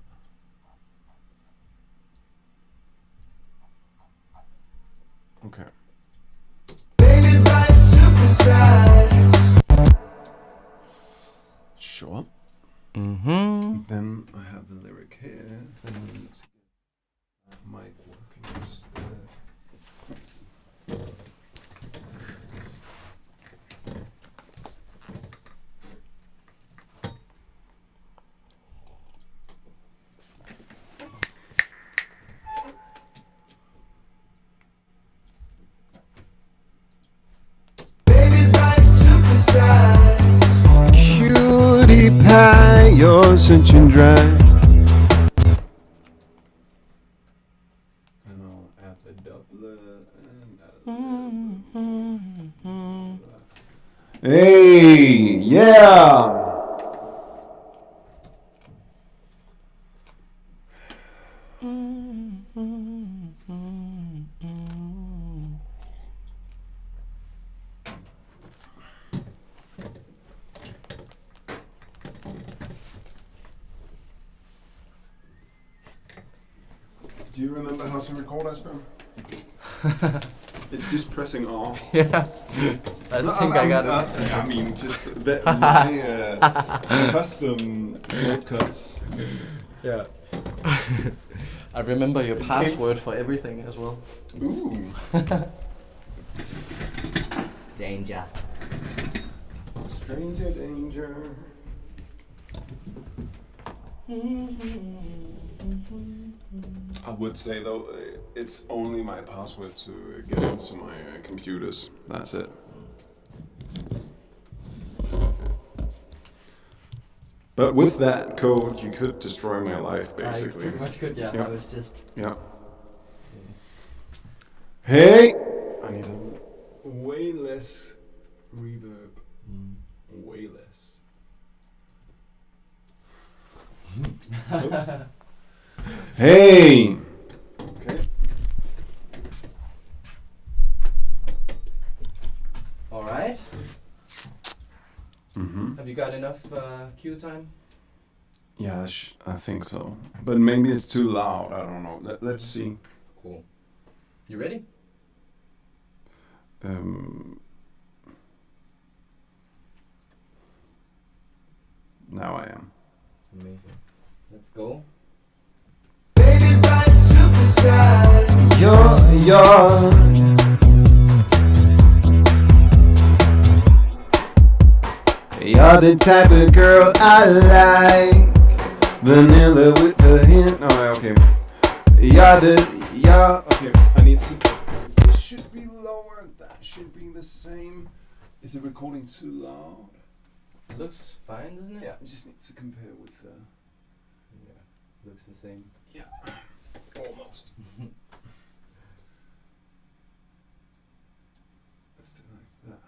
Okay. Baby, bite supersize. Sure. Mm-hmm. Then I have the lyric here. Then I need to get my working instead. Baby, bite supersize. Cutie pie, you're such a drag. And I'll add the doublet and Hey, yeah. Do you remember how to record, Asbjørn? It's just pressing R. Yeah. I think I got it. I mean, just my custom shortcuts. Yeah. I remember your password for everything as well. Ooh. Danger. Stranger danger. I would say though, it's only my password to get into my computers. That's it. But with that code, you could destroy my life, basically. I pretty much could, yeah. Yeah. I was just... Yeah. Hey! I need a way less reverb. Way less. Oops. Hey! Okay. Alright. Have you got enough cue time? Yeah, I think so. But maybe it's too loud. I don't know. Let's see. Cool. You ready? Now I am. Amazing. Let's go. supersize. You're the type of girl I like. Vanilla with a hint. Oh, okay. Okay, I need to. This should be lower. That should be the same. Is it recording too loud? It looks fine, doesn't it? Yeah, we just need to compare with. Yeah, looks the same. Yeah, almost. Let's do it like that.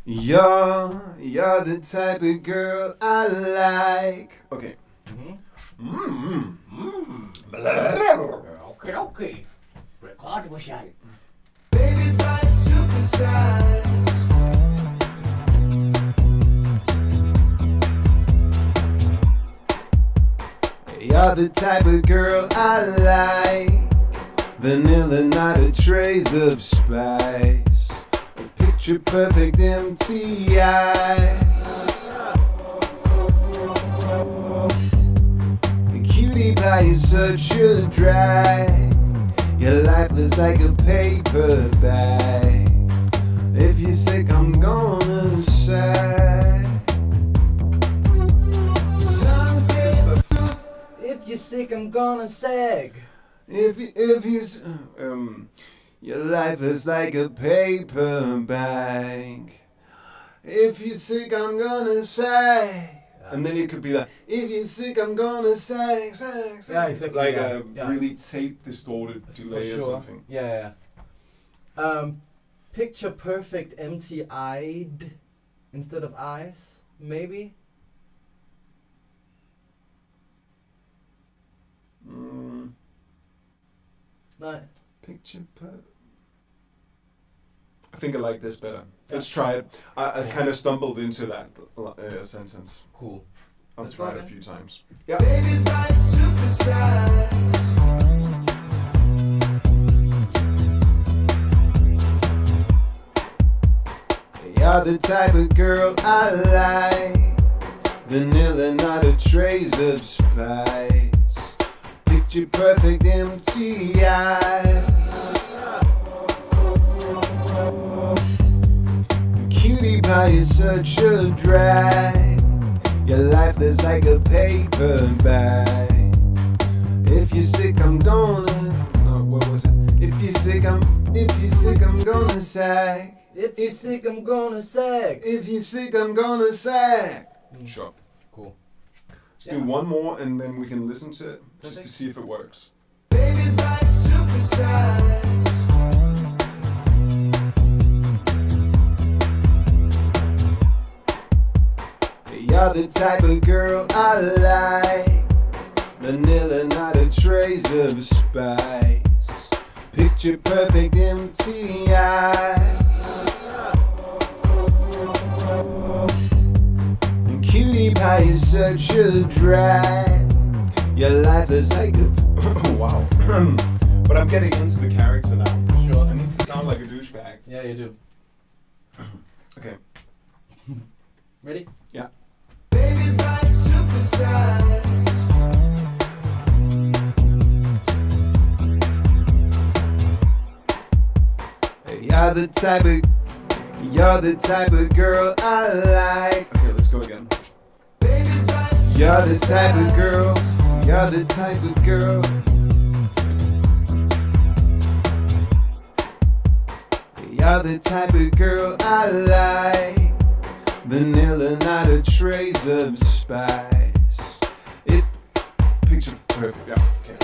You're the type of girl I like. Okay. Okay. Record was I. Baby, bite supersize. You're the type of girl I like. Vanilla, not a trace of spice. A picture perfect empty eyes. The cutie pie is such a drag. Your life looks like a paper bag. If you're sick, I'm gonna say. If you're sick, I'm gonna sag. Your life is like a paper bag. If you're sick, I'm gonna say. And then it could be like, if you're sick, I'm gonna say. Yeah, exactly. Like yeah. a really tape distorted delay or something. Yeah. Picture perfect empty-eyed instead of eyes, maybe? No. Picture perfect. I think I like this better. Let's try it. I kind of stumbled into that sentence. Cool. I'll Let's try go it a then. few times. Yeah. Baby, bite supersize. You're the type of girl I like. Vanilla, not a trace of spice. Picture perfect empty eyes. Cutie pie is such a drag. Your life is like a paper bag. If you're sick, I'm gonna. Oh, what was it? If you're sick, I'm gonna sag. If you're sick, I'm gonna sag. If you're sick, I'm gonna sag. Sure. Cool. Let's do one more and then we can listen to it just to Perfect. see if it works. Baby, bite supersize. You're the type of girl I like. Vanilla, not a trace of spice. Picture perfect empty eyes. And cutie pie is such a drag. Your life is like a wow. But I'm getting into the character now. Sure. I need to sound like a douchebag. Yeah, you do. Okay. Ready? Yeah. Baby, bite supersize. You're the type of girl I like. Okay, let's go again. Baby, bite You're the type of girl. You're the type of girl. You're the type of girl I like. Vanilla, not a trace of spice. If picture perfect, yeah, okay.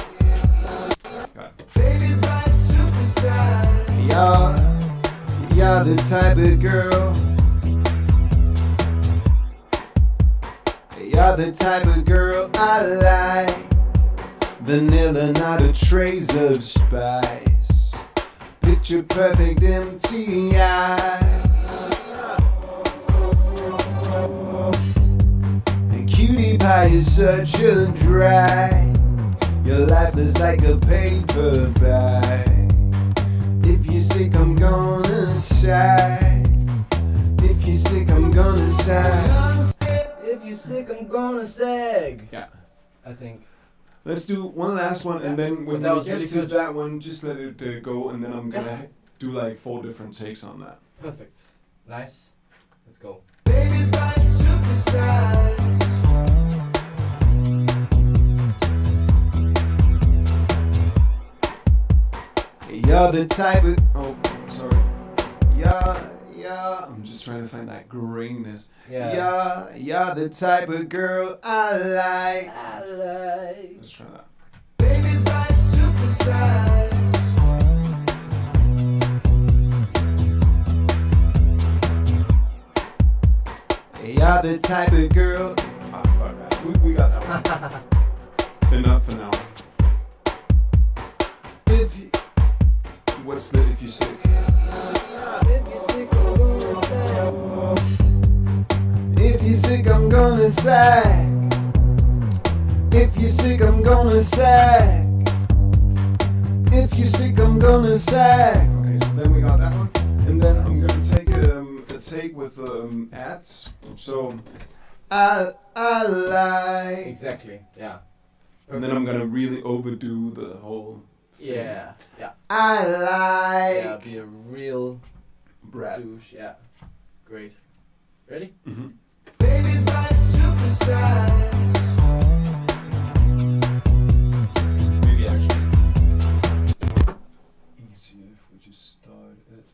Got it. Baby, bite supersize. You're the type of girl. You're the type of girl I like. Vanilla, not a trace of spice. Picture perfect empty eyes. The cutie pie is such a drag. Your life is like a paper bag. If you're sick, I'm gonna sag. If you're sick, I'm gonna sag. If you sick, I'm gonna sag. Yeah. I think. Let's do one last one, and then when That we was get really to good. that one, just let it go, and then I'm gonna do like 4 different takes on that. Perfect. Nice. Let's go. Baby bites supersize. You're the type of... Oh, sorry. Yeah. I'm just trying to find that grainness. Yeah. You're the type of girl I like. I like. Let's try that. Baby bites supersize. You're the type of girl... Ah, fuck that. We got that one. Enough for now. If you... What's the if you sick? If you're sick, I'm gonna sag. If you're sick, I'm gonna sag. If you're sick, I'm gonna sag. If you're sick, I'm gonna sag. Okay, so then we got that one. And then I'm gonna take a take with ads. So I like. Exactly. Yeah. And then I'm gonna really overdo the whole thing. Yeah. Yeah. I Yeah. like. Be a real Brad. douche. Yeah. Great. Ready? Mm-hmm. Baby bites supersize. Maybe actually easier if we just start it.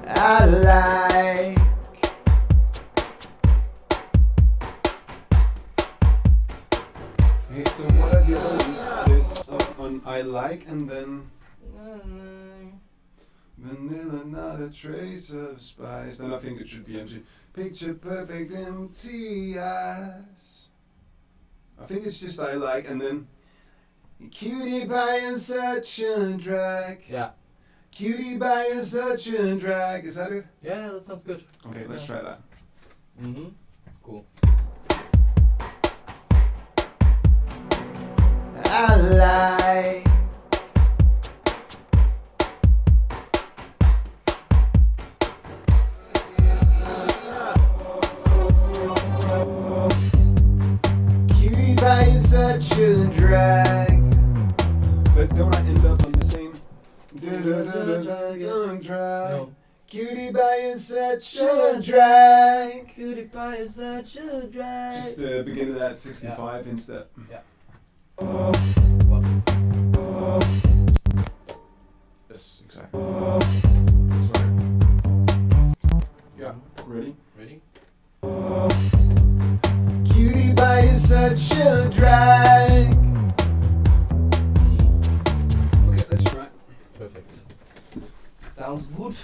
I like. Hey, so what are the others? This on I like and then vanilla, not a trace of spice. Then I think it should be empty. Picture perfect empty eyes. I think it's just I like and then cutie pie is such a drag. Yeah. Cutie pie is such a drag. Is that it? Yeah, that sounds good. Okay, let's try that. Mm-hmm. Cool. I like. Cutie pie is such a drag. But don't I end up on the same? Don't drag. No. Cutie pie is such a drag. Cutie pie is such a drag. Just begin with that 65 instead. Yeah. Yes, exactly. Sorry. Yeah, ready? Ready? Cutie pie is such a drag. Okay, let's try. Perfect. Sounds good.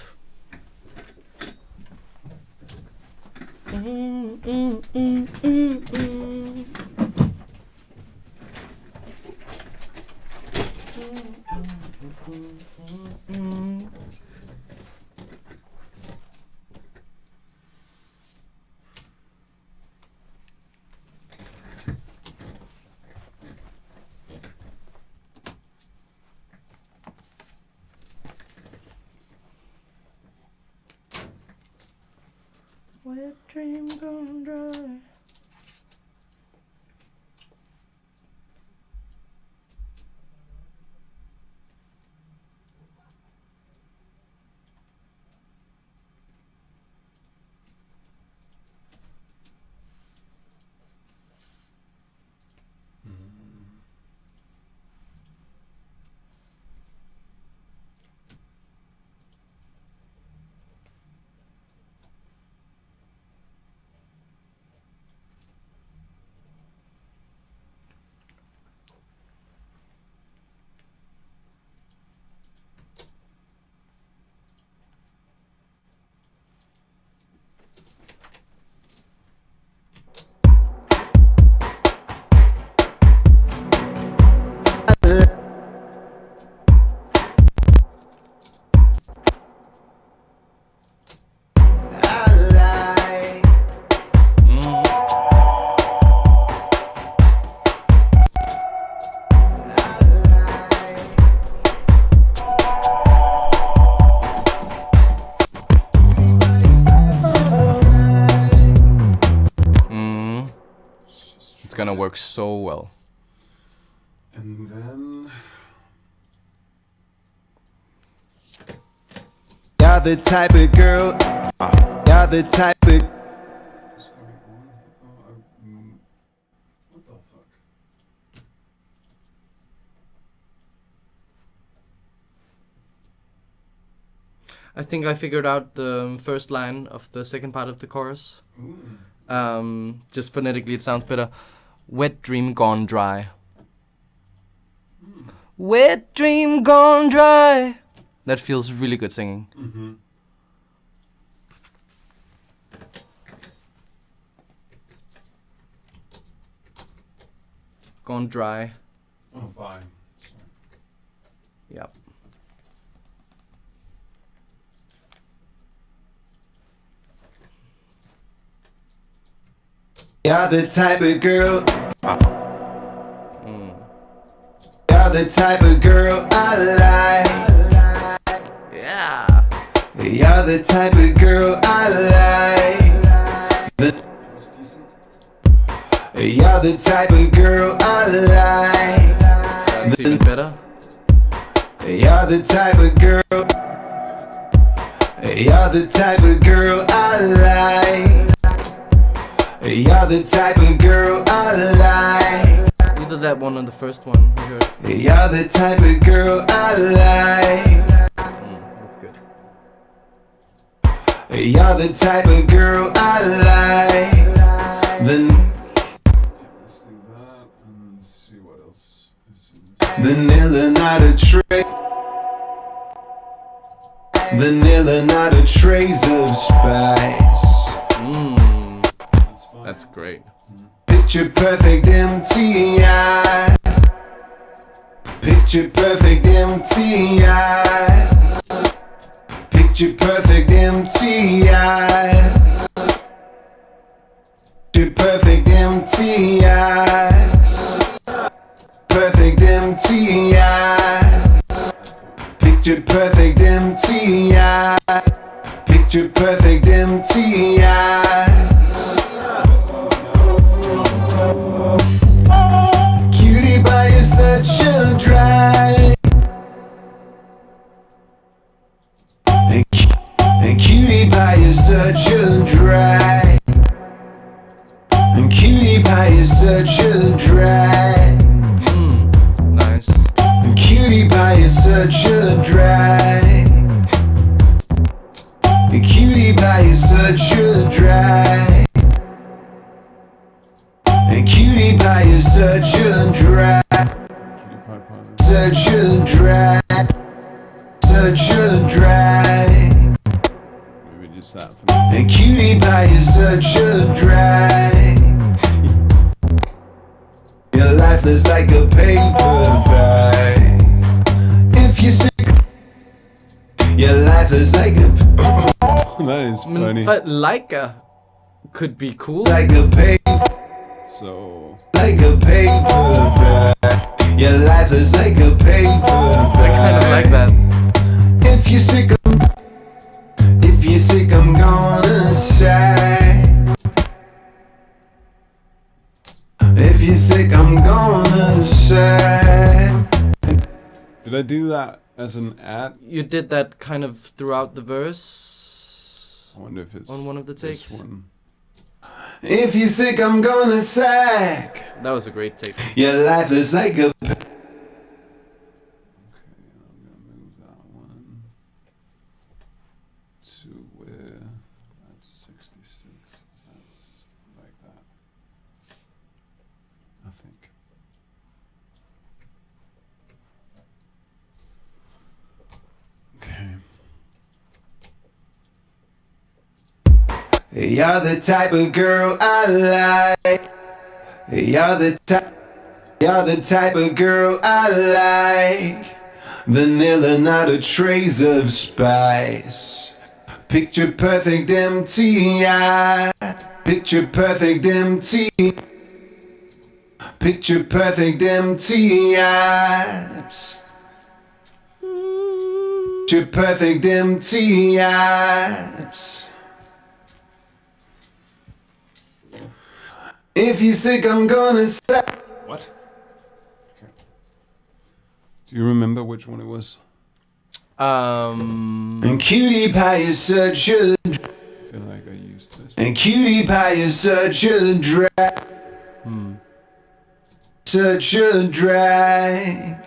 Wet dream gone dry. gonna work so well. And then You're the type of girl. You're the type of. what's going on? What the fuck? I think I figured out the first line of the second part of the chorus. Ooh. Just phonetically, it sounds better. Wet dream gone dry. Wet dream gone dry. That feels really good singing. Mm-hmm. Gone dry. Oh, fine. Sorry. Yep. You're the type of girl. You're the type of girl I like. Yeah. You're the type of girl I like. That was decent. You're the type of girl I like. That's even better. You're the type of girl. You're the type of girl I like. You're the type of girl I like. Either that one or the first one we heard. You're the type of girl I like. That's good. You're the type of girl I like. Let's do that and see what else is in this. Vanilla, not a trace. Vanilla, not a trace of spice. That's fine. That's great. Picture perfect empty eye. Picture perfect empty eye. Picture perfect empty eye. Picture perfect empty eyes. Perfect empty eye. Picture perfect empty eye. Picture perfect empty eyes. Cutie pie, you're such a drag. And cutie pie is such a drag. And cutie pie is such a drag. Nice. And cutie pie is such a drag. And cutie pie is such a drag. And cutie pie is such a drag. Cutie Pie Party. Such a drag. Such a drag. Maybe just that for now. And cutie pie is such a drag. Your life is like a paper bag. If you're sick, your life is like a That is funny. But Leica could be cool. like a paper, So like a paper bag. Your life is like a paper I bag. kind of like that. If you're sick, if you're sick, I'm gonna say. If you're sick, I'm gonna say. did I do that as an ad? You did that kind of throughout the verse. I wonder if it's On one of the this takes? one. If you're sick, I'm gonna sack. That was a great take. Your life is like a. Okay, I'm gonna move that one to where that's 66. That's like that. I think. Okay. You're the type of girl I like. You're the type of girl I like. Vanilla, not a trace of spice. Picture perfect empty eye. Picture perfect empty. Picture perfect empty eyes. Picture perfect empty eyes. If you're sick, I'm gonna say. What? Okay. Do you remember which one it was? And cutie pie is such a. I feel like I used this. And cutie pie is such a drag. Such a drag.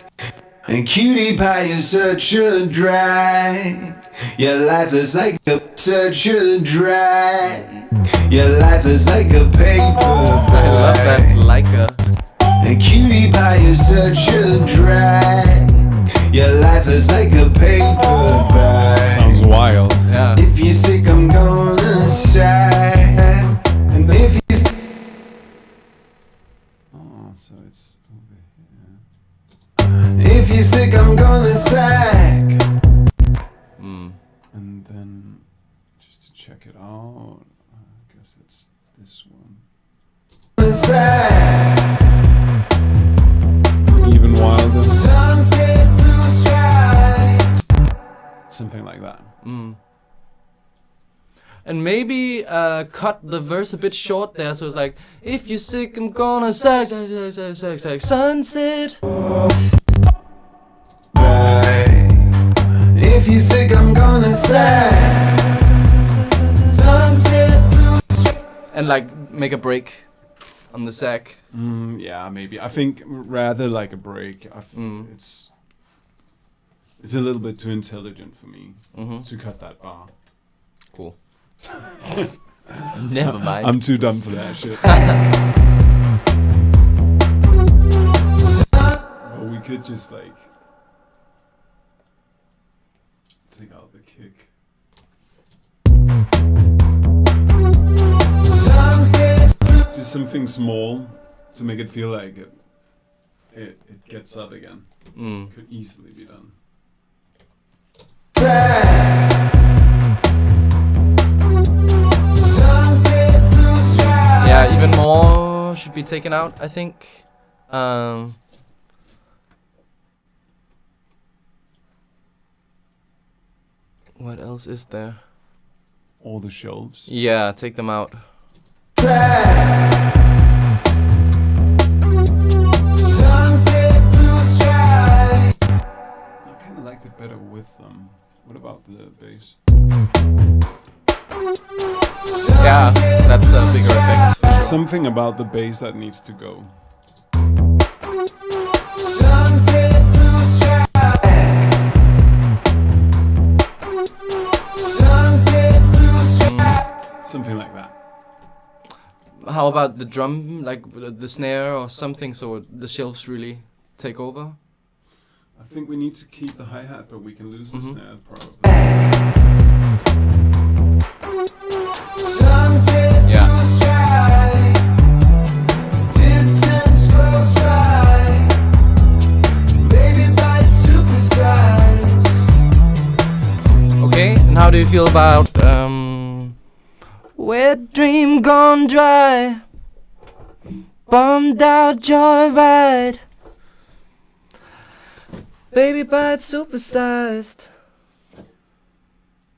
And cutie pie is such a drag. Your life is like such a drag. Your life is like a paper I love that, like a. And cutie pie is such a drag. Your life is like a paper bag. Sounds wild. Yeah. If you're sick, I'm gonna say. And if you're sick, Oh, so it's over here. if you're sick, I'm gonna sack. And then, just to check it out, I guess it's this one. Sack. Even wilder. Sunset blue sky. Something like that. And maybe cut the verse a bit short there, so it's like, if you're sick, I'm gonna sack, sunset. If you're sick, I'm gonna sack. Sunset blue. And like, make a break on the sack. Yeah, maybe. I think rather like a break. It's a little bit too intelligent for me to cut that bar. Cool. Never mind. I'm too dumb for that shit. Well, we could just like take out the kick. Just something small to make it feel like it gets up again. Could easily be done. Yeah, even more should be taken out, I think. What else is there? All the shelves. Yeah, take them out. I kind of liked it better with them. What about the bass? Yeah, that's a bigger effect. for sure. Something about the bass that needs to go. Something like that. How about the drum, like the snare or something, so the shelves really take over? I think we need to keep the hi-hat, but we can lose the snare probably. Yeah. Okay, and how do you feel about wet dream gone dry, bummed out joyride, baby bite supersized?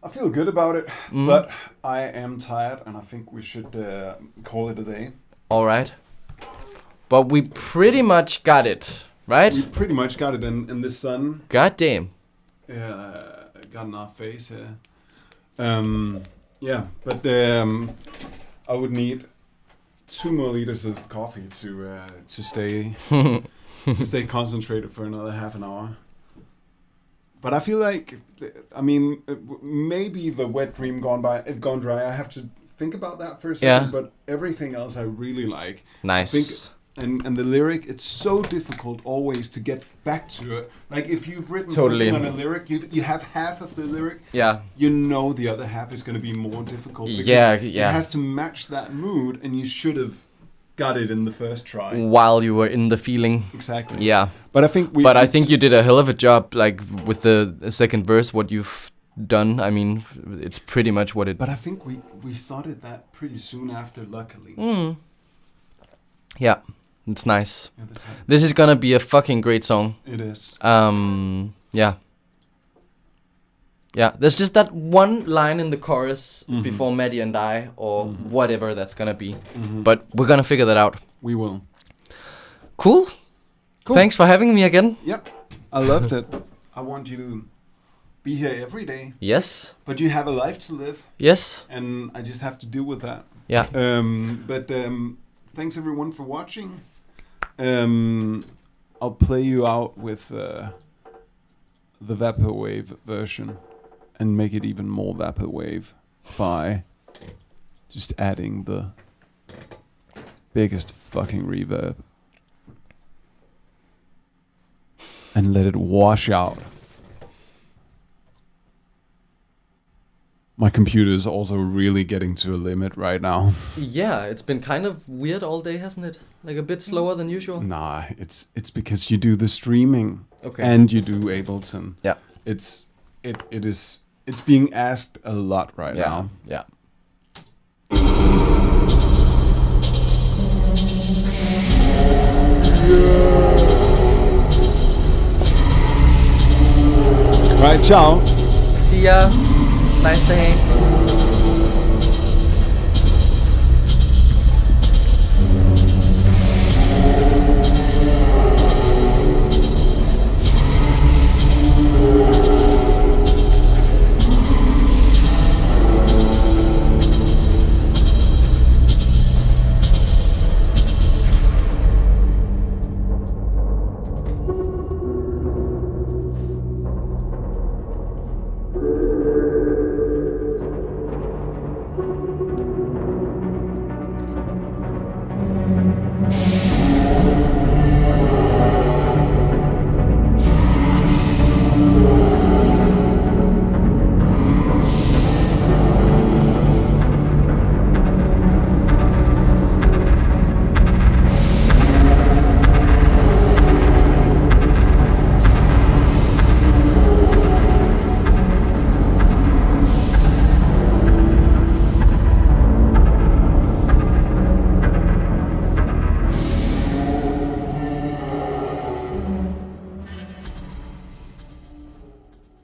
I feel good about it, but I am tired, and I think we should call it a day. All right, but we pretty much got it, right? We pretty much got it in the sun. God damn. Got in our face here. Yeah, but I would need 2 more liters of coffee to stay to stay concentrated for another half an hour. But I feel like, I mean, maybe the wet dream gone dry. I have to think about that for a second. Yeah. But everything else I really like. Nice. I think, and the lyric, it's so difficult always to get back to it. Like if you've written Totally. something on a lyric, you have half of the lyric. Yeah. You know the other half is going to be more difficult. Because Yeah. It has to match that mood, and you should have got it in the first try. While you were in the feeling. Exactly. Yeah. But I think I think you did a hell of a job, like with the second verse. What you've done, I mean, it's pretty much what it. But I think we started that pretty soon after, luckily. Yeah, it's nice. Yeah, that's it. This is gonna be a fucking great song. It is. Yeah. Yeah, there's just that one line in the chorus before Maddie and I, or whatever that's gonna be. But we're gonna figure that out. We will. Cool. Thanks for having me again. Yep, I loved it. I want you to be here every day. Yes. But you have a life to live. Yes. And I just have to deal with that. Yeah. But thanks everyone for watching. I'll play you out with the Vaporwave version and make it even more Vaporwave by just adding the biggest fucking reverb and let it wash out. My computer is also really getting to a limit right now. Yeah, it's been kind of weird all day, hasn't it? Like a bit slower than usual. Nah, it's because you do the streaming and you do Ableton. Yeah. It's being asked a lot right now. Yeah. Right, ciao. See ya. Nice day.